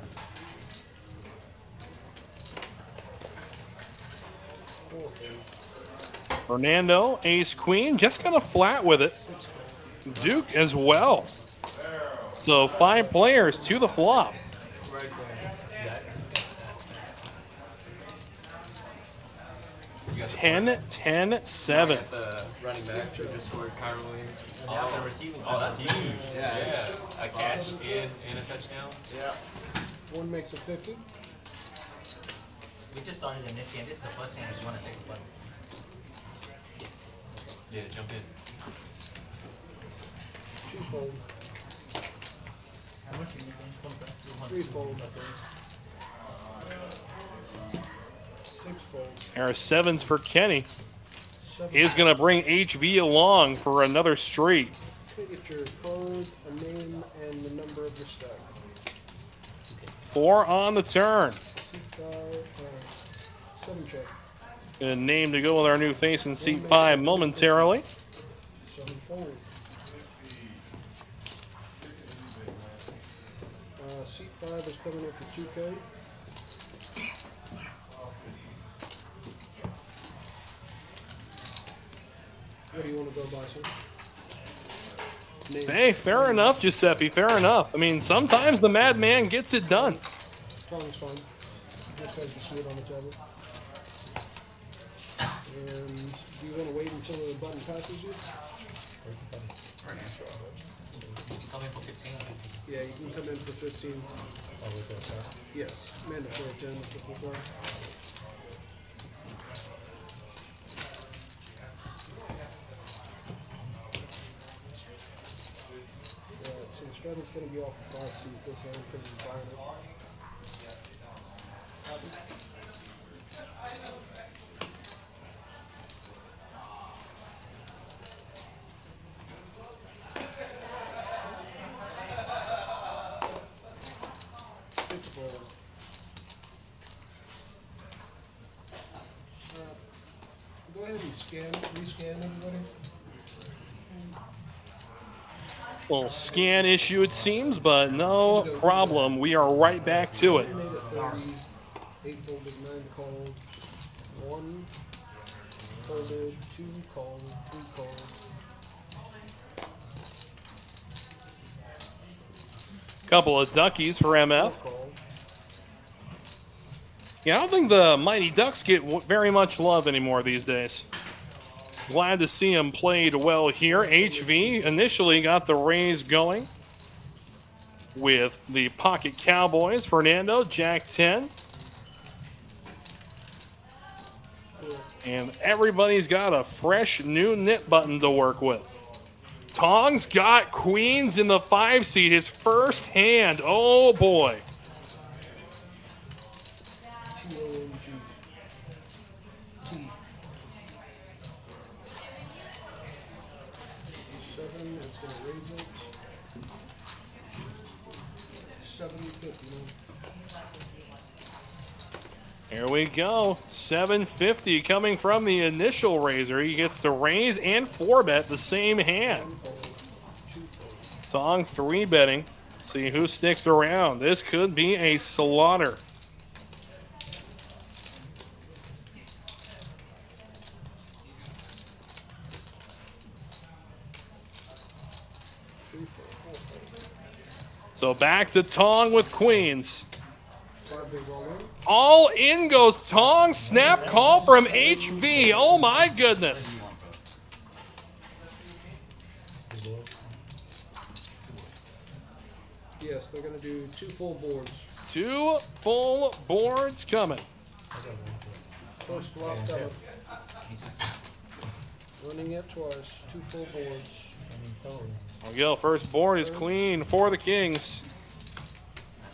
4 fold. Fernando, ace queen, just kind of flat with it. 6 fold. Duke as well. So 5 players to the flop. Right there. 10, 10, 7. The running back who just scored, Kyron Williams. Oh, the receiving side. Oh, that's huge. Yeah. A catch and a touchdown. Yeah. 1 makes it 50. We just started a knit game. This is the first hand if you want to take the button. Yeah, jump in. 2 fold. How much are you 3 fold. 6 fold. There are 7s for Kenny. 7 He's going to bring HV along for another straight. Can I get your card, a name, and the number of your stack? 4 on the turn. 7 check. A name to go with our new face in seat 5 momentarily. 7 fold. Seat 5 is coming in for 2K. What do you want to go by, sir? Name. Hey, fair enough, Giuseppe, fair enough. I mean, sometimes the madman gets it done. Tongue's fine. Just as you see it on the tablet. And do you want to wait until the button passes you? You can come in for 15. Yeah, you can come in for 15. Yes, mandatory 10 if you play. So Stratton's going to be off the 5 seat this hand because he's buying it. Go ahead and rescan everybody. Little scan issue it seems, but no problem. We are right back to it. 3 made it 30, 8 folded, 9 called, 1 folded, 2 called, 3 called, Couple of duckies for MF. Yeah, I don't think the Mighty Ducks get very much love anymore these days. Glad to see him played well here. HV initially got the Rays going with the Pocket Cowboys. Fernando, Jack 10. And everybody's got a fresh new knit button to work with. Tong's got queens in the 5 seed, his first hand. Oh boy. Here we go. 750 coming from the initial raiser. He gets to raise and 4-bet the same hand. Tong 3-betting. See who sticks around. This could be a slaughter. So back to Tong with queens. All in goes Tong. Snap call from HV. Oh my goodness. Yes, they're going to do 2 full boards. 2 full boards coming. First flop cover. Running it twice. 2 full boards. There we go. First board is queen for the Kings.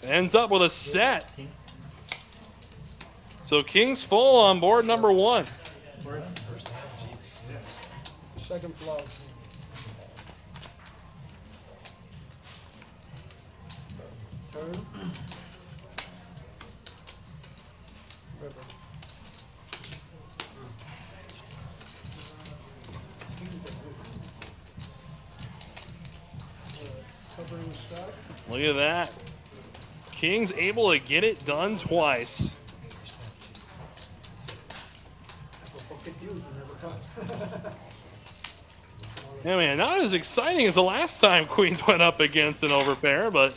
Ends up with a set. So Kings full on board number 1. Second flop. Turn. River. Covering stack. Look at that. Kings able to get it done twice. Yeah, man, not as exciting as the last time Queens went up against an overpair, but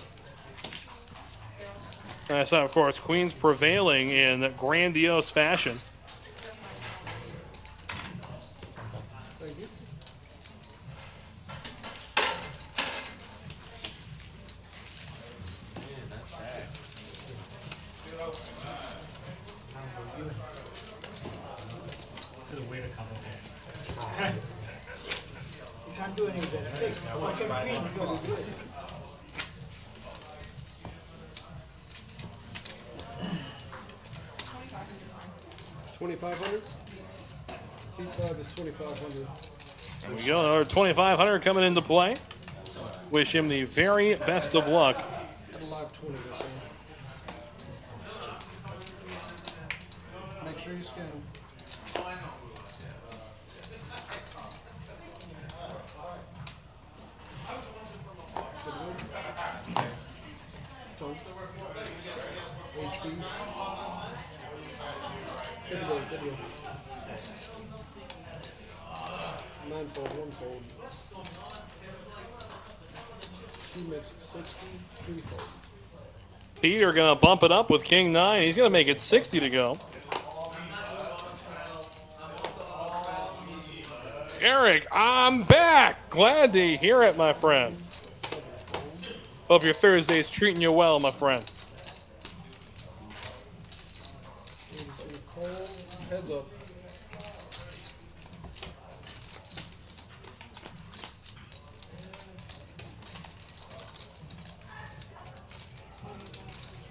that's not, of course, Queens prevailing in grandiose fashion. Thank you. You can't do any of that. I can clean, you gotta do it. $2,500. C5 is 2,500. There we go, another 2,500 coming into play. Wish him the very best of luck. Got a live 20 this time. Make sure you scan them. HB. Good deal. 9-fold, 1-fold. 2 makes it 60, 3-fold. Peter gonna bump it up with King 9. He's gonna make it 60 to go. Eric, I'm back. Glad to hear it, my friend. Hope your Thursday's treating you well, my friend. Heads up.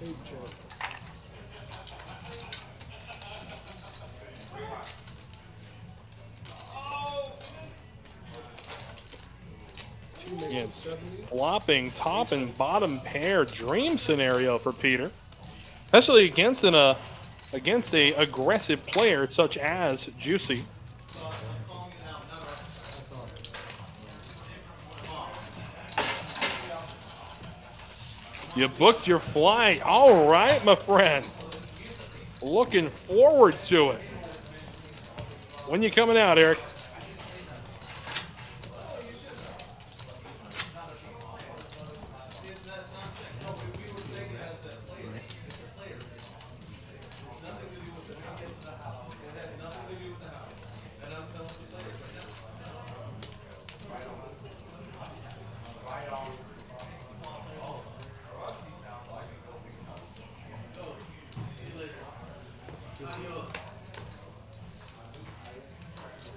Big check. Yeah, flopping top and bottom pair dream scenario for Peter, especially against a aggressive player such as Juicy. You booked your flight. All right, my friend. Looking forward to it. When you coming out, Eric?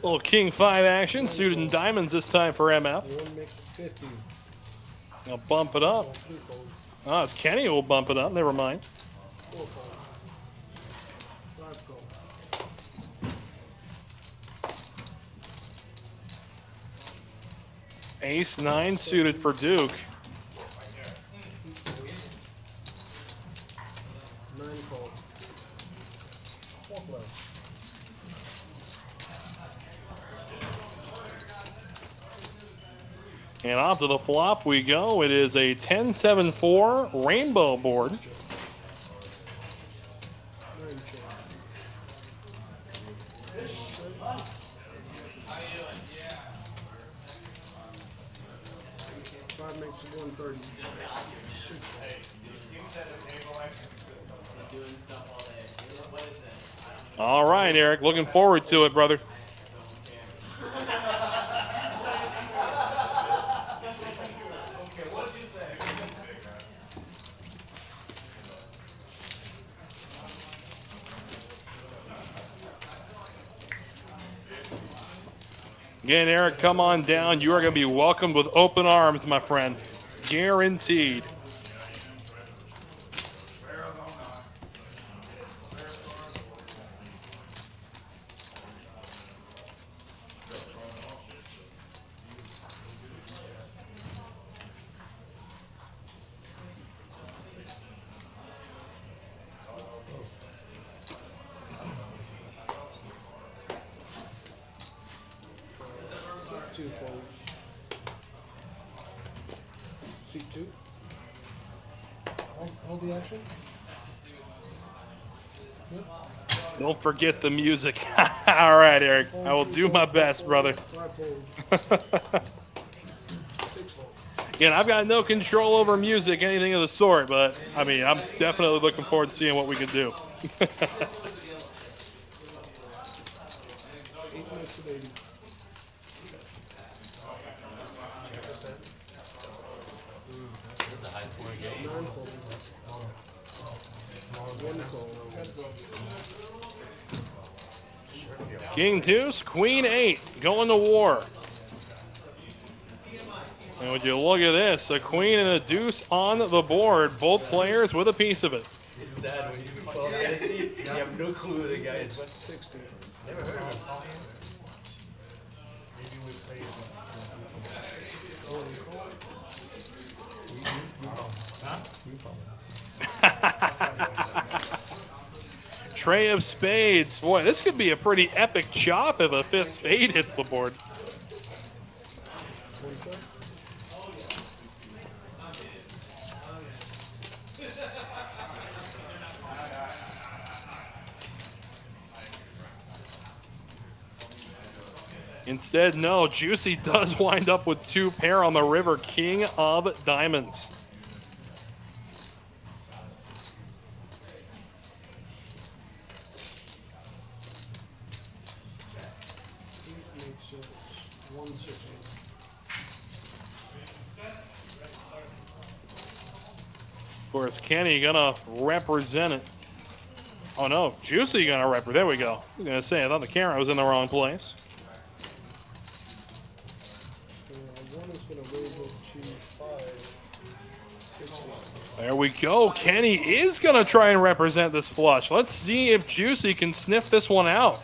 Little King 5 action, suited in diamonds this time for MF. One makes it 50. I'll bump it up. Three fold. Ah, it's Kenny who will bump it up. Never mind. Four fold. Five fold. Ace 9 suited for Duke. 9 fold. 4 plus. And off to the flop we go. It is a 10-7-4 rainbow board. 9 check. 5 makes it 130. 6 All right, Eric. Looking forward to it, brother. Again, Eric, come on down. You are going to be welcomed with open arms, my friend. Guaranteed. C2 fold. C2. Hold the action. Good. Don't forget the music. All right, Eric. I will do my best, brother. 5 fold. 6 fold. Again, I've got no control over music, anything of the sort, but I mean, I'm definitely looking forward to seeing what we can do. 8 minutes of 80. The high scoring game. 9 fold. 1 fold. Heads up. King deuce, queen 8, going to war. And would you look at this, a queen and a deuce on the board, both players with a piece of it. It's sad when you fall fantasy, you have no clue who the guy is. 60. Never heard of him. Tray of spades. Boy, this could be a pretty epic chop if a 5th spade hits the board. 45. Instead, no, Juicy does wind up with 2 pair on the river. King of diamonds. Makes it 160. Of course, Kenny gonna represent it. Oh no, Juicy gonna represent. There we go. I was gonna say, I thought the camera was in the wrong place. One is going to raise it to 560. There we go. Kenny is gonna try and represent this flush. Let's see if Juicy can sniff this one out.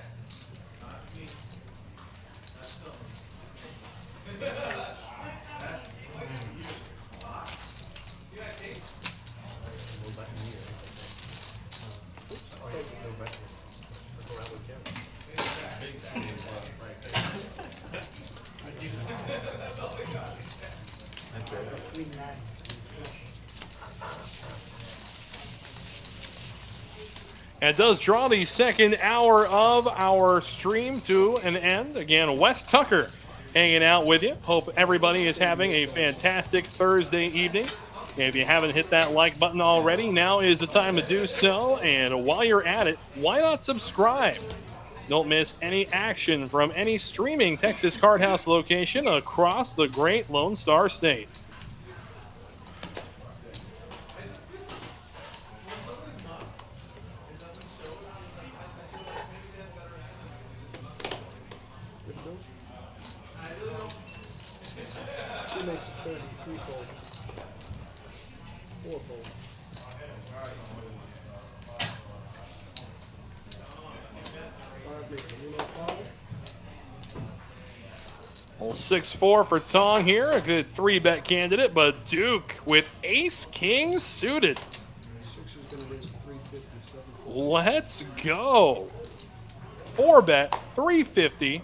And it does draw the second hour of our stream to an end. Again, Wes Tucker hanging out with you. Hope everybody is having a fantastic Thursday evening. If you haven't hit that like button already, now is the time to do so. And while you're at it, why not subscribe? Don't miss any action from any streaming Texas Card House location across the great Lone Star State. Little 6-4 for Tong here. A good 3-bet candidate, but Duke with ace-king suited. Six is gonna raise 357. Let's go. 4-bet, 350.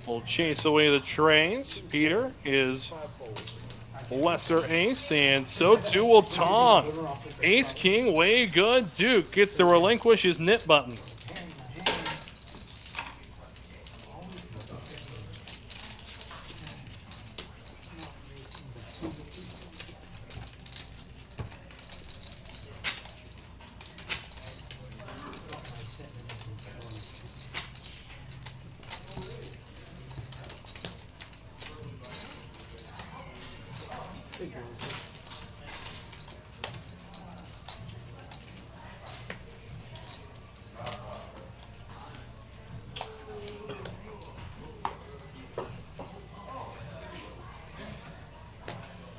We'll chase away the trains. Peter is lesser ace, and so too will Tong. Ace king, way good. Duke gets to relinquish his knit button.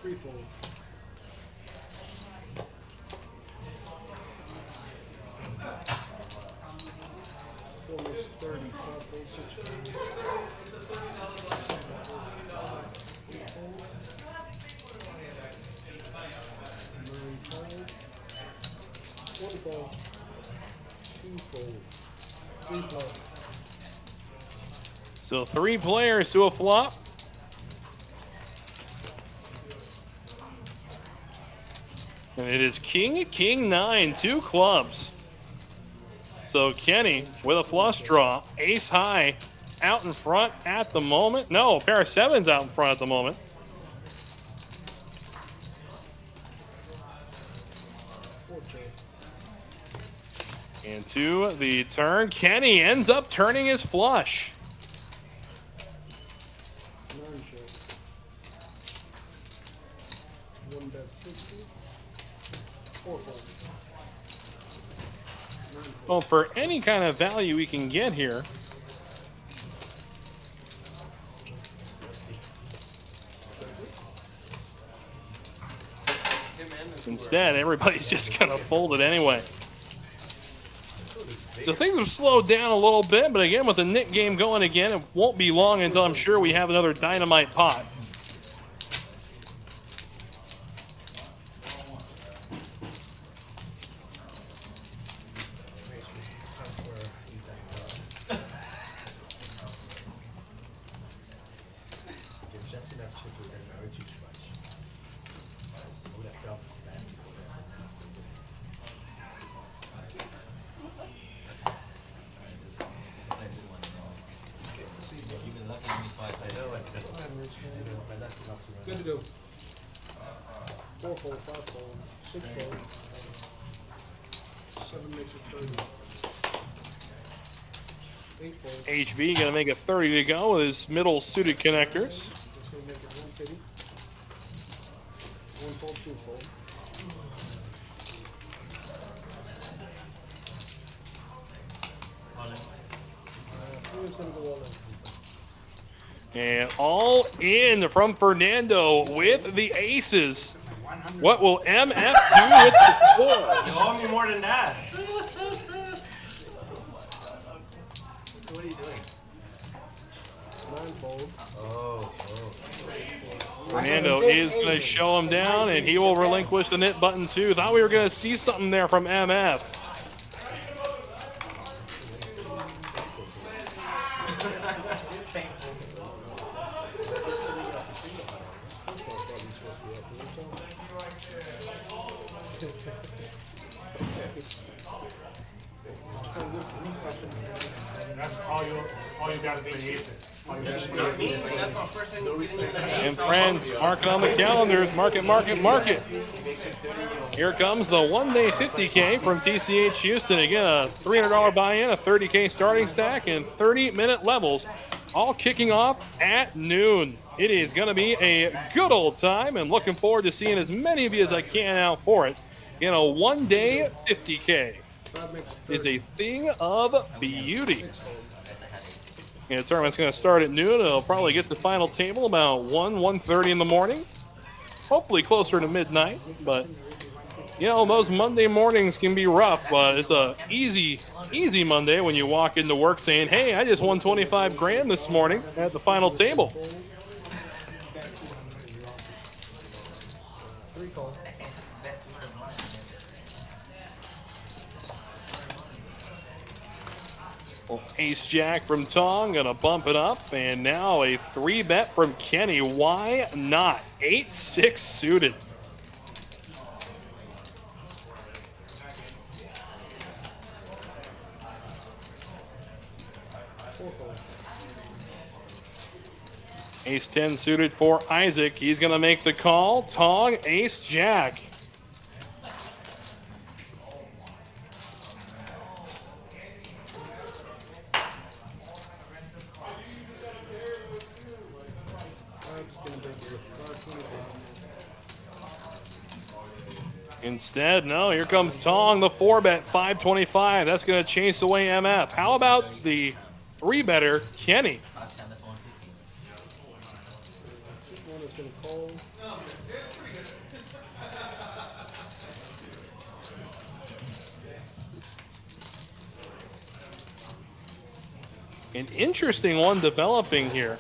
Three-fold. Four makes it 30. 5-fold, 6-fold. 1-fold. 2-fold. 3-fold. So 3 players to a flop. And it is king, king 9, 2 clubs. So Kenny with a flush draw, ace high out in front at the moment. No, a pair of 7s out in front at the moment. And to the turn, Kenny ends up turning his flush. 9-shot. 1-bet 60. 4-fold. Well, for any kind of value we can get here, instead, everybody's just going to fold it anyway. So things have slowed down a little bit, but again, with the knit game going again, it won't be long until I'm sure we have another dynamite pot. Good to go. 4-fold, 5-fold, 6-fold. 7 makes it 30. 8-fold. HV going to make it 30 to go with his middle suited connectors. That's going to make it 150. 1-fold, 2-fold. Who's going to go all in? And all in from Fernando with the aces. What will MF do with the fours? You owe me more than that. What are you doing? 9-fold. Fernando is going to show him down, and he will relinquish the knit button too. Thought we were going to see something there from MF. That's all you got to be aces. And friends, mark it on the calendars. Mark it, mark it, mark it. Here comes the one-day 50K from TCH Houston. Again, a $300 buy-in, a 30K starting stack, and 30-minute levels, all kicking off at noon. It is going to be a good old time, and looking forward to seeing as many of you as I can out for it. In a one-day 50K is a thing of beauty. And the tournament's going to start at noon. It'll probably get to final table about 1:30 in the morning. Hopefully closer to midnight. But, you know, those Monday mornings can be rough. But it's a easy Monday when you walk into work saying, hey, I just won 25 grand this morning at the final table. Well, ace jack from Tong, gonna bump it up, and now a 3-bet from Kenny. Why not? 8-6 suited. Ace-10 suited for Isaac. He's gonna make the call. Tong, ace jack. Instead, no, here comes Tong, the 4-bet, 525. That's going to chase away MF. How about the 3-better, Kenny? An interesting one developing here.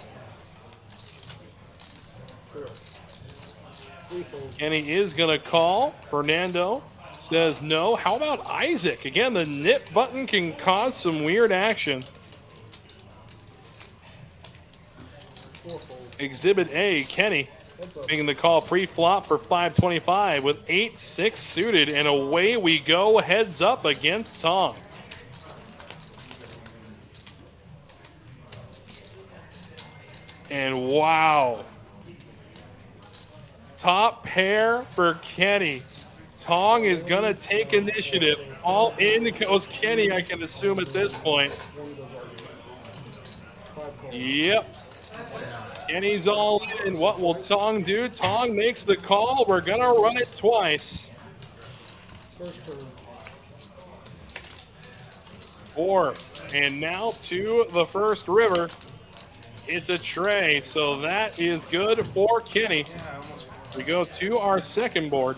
Kenny is going to call. Fernando says no. How about Isaac? Again, the nip button can cause some weird action. Exhibit A, Kenny making the call pre-flop for 525 with 8-6 suited, and away we go, heads up against Tong. And wow. Top pair for Kenny. Tong is going to take initiative. All in goes Kenny, I can assume at this point. Yep. Kenny's all in. What will Tong do? Tong makes the call. We're going to run it twice. 4. And now to the first river. It's a tray, so that is good for Kenny. We go to our second board.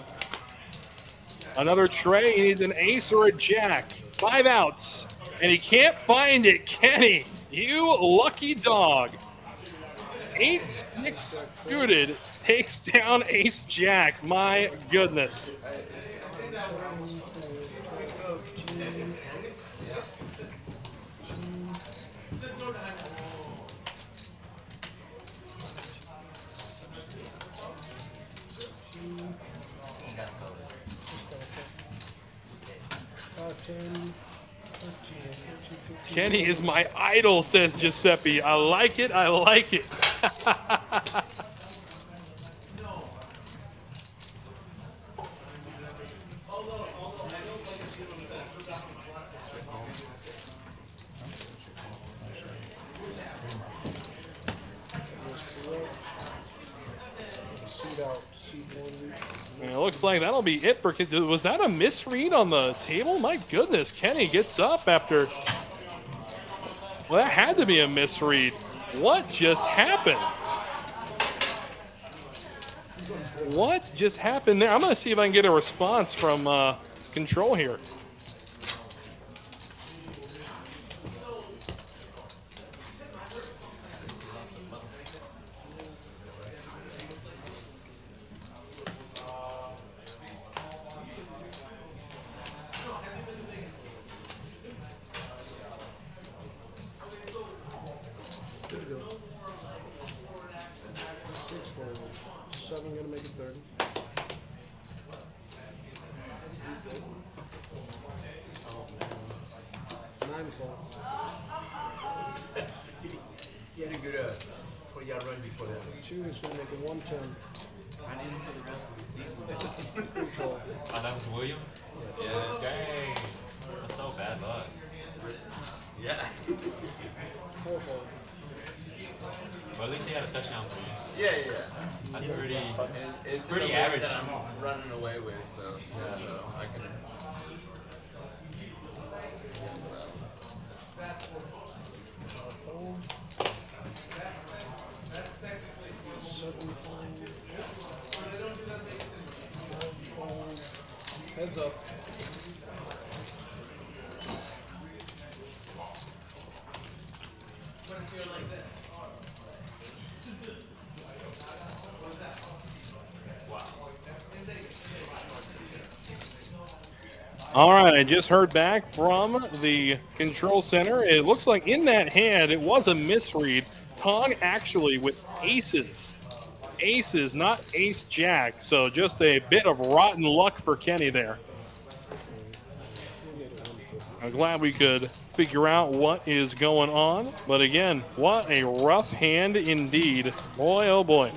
Another tray. He needs an ace or a jack. 5 outs, and he can't find it. Kenny, you lucky dog. 8-6 suited takes down ace jack. My goodness. Kenny is my idol, says Giuseppe. I like it. I like it. And it looks like that'll be it for. Was that a misread on the table? My goodness, Kenny gets up after. Well, that had to be a misread. What just happened? What just happened there? I'm going to see if I can get a response from control here. He had a good 40-yard run before that. 2 is going to make it 110. I need him for the rest of the season. Oh, that was William? Yeah. Dang. That's so bad luck. Yeah. 4-4. Well, at least he had a touchdown for you. Yeah, yeah. That's pretty. And it's pretty in the average. that I'm running away with, though. Yeah. So I can. All right, I just heard back from the control center. It looks like in that hand, it was a misread. Tong actually with aces. Aces, not ace jack. So just a bit of rotten luck for Kenny there. I'm glad we could figure out what is going on. But again, what a rough hand indeed. Boy, oh boy.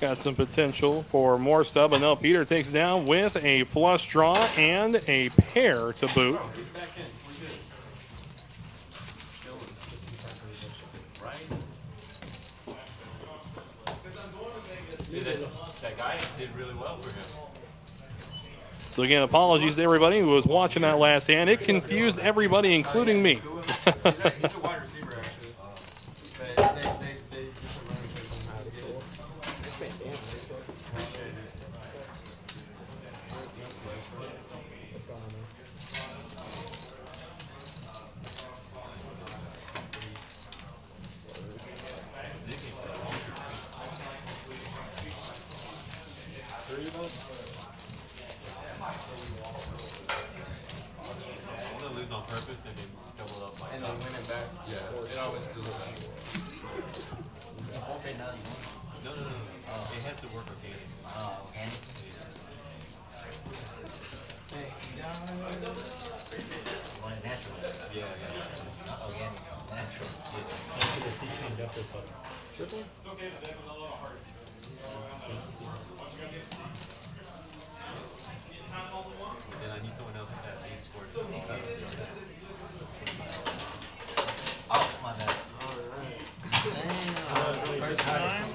Got some potential for more stuff, but no, Peter takes down with a flush draw and a pair to boot. That guy did really well for him. So again, apologies to everybody who was watching that last hand. It confused everybody, including me. He's a wide receiver, actually. But they do some running plays sometimes. On purpose and then double up like and then win it back. Yeah, it always feels bad. Okay, now you want. No. It has to work okay. And want it natural. Yeah. Not organic. Natural. Triple? It's okay, but that was a little hard. Then I need someone else that ace for it. Oh, my bad. First time?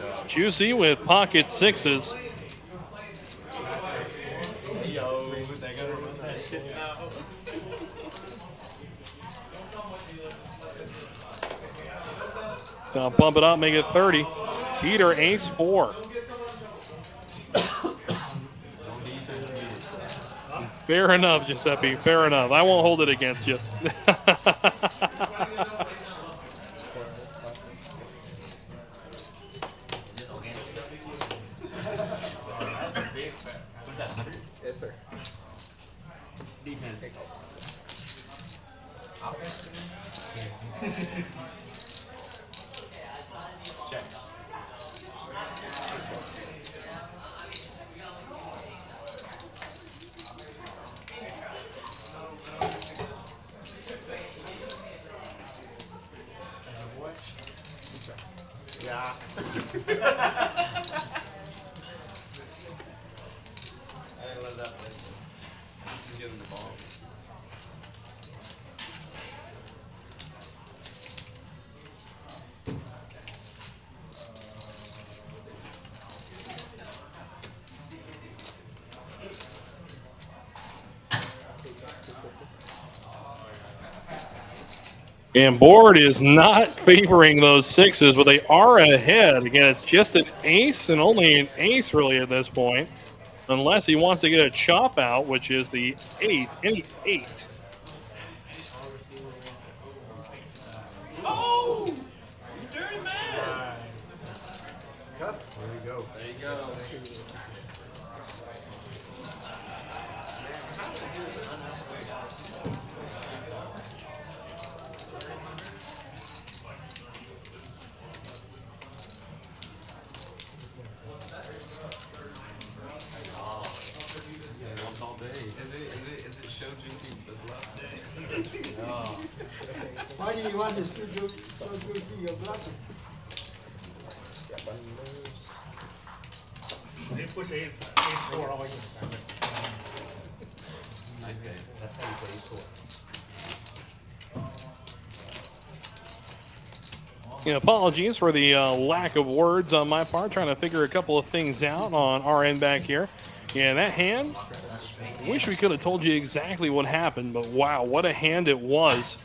It's Juicy with pocket sixes. Yo, they gotta run that shit now. Now bump it up, make it 30. Peter, ace 4. Fair enough, Giuseppe. Fair enough. I won't hold it against you. Yes, sir. Defense. Check. Yeah. I didn't let that play. He's getting the ball. And board is not favoring those sixes, but they are ahead. Again, it's just an ace and only an ace really at this point, unless he wants to get a chop out, which is the 8, any 8. Oh! You dirty man! Cut. There you go. There you go. Is it show juicy the bluff day? Why do you want to so juicy your bluff? They push ace 4 all the way to the time. That's how you play ace 4. Yeah, apologies for the lack of words on my part, trying to figure a couple of things out on our end back here. Yeah, that hand, wish we could have told you exactly what happened, but wow, what a hand it was.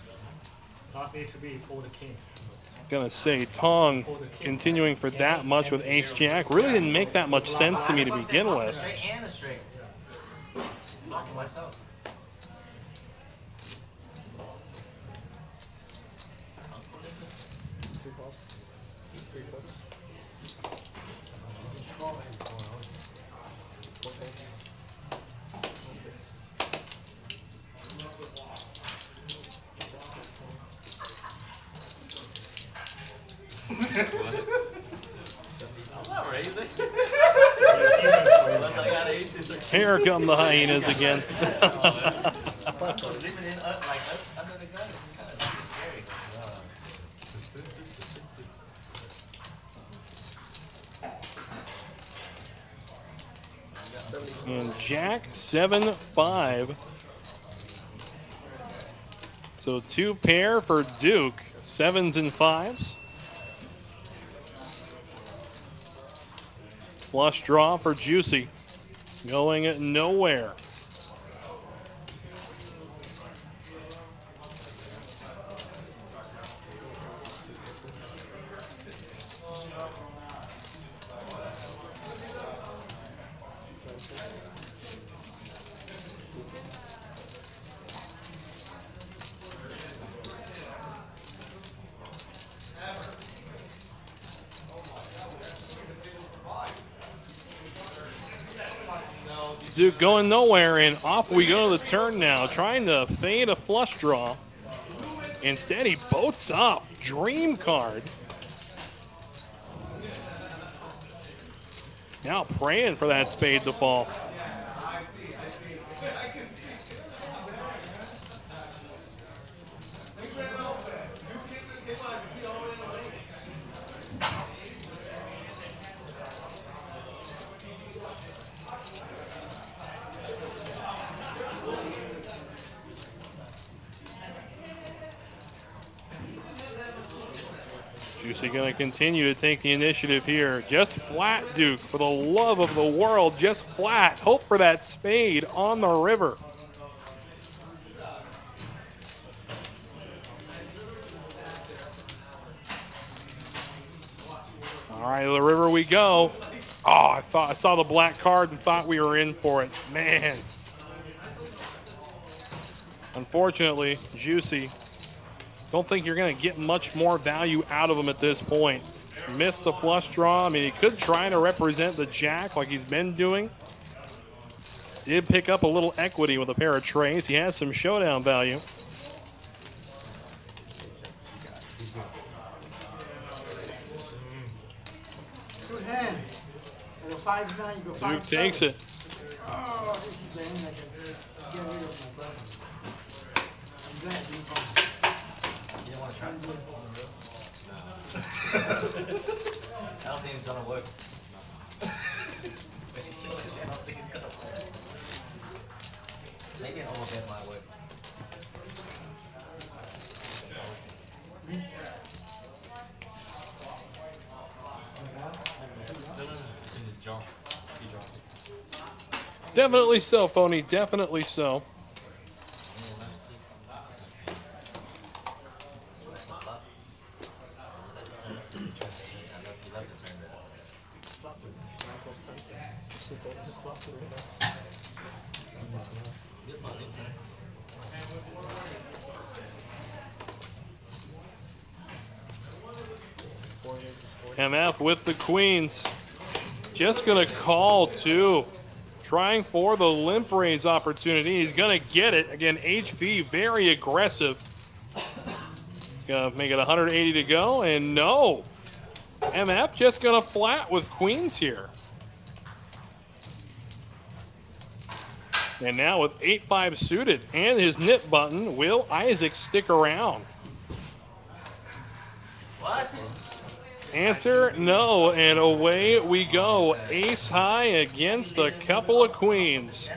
Toss H to B, fold the king. Gonna say Tong continuing for that much with ace jack really didn't make that much sense to me to begin with. Straight and a straight. Blocking myself. Two calls. 3 flips. I'm not raising. Here come the hyenas again. Living in like under the gun is kind of scary. And Jack 7-5. So 2 pair for Duke, 7s and 5s. Flush draw for Juicy, going nowhere. Duke going nowhere, and off we go to the turn now, trying to fade a flush draw. Instead, he boats up. Dream card. Now praying for that spade to fall. Juicy going to continue to take the initiative here. Just flat, Duke. For the love of the world, just flat. Hope for that spade on the river. All right, the river we go. Oh, I saw the black card and thought we were in for it. Man. Unfortunately, Juicy, don't think you're going to get much more value out of him at this point. Missed the flush draw. I mean, he could try to represent the jack like he's been doing. Did pick up a little equity with a pair of trays. He has some showdown value. Good hand. At a 5-9, you go 5-7. Duke takes it. Oh, this is the hand I can get rid of my brother. I'm glad you come. You don't want to try it? I don't think it's gonna work. I don't think it's gonna work. Maybe an overbet might work. Definitely so, Phony. Definitely so. MF with the queens. Just gonna call too. Trying for the limp raise opportunity. He's gonna get it. Again, HV very aggressive. Gonna make it 180 to go, and no. MF just gonna flat with queens here. And now with 8-5 suited and his nip button, will Isaac stick around? What? Answer, no, and away we go. Ace high against a couple of queens.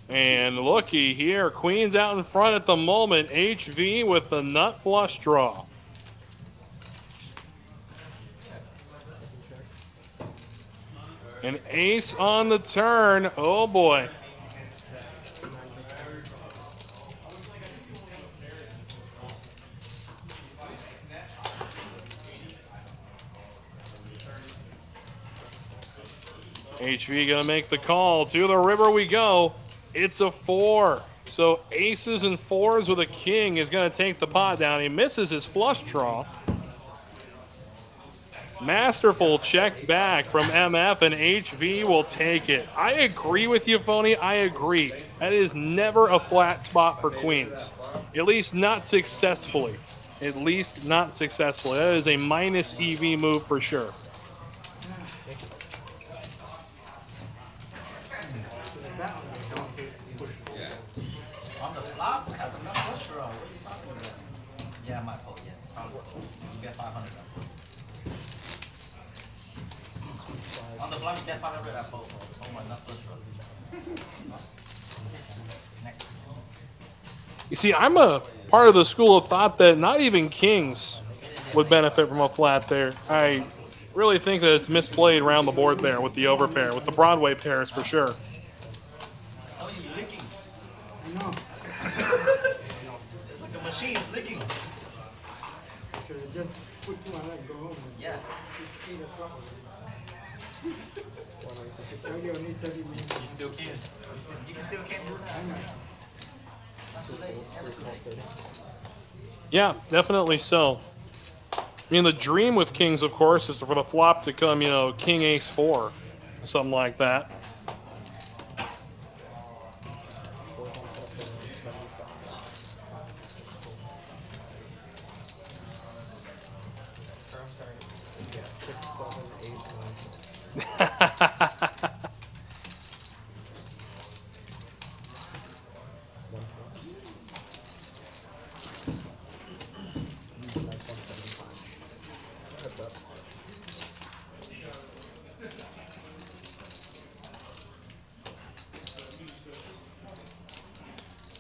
And looky here, queens out in front at the moment. HV with the nut flush draw. An ace on the turn, oh boy. HV gonna make the call. To the river we go. It's a 4. So aces and 4s with a king is gonna take the pot down. He misses his flush draw. Masterful check back from MF, and HV will take it. I agree with you, Phony. I agree. That is never a flat spot for queens. At least not successfully. At least not successfully. That is a minus EV move for sure. On the flop, I have enough flush draw. What are you talking about? Yeah, my fault. Yeah, probably. You get 500. On the flop, you get 500. I fault. Oh my, not flush draw. Next. You see, I'm a part of the school of thought that not even kings would benefit from a flat there. I really think that it's misplayed around the board there with the overpair, with the Broadway pairs for sure. Oh, you licking. No. It's like a machine licking. Should have just put 200 and go home. Yeah. It's 8 o'clock already. I only need 30 minutes. You still can. You still can't do that. I know. Not too late. Never too late. Yeah, definitely so. I mean, the dream with kings, of course, is for the flop to come, you know, king ace 4, something like that.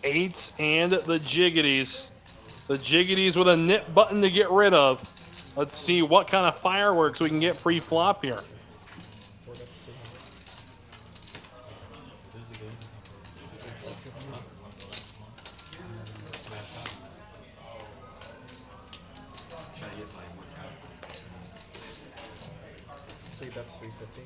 Eights and the jiggities. The jiggities with a nip button to get rid of. Let's see what kind of fireworks we can get pre-flop here. That's 350.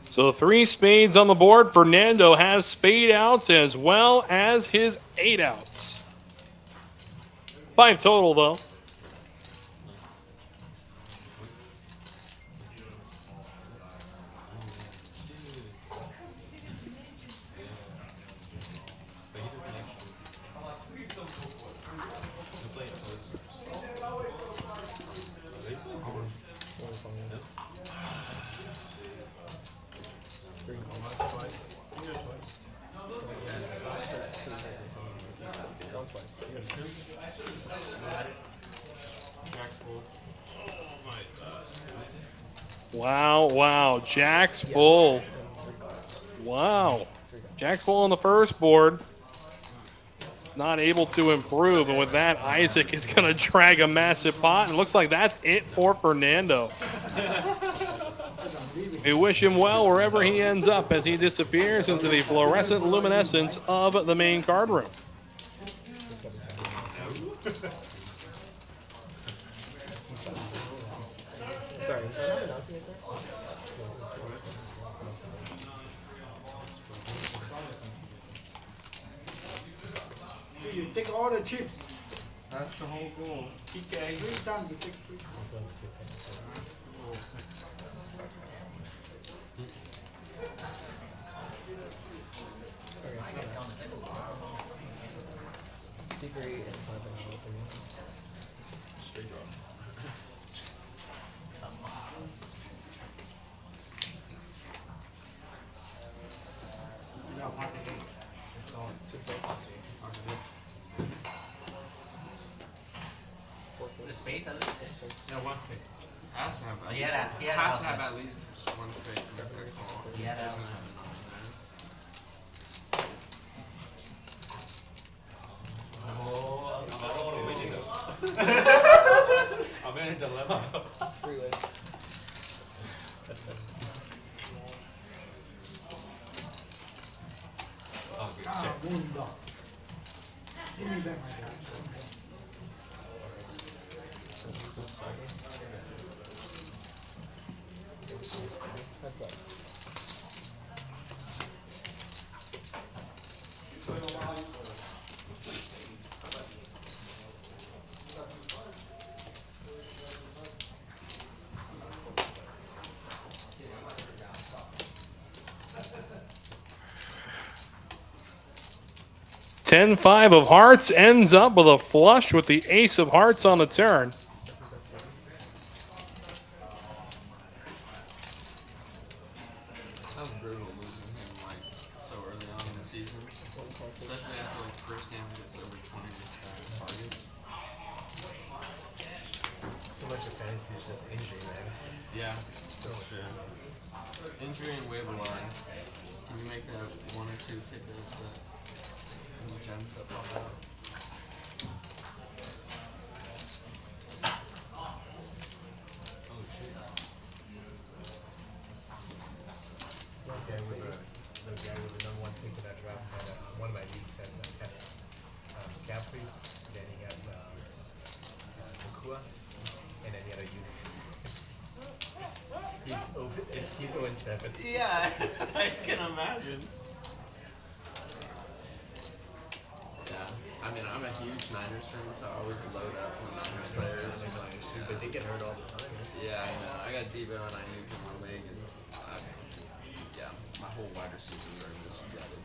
So 3 spades on the board. Fernando has spade outs as well as his 8 outs. 5 total, though. Wow, wow. Jack's full. Wow. Jack's full on the first board. Not able to improve. And with that, Isaac is going to drag a massive pot. And it looks like that's it for Fernando. We wish him well wherever he ends up as he disappears into the fluorescent luminescence of the main card room. Sorry, is that not announcing it there? You take all the chips. That's the whole goal. PK. 3 times you take 3. C3 and 5 and straight draw. No, pocket 8. Oh, 2 folks. The space at least? No, 1 space. Has to have. He had has to a- have at least one straight call. He had a- Doesn't have it on there. I'm in a dilemma. Three ways. Oh, good Ah, check. bunda. Give me back my guy. That's up. Ten five of hearts ends up with a flush with the ace of hearts on the turn. Sounds brutal losing him like so early on in the season. Especially after like first game he gets over 20 targets. So much of fantasy is just injury, man. Yeah, that's true. Injury and waiver wire. Can you make that one or two pickups that the gems that pop out? Okay, with the guy with the number one pick in that draft had one of my leagues had Caffrey, then he had Nakua, and then he had a youth. He's 0-7. Yeah, I can imagine. Yeah, I mean, I'm a huge Niners fan, so I always load up when Niners players. But they get hurt all the time. Yeah, I know. I got Debo and Ayuk in my league, and yeah, my whole wide receiver room is gutted.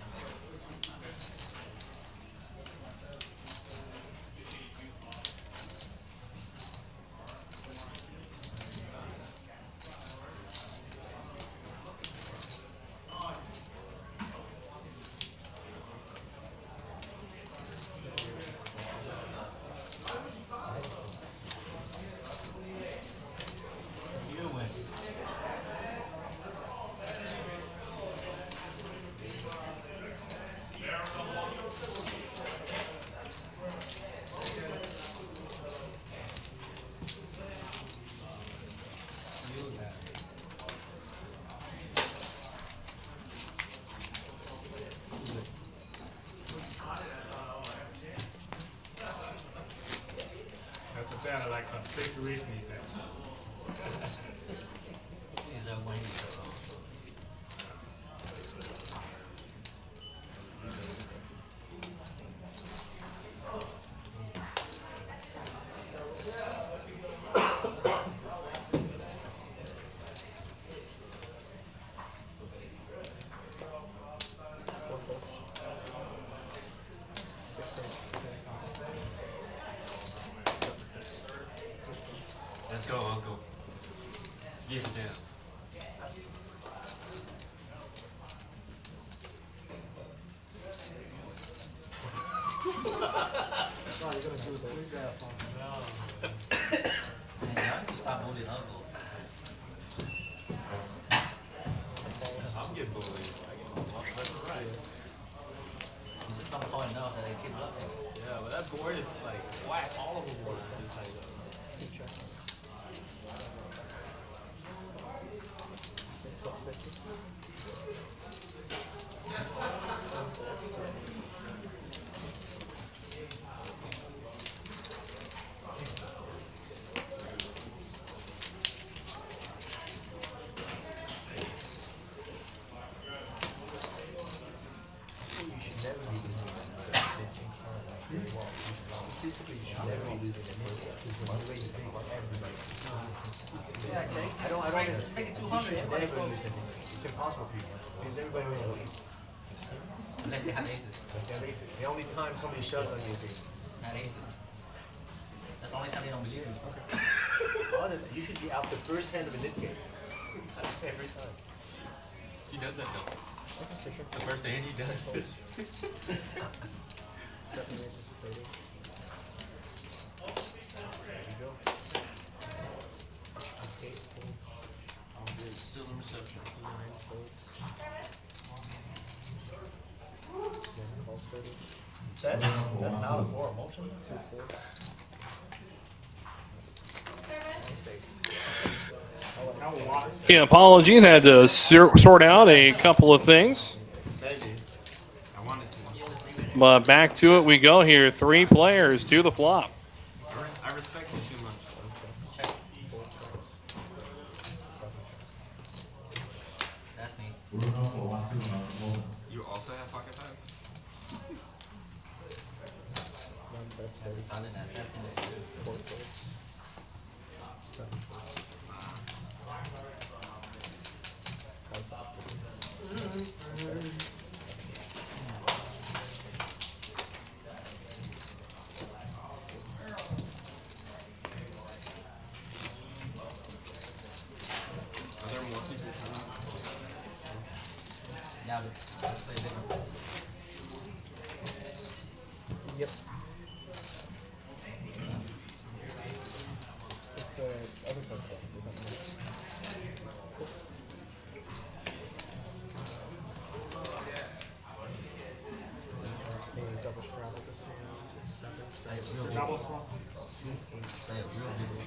You win. That's a bad I like some fixed reasoning there. He's a winning so. Let's go, Uncle. Give it down. No, you're gonna do the three graph on me. Man, y'all need to stop bullying Uncle. I'm getting bullied. I get left and right. He's just not calling enough that they keep bluffing. Yeah, but that board is like whack. All of them boards are just like. Two checks. 6 plus 50. You should never be losing that bitching card like they want. Statistically, you should never be losing that bitch. Because when you raise the card, everybody. Yeah, Jake. I don't. Just make it You 200. should Everybody never close. lose that bitch. It's impossible for you. Because everybody always wins. Unless they have aces. But they're basic. The only time somebody shoves on you is Not aces. That's the only time they don't believe in you. other than you should be out the first hand of a nit game. Every time. He does that though. The first hand he does. 7 aces, 30. There you go. set? That's not a 4 motion. 2 4. Yeah, apologies. Had to sort out a couple of things. I wanted to. But back to it we go here. 3 players to the flop. I respect you too much. Check. That's me. You also have pocket fives? Silent assassin. 4 4. 7 4. Are there more people coming? Now let's play different. Yep. It's the other side of it. Doesn't double straddle this one. Play it real Double big. swap. Play it real big.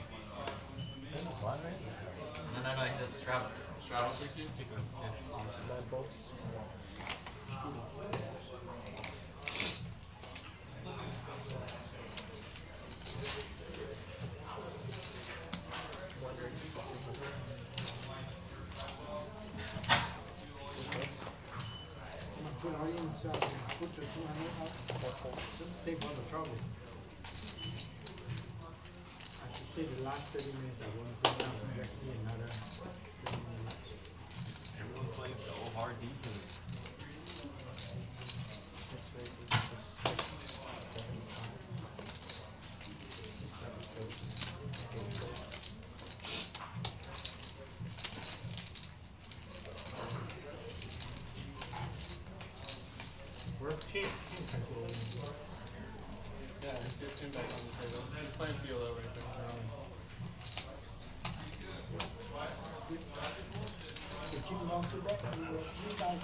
No, he's a straddle. Straddle 60? Yeah. 9 volts. Good audience, put your 200 up. Save all the trouble. I should say the last 30 minutes I won't put down directly another 30 minutes. Everyone plays so hard defense. 6 faces. 6, 7, Where's King? Yeah, get him back on the table. He's playing field over here.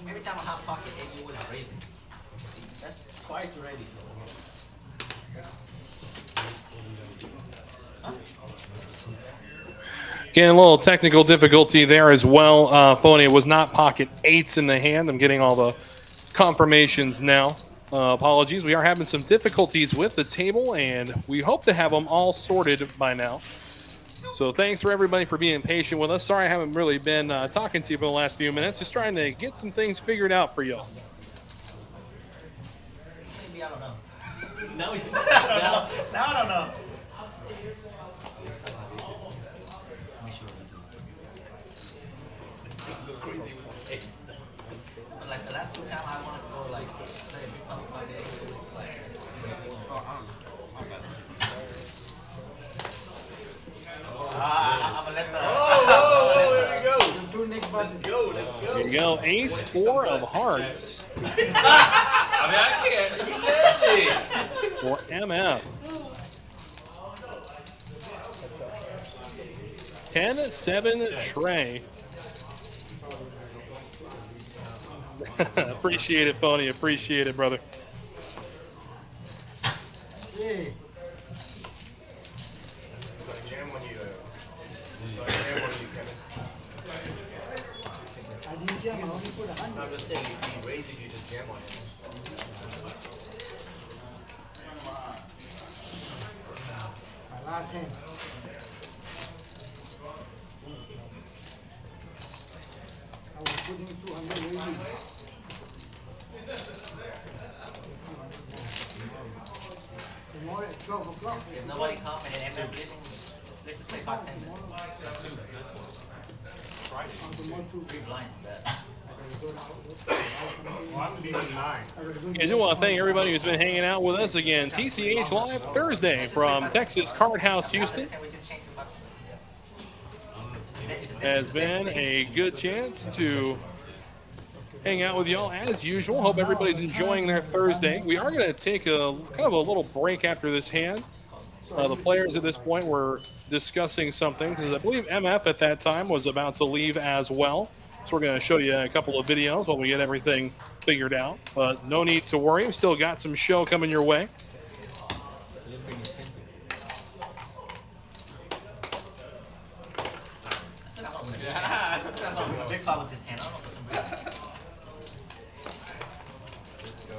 Every time I hot pocket, you was raising. That's twice already. Getting a little technical difficulty there as well. Phony, it was not pocket 8s in the hand. I'm getting all the confirmations now. Apologies. We are having some difficulties with the table, and we hope to have them all sorted by now. So thanks for everybody for being patient with us. Sorry I haven't really been talking to you for the last few minutes. Just trying to get some things figured out for y'all. Maybe I don't know. Now we Now I don't know. Make sure we do. But like the last 2 times I wanted to go like play a big pump pocket, it was like. I'm gonna let the. there we go. The 2 Nick buttons. Let's Here you go. Ace 4 of hearts I mean, I can't. You did it. for MF. 10-7 Trey. Appreciate it, Phony. Appreciate it, brother. Yeah. I didn't jam, I only put 100. I'm just saying, if you raise it, you just jam on it. My last hand. I was putting 200 maybe. Tomorrow at 12 o'clock. If nobody comes and then everyone's giving, let's just play 5, 10 minutes. Tomorrow too. 3 blinds is bad. Well, I'm leaving 9. I do want to thank everybody who's been hanging out with us again. TCH Live Thursday from Texas Card House Houston. Has been a good chance to hang out with y'all as usual. Hope everybody's enjoying their Thursday. We are going to take a kind of a little break after this hand. The players at this point were discussing something because I believe MF at that time was about to leave as well. So we're going to show you a couple of videos while we get everything figured out, but no need to worry. We've still got some show coming your way. Yeah. I'm a big fan with this hand. I don't know for some reason. Let's go.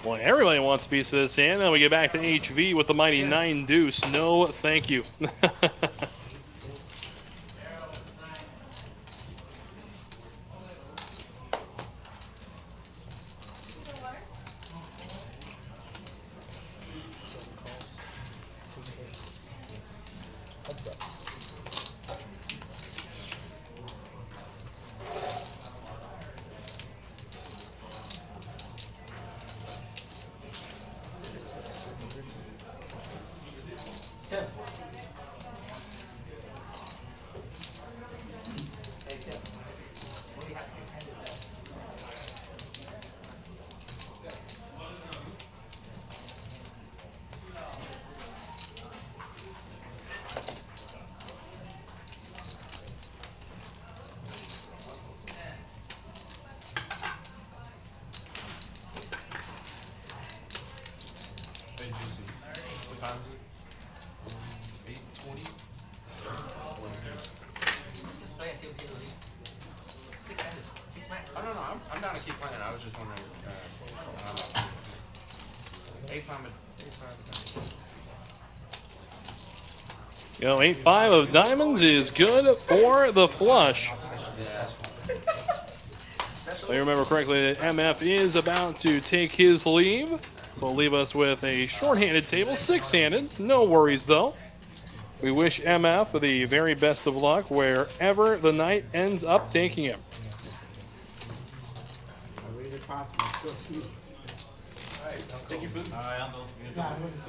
Well, everybody wants a piece of this hand. Then we get back to HV with the mighty 9 deuce. No, thank you. Hey, Juicy. What time is it? 8:20? Just play until we get to 600. 6 max. Oh, no, I'm down to keep playing. I was just wondering. 8-5. Go 8-5 of diamonds is good for the flush. If I remember correctly, that MF is about to take his leave. Will leave us with a short-handed table, 6-handed. No worries, though. We wish MF the very best of luck wherever the night ends up taking him. Take your food. Alright, I'm going to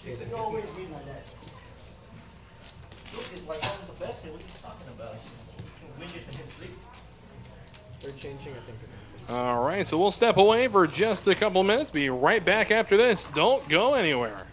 You always read like that. Look, it's like one of the best here. What are you talking about? He can win this in his sleep. They're changing, I think. All right, so we'll step away for just a couple minutes. Be right back after this. Don't go anywhere.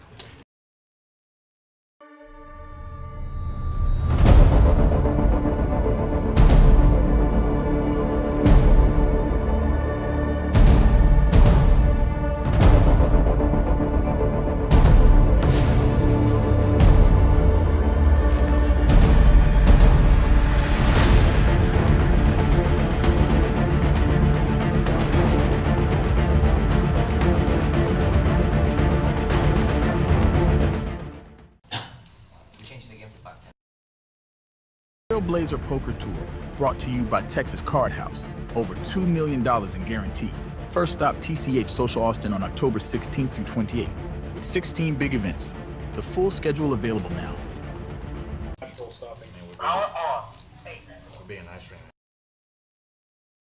Trailblazer Poker Tour, brought to you by Texas Card House. Over $2 million in guarantees. First stop TCH Social Austin on October 16th through 28th, with 16 big events. The full schedule available now. Would be a nice ring.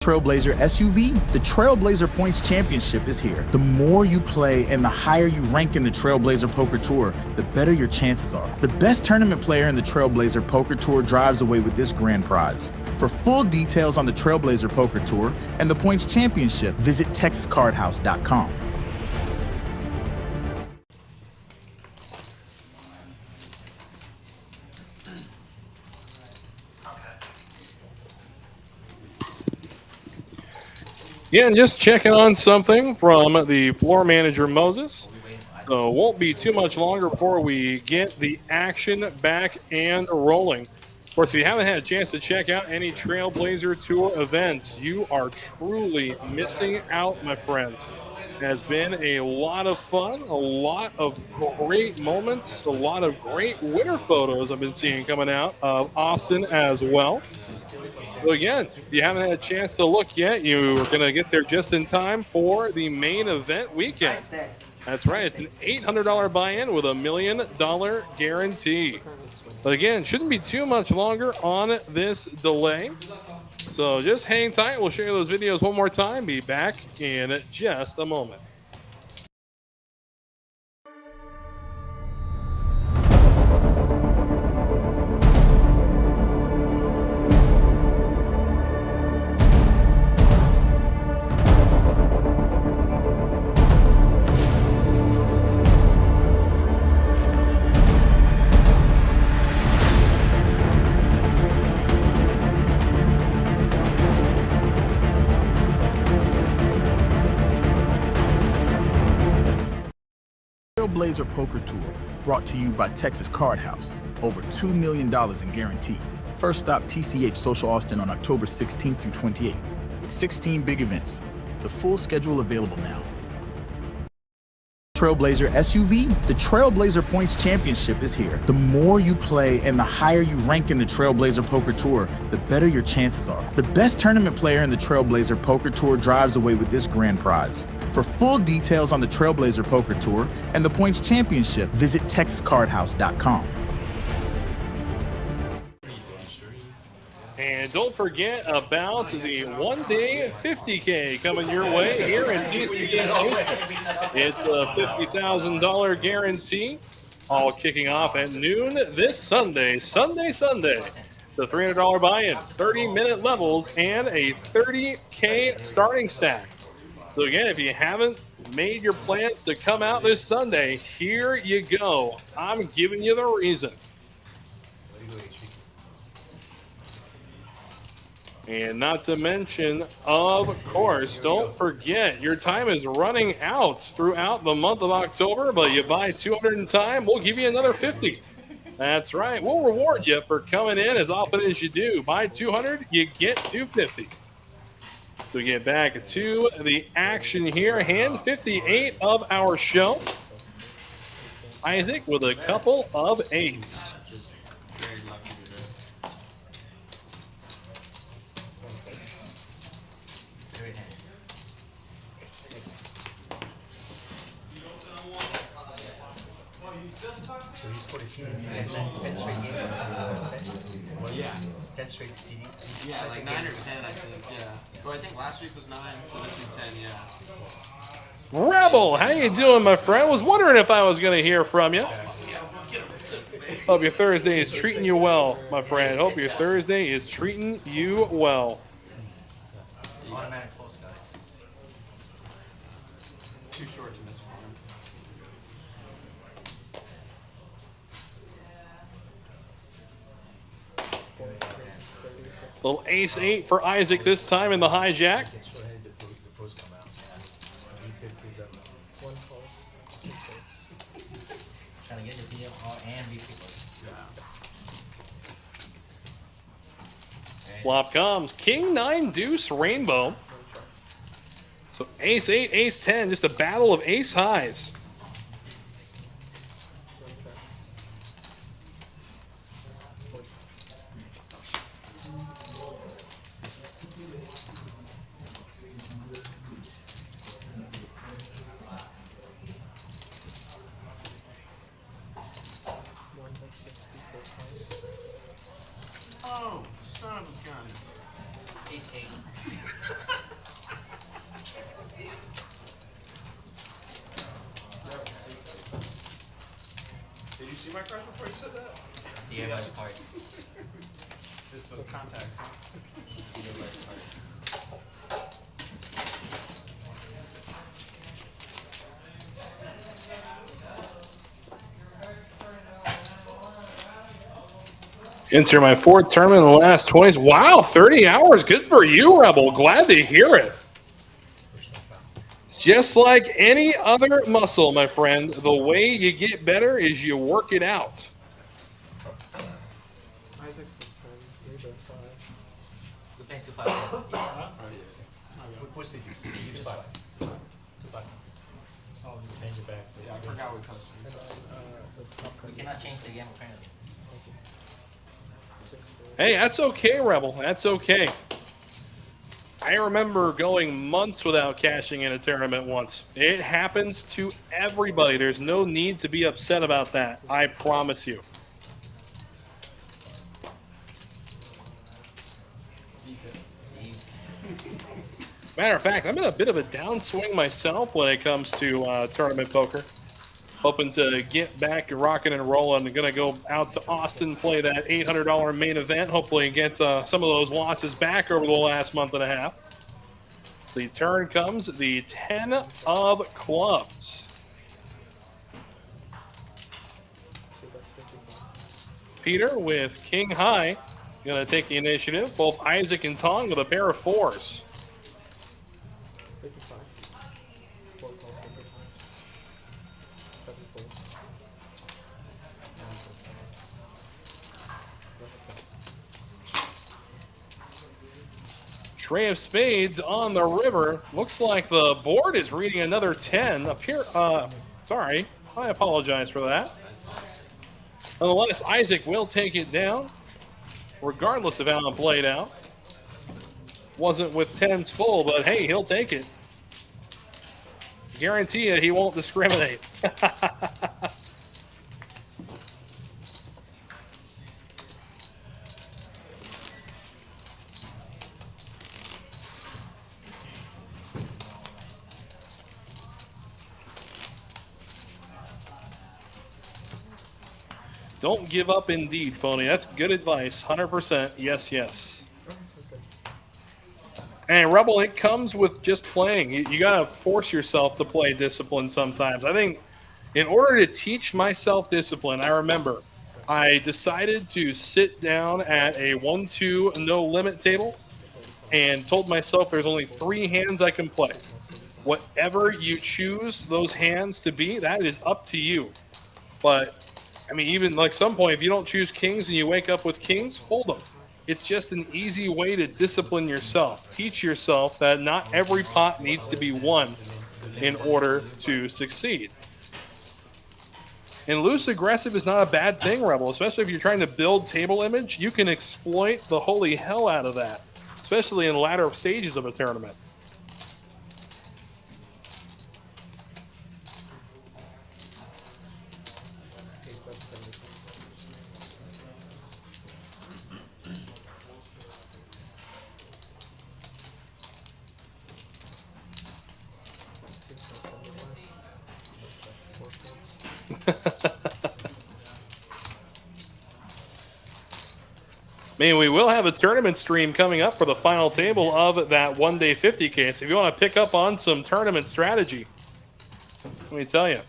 Trailblazer SUV, the Trailblazer Points Championship is here. The more you play and the higher you rank in the Trailblazer Poker Tour, the better your chances are. The best tournament player in the Trailblazer Poker Tour drives away with this grand prize. For full details on the Trailblazer Poker Tour and the Points Championship, visit TexasCardHouse.com. Yeah, and just checking on something from the floor manager, Moses. So it won't be too much longer before we get the action back and rolling. Of course, if you haven't had a chance to check out any Trailblazer Tour events, you are truly missing out, my friends. It has been a lot of fun, a lot of great moments, a lot of great winter photos I've been seeing coming out of Austin as well. So again, if you haven't had a chance to look yet, you're going to get there just in time for the main event weekend. That's right. It's an $800 buy-in with $1 million guarantee. But again, shouldn't be too much longer on this delay. So just hang tight. We'll share those videos one more time. Be back in just a moment. Trailblazer Poker Tour, brought to you by Texas Card House. Over $2 million in guarantees. First stop TCH Social Austin on October 16th through 28th. With 16 big events. The full schedule available now. Trailblazer SUV, the Trailblazer Points Championship is here. The more you play and the higher you rank in the Trailblazer Poker Tour, the better your chances are. The best tournament player in the Trailblazer Poker Tour drives away with this grand prize. For full details on the Trailblazer Poker Tour and the Points Championship, visit TexasCardHouse.com. And don't forget about the one-day 50K coming your way here in TCHLive Houston. It's a $50,000 guarantee, all kicking off at noon this Sunday. The $300 buy-in, 30-minute levels, and a 30K starting stack. So again, if you haven't made your plans to come out this Sunday, here you go. I'm giving you the reason. And not to mention, of course, don't forget, your time is running out throughout the month of October, but you buy 200 in time, we'll give you another 50. That's right. We'll reward you for coming in as often as you do. Buy 200, you get 250. So we get back to the action here. Hand 58 of our show. Isaac with a couple of eights. So he's 14. He's 10 straight games. Well, yeah. 10 straight TD. Yeah, like 9 or 10, I think. Yeah. Well, I think last week was 9, so this is 10. Yeah. Rebel, how you doing, my friend? Was wondering if I was going to hear from you. Hope your Thursday is treating you well, my friend. Hope your Thursday is treating you well. Automatic post, guys. Too short to miss one. Little ace-8 for Isaac this time in the hijack. The post come out. He picked his up. One pulse, 2 pulse. Trying to get your PO and VP. Yeah. Flop comes King 9 Deuce Rainbow. So ace-8, ace-10, just a battle of ace highs. Oh, son of a gun. Ace 8. Did you see my card before you said that? See everybody's card. This was contacts, huh? See everybody's card. Enter my 4th tournament in the last 20s. Wow, 30 hours. Good for you, Rebel. Glad to hear it. It's just like any other muscle, my friend. The way you get better is you work it out. Isaac's the 10, Reba 5. We're playing 2-5. Yeah. What's the you? 2-5. 2-5. Oh, you change it back. Yeah, I forgot what custom. We cannot change the game apparently. Hey, that's okay, Rebel. That's okay. I remember going months without cashing in a tournament once. It happens to everybody. There's no need to be upset about that. I promise you. Matter of fact, I'm in a bit of a downswing myself when it comes to tournament poker. Hoping to get back rocking and rolling. Going to go out to Austin, play that $800 main event. Hopefully get some of those losses back over the last month and a half. The turn comes the 10 of clubs. Peter with King High. Going to take the initiative. Both Isaac and Tong with a pair of 4s. 55. 4 calls, 55. 7 4. Tray of spades on the river. Looks like the board is reading another 10. Up here, sorry, I apologize for that. Nonetheless, Isaac will take it down, regardless of how it played out. Wasn't with 10s full, but hey, he'll take it. Guarantee it, he won't discriminate. Don't give up indeed, Phony. That's good advice. 100%. Yes, yes. And Rebel, it comes with just playing. You got to force yourself to play discipline sometimes. I think in order to teach myself discipline, I remember I decided to sit down at a 1-2 no limit table and told myself there's only 3 hands I can play. Whatever you choose those hands to be, that is up to you. But I mean, even like some point, if you don't choose kings and you wake up with kings, hold them. It's just an easy way to discipline yourself. Teach yourself that not every pot needs to be won in order to succeed. And loose aggressive is not a bad thing, Rebel, especially if you're trying to build table image. You can exploit the holy hell out of that, especially in latter stages of a tournament. Man, we will have a tournament stream coming up for the final table of that one-day 50K. So if you want to pick up on some tournament strategy, let me tell you.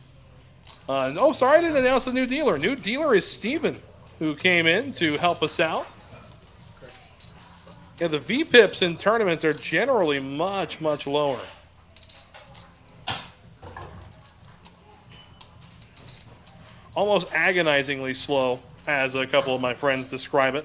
Oh, sorry, I didn't announce the new dealer. New dealer is Steven, who came in to help us out. Yeah, the VPIPs in tournaments are generally much, much lower. Almost agonizingly slow, as a couple of my friends describe it.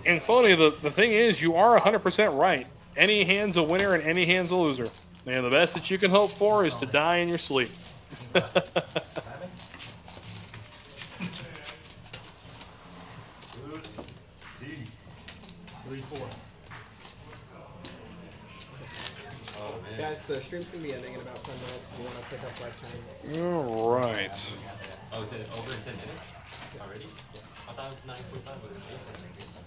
And funny, the thing is, you are 100% right. Any hand's a winner and any hand's a loser. And the best that you can hope for is to die in your sleep. Guys, the stream's gonna be ending in about 10 minutes. If you want to pick up live time. All right. Oh, is it over in 10 minutes already? I thought it was 9:45, but it's 8:45.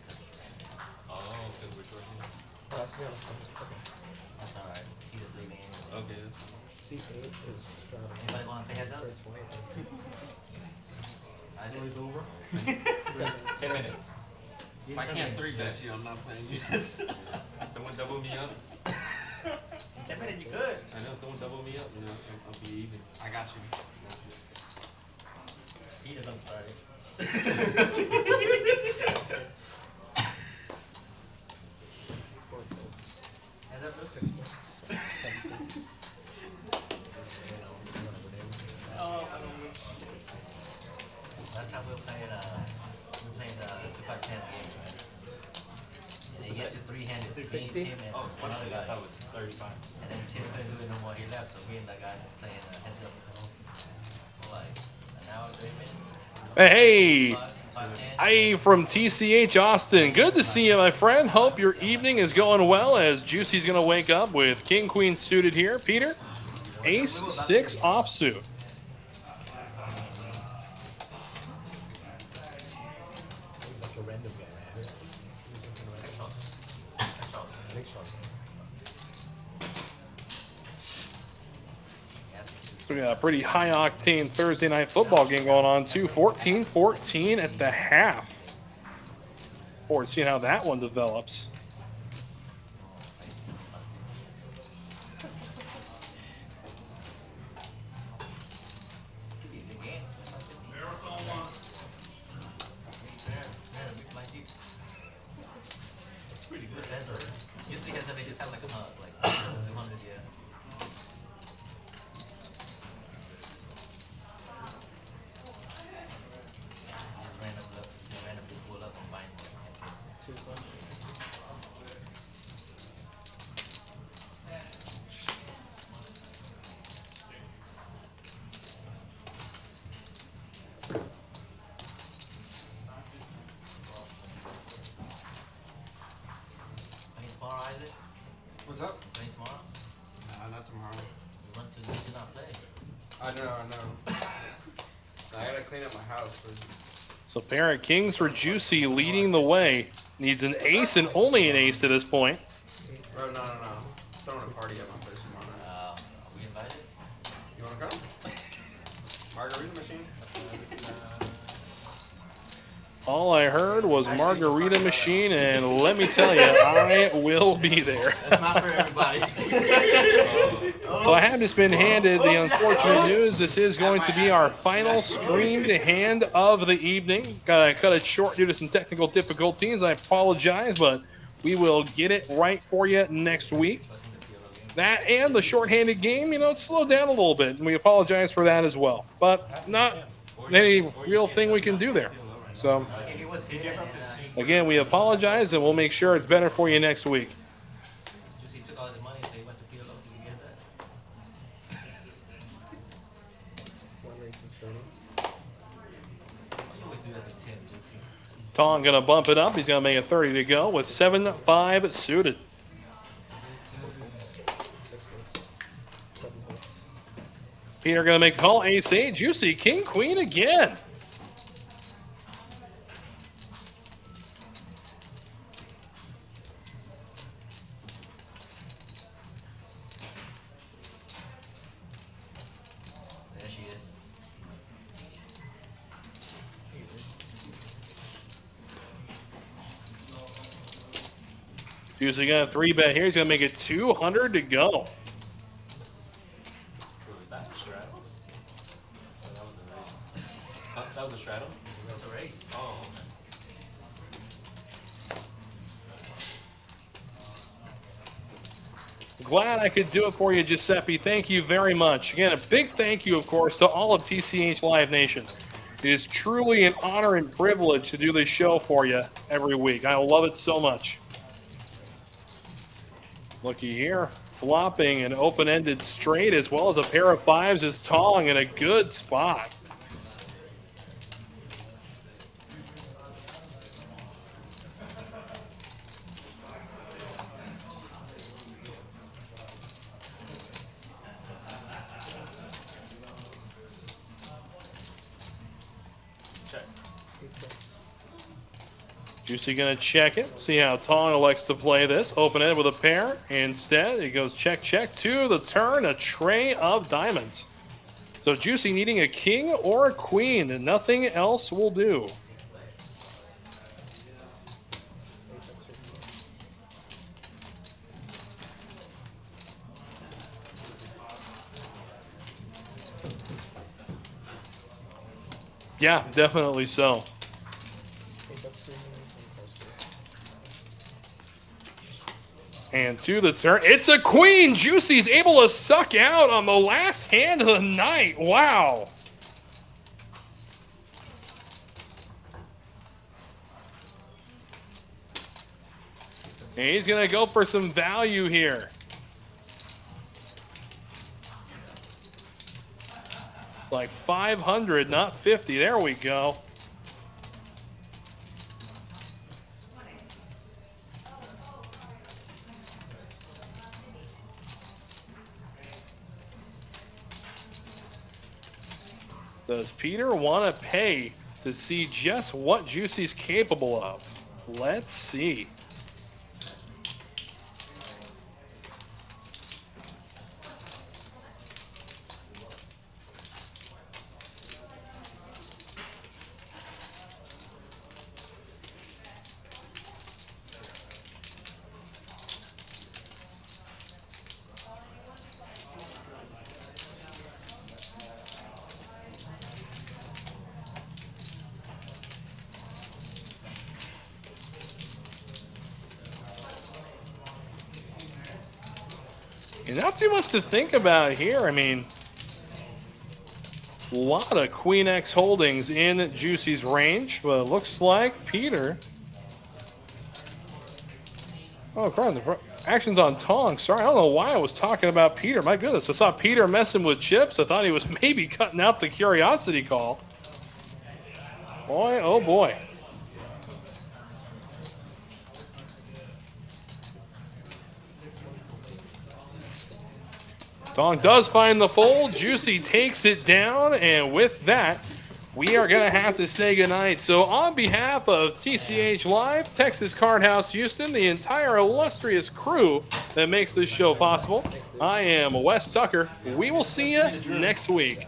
Oh, because we're short here. Oh, that's the other stuff. Okay. That's alright. He was leaving anyway. Okay, that's fine. C8 is Anybody want to play heads up? it's white. I did. It's over? 10 minutes. If I can't 3-bet you, I'm not playing you. Someone double me up. In 10 minutes, you could. I know, someone double me up, you know, I'll be even. I got you. He doesn't start it. Heads up, bro. 6 minutes. That's how we'll play it. We're playing the 2-5-10 games, right? And you get to 3 hands. It's 60? Tim and one other guy. That was 35. And then Tim couldn't do it no more. He left, so me and that guy playing heads up. For like an hour, 30 minutes. Hey, 5-10. hi from TCH Austin. Good to see you, my friend. Hope your evening is going well as Juicy's going to wake up with King Queen suited here. Peter, Ace 6 offsuit. He's like a random guy, man. He's like a random. Big shot. So we got a pretty high octane Thursday night football game going on too. 14-14 at the half. Forward to seeing how that one develops. Pretty good heads up. Usually heads up, they just have like a I know. I gotta clean up my house. So pair of kings for Juicy leading the way. Needs an ace and only an ace to this point. Oh, no. Throwing a party at my place tomorrow. Are we invited? You wanna come? Margarita machine? All I heard was margarita machine, and let me tell you, I will be there. That's not for everybody. So I have just been handed the unfortunate news. This is going to be our final screamed hand of the evening. Gotta cut it short due to some technical difficulties. I apologize, but we will get it right for you next week. That and the shorthanded game, it slowed down a little bit, and we apologize for that as well. But not any real thing we can do there. So, again, we apologize, and we'll make sure it's better for you next week. Just he took all his money, so he went to PLO to get that. One race is 30. You always do that to 10, Juicy. Tong going to bump it up. He's going to make it 30 to go with 7-5 suited. 6 votes. 7 votes. Peter going to make the call. Ace-8. Juicy. King, queen again. There she is. Juicy got a 3-bet here. He's going to make it 200 to go. Who was that? Straddle? Oh, that was a race. That was a straddle? That was a race. Oh, okay. Glad I could do it for you, Giuseppe. Thank you very much. Again, a big thank you, of course, to all of TCH Live Nation. It is truly an honor and privilege to do this show for you every week. I love it so much. Looky here, flopping an open-ended straight as well as a pair of 5s is Tong in a good spot. Check. 8 votes. Juicy gonna check it, see how Tong elects to play this. Open-ended with a pair. Instead, it goes check, check to the turn, a tray of diamonds. So Juicy needing a king or a queen, and nothing else will do. 8 bets Yeah, definitely so. 8 bets and calls And to the turn, it's a queen! Juicy's able to suck out on the last hand of the night. Wow. And he's going to go for some value here. It's like 500, not 50. There we go. Does Peter want to pay to see just what Juicy's capable of? Let's see. Not too much to think about here. I mean, a lot of Queen X holdings in Juicy's range, but it looks like Peter. Oh, crap. The action's on Tong. Sorry, I don't know why I was talking about Peter. My goodness, I saw Peter messing with chips. I thought he was maybe cutting out the curiosity call. Boy, oh boy. Dong does find the fold. Juicy takes it down, and with that, we are going to have to say goodnight. So on behalf of TCH Live, Texas Card House Houston, the entire illustrious crew that makes this show possible, I am Wes Tucker. We will see you next week.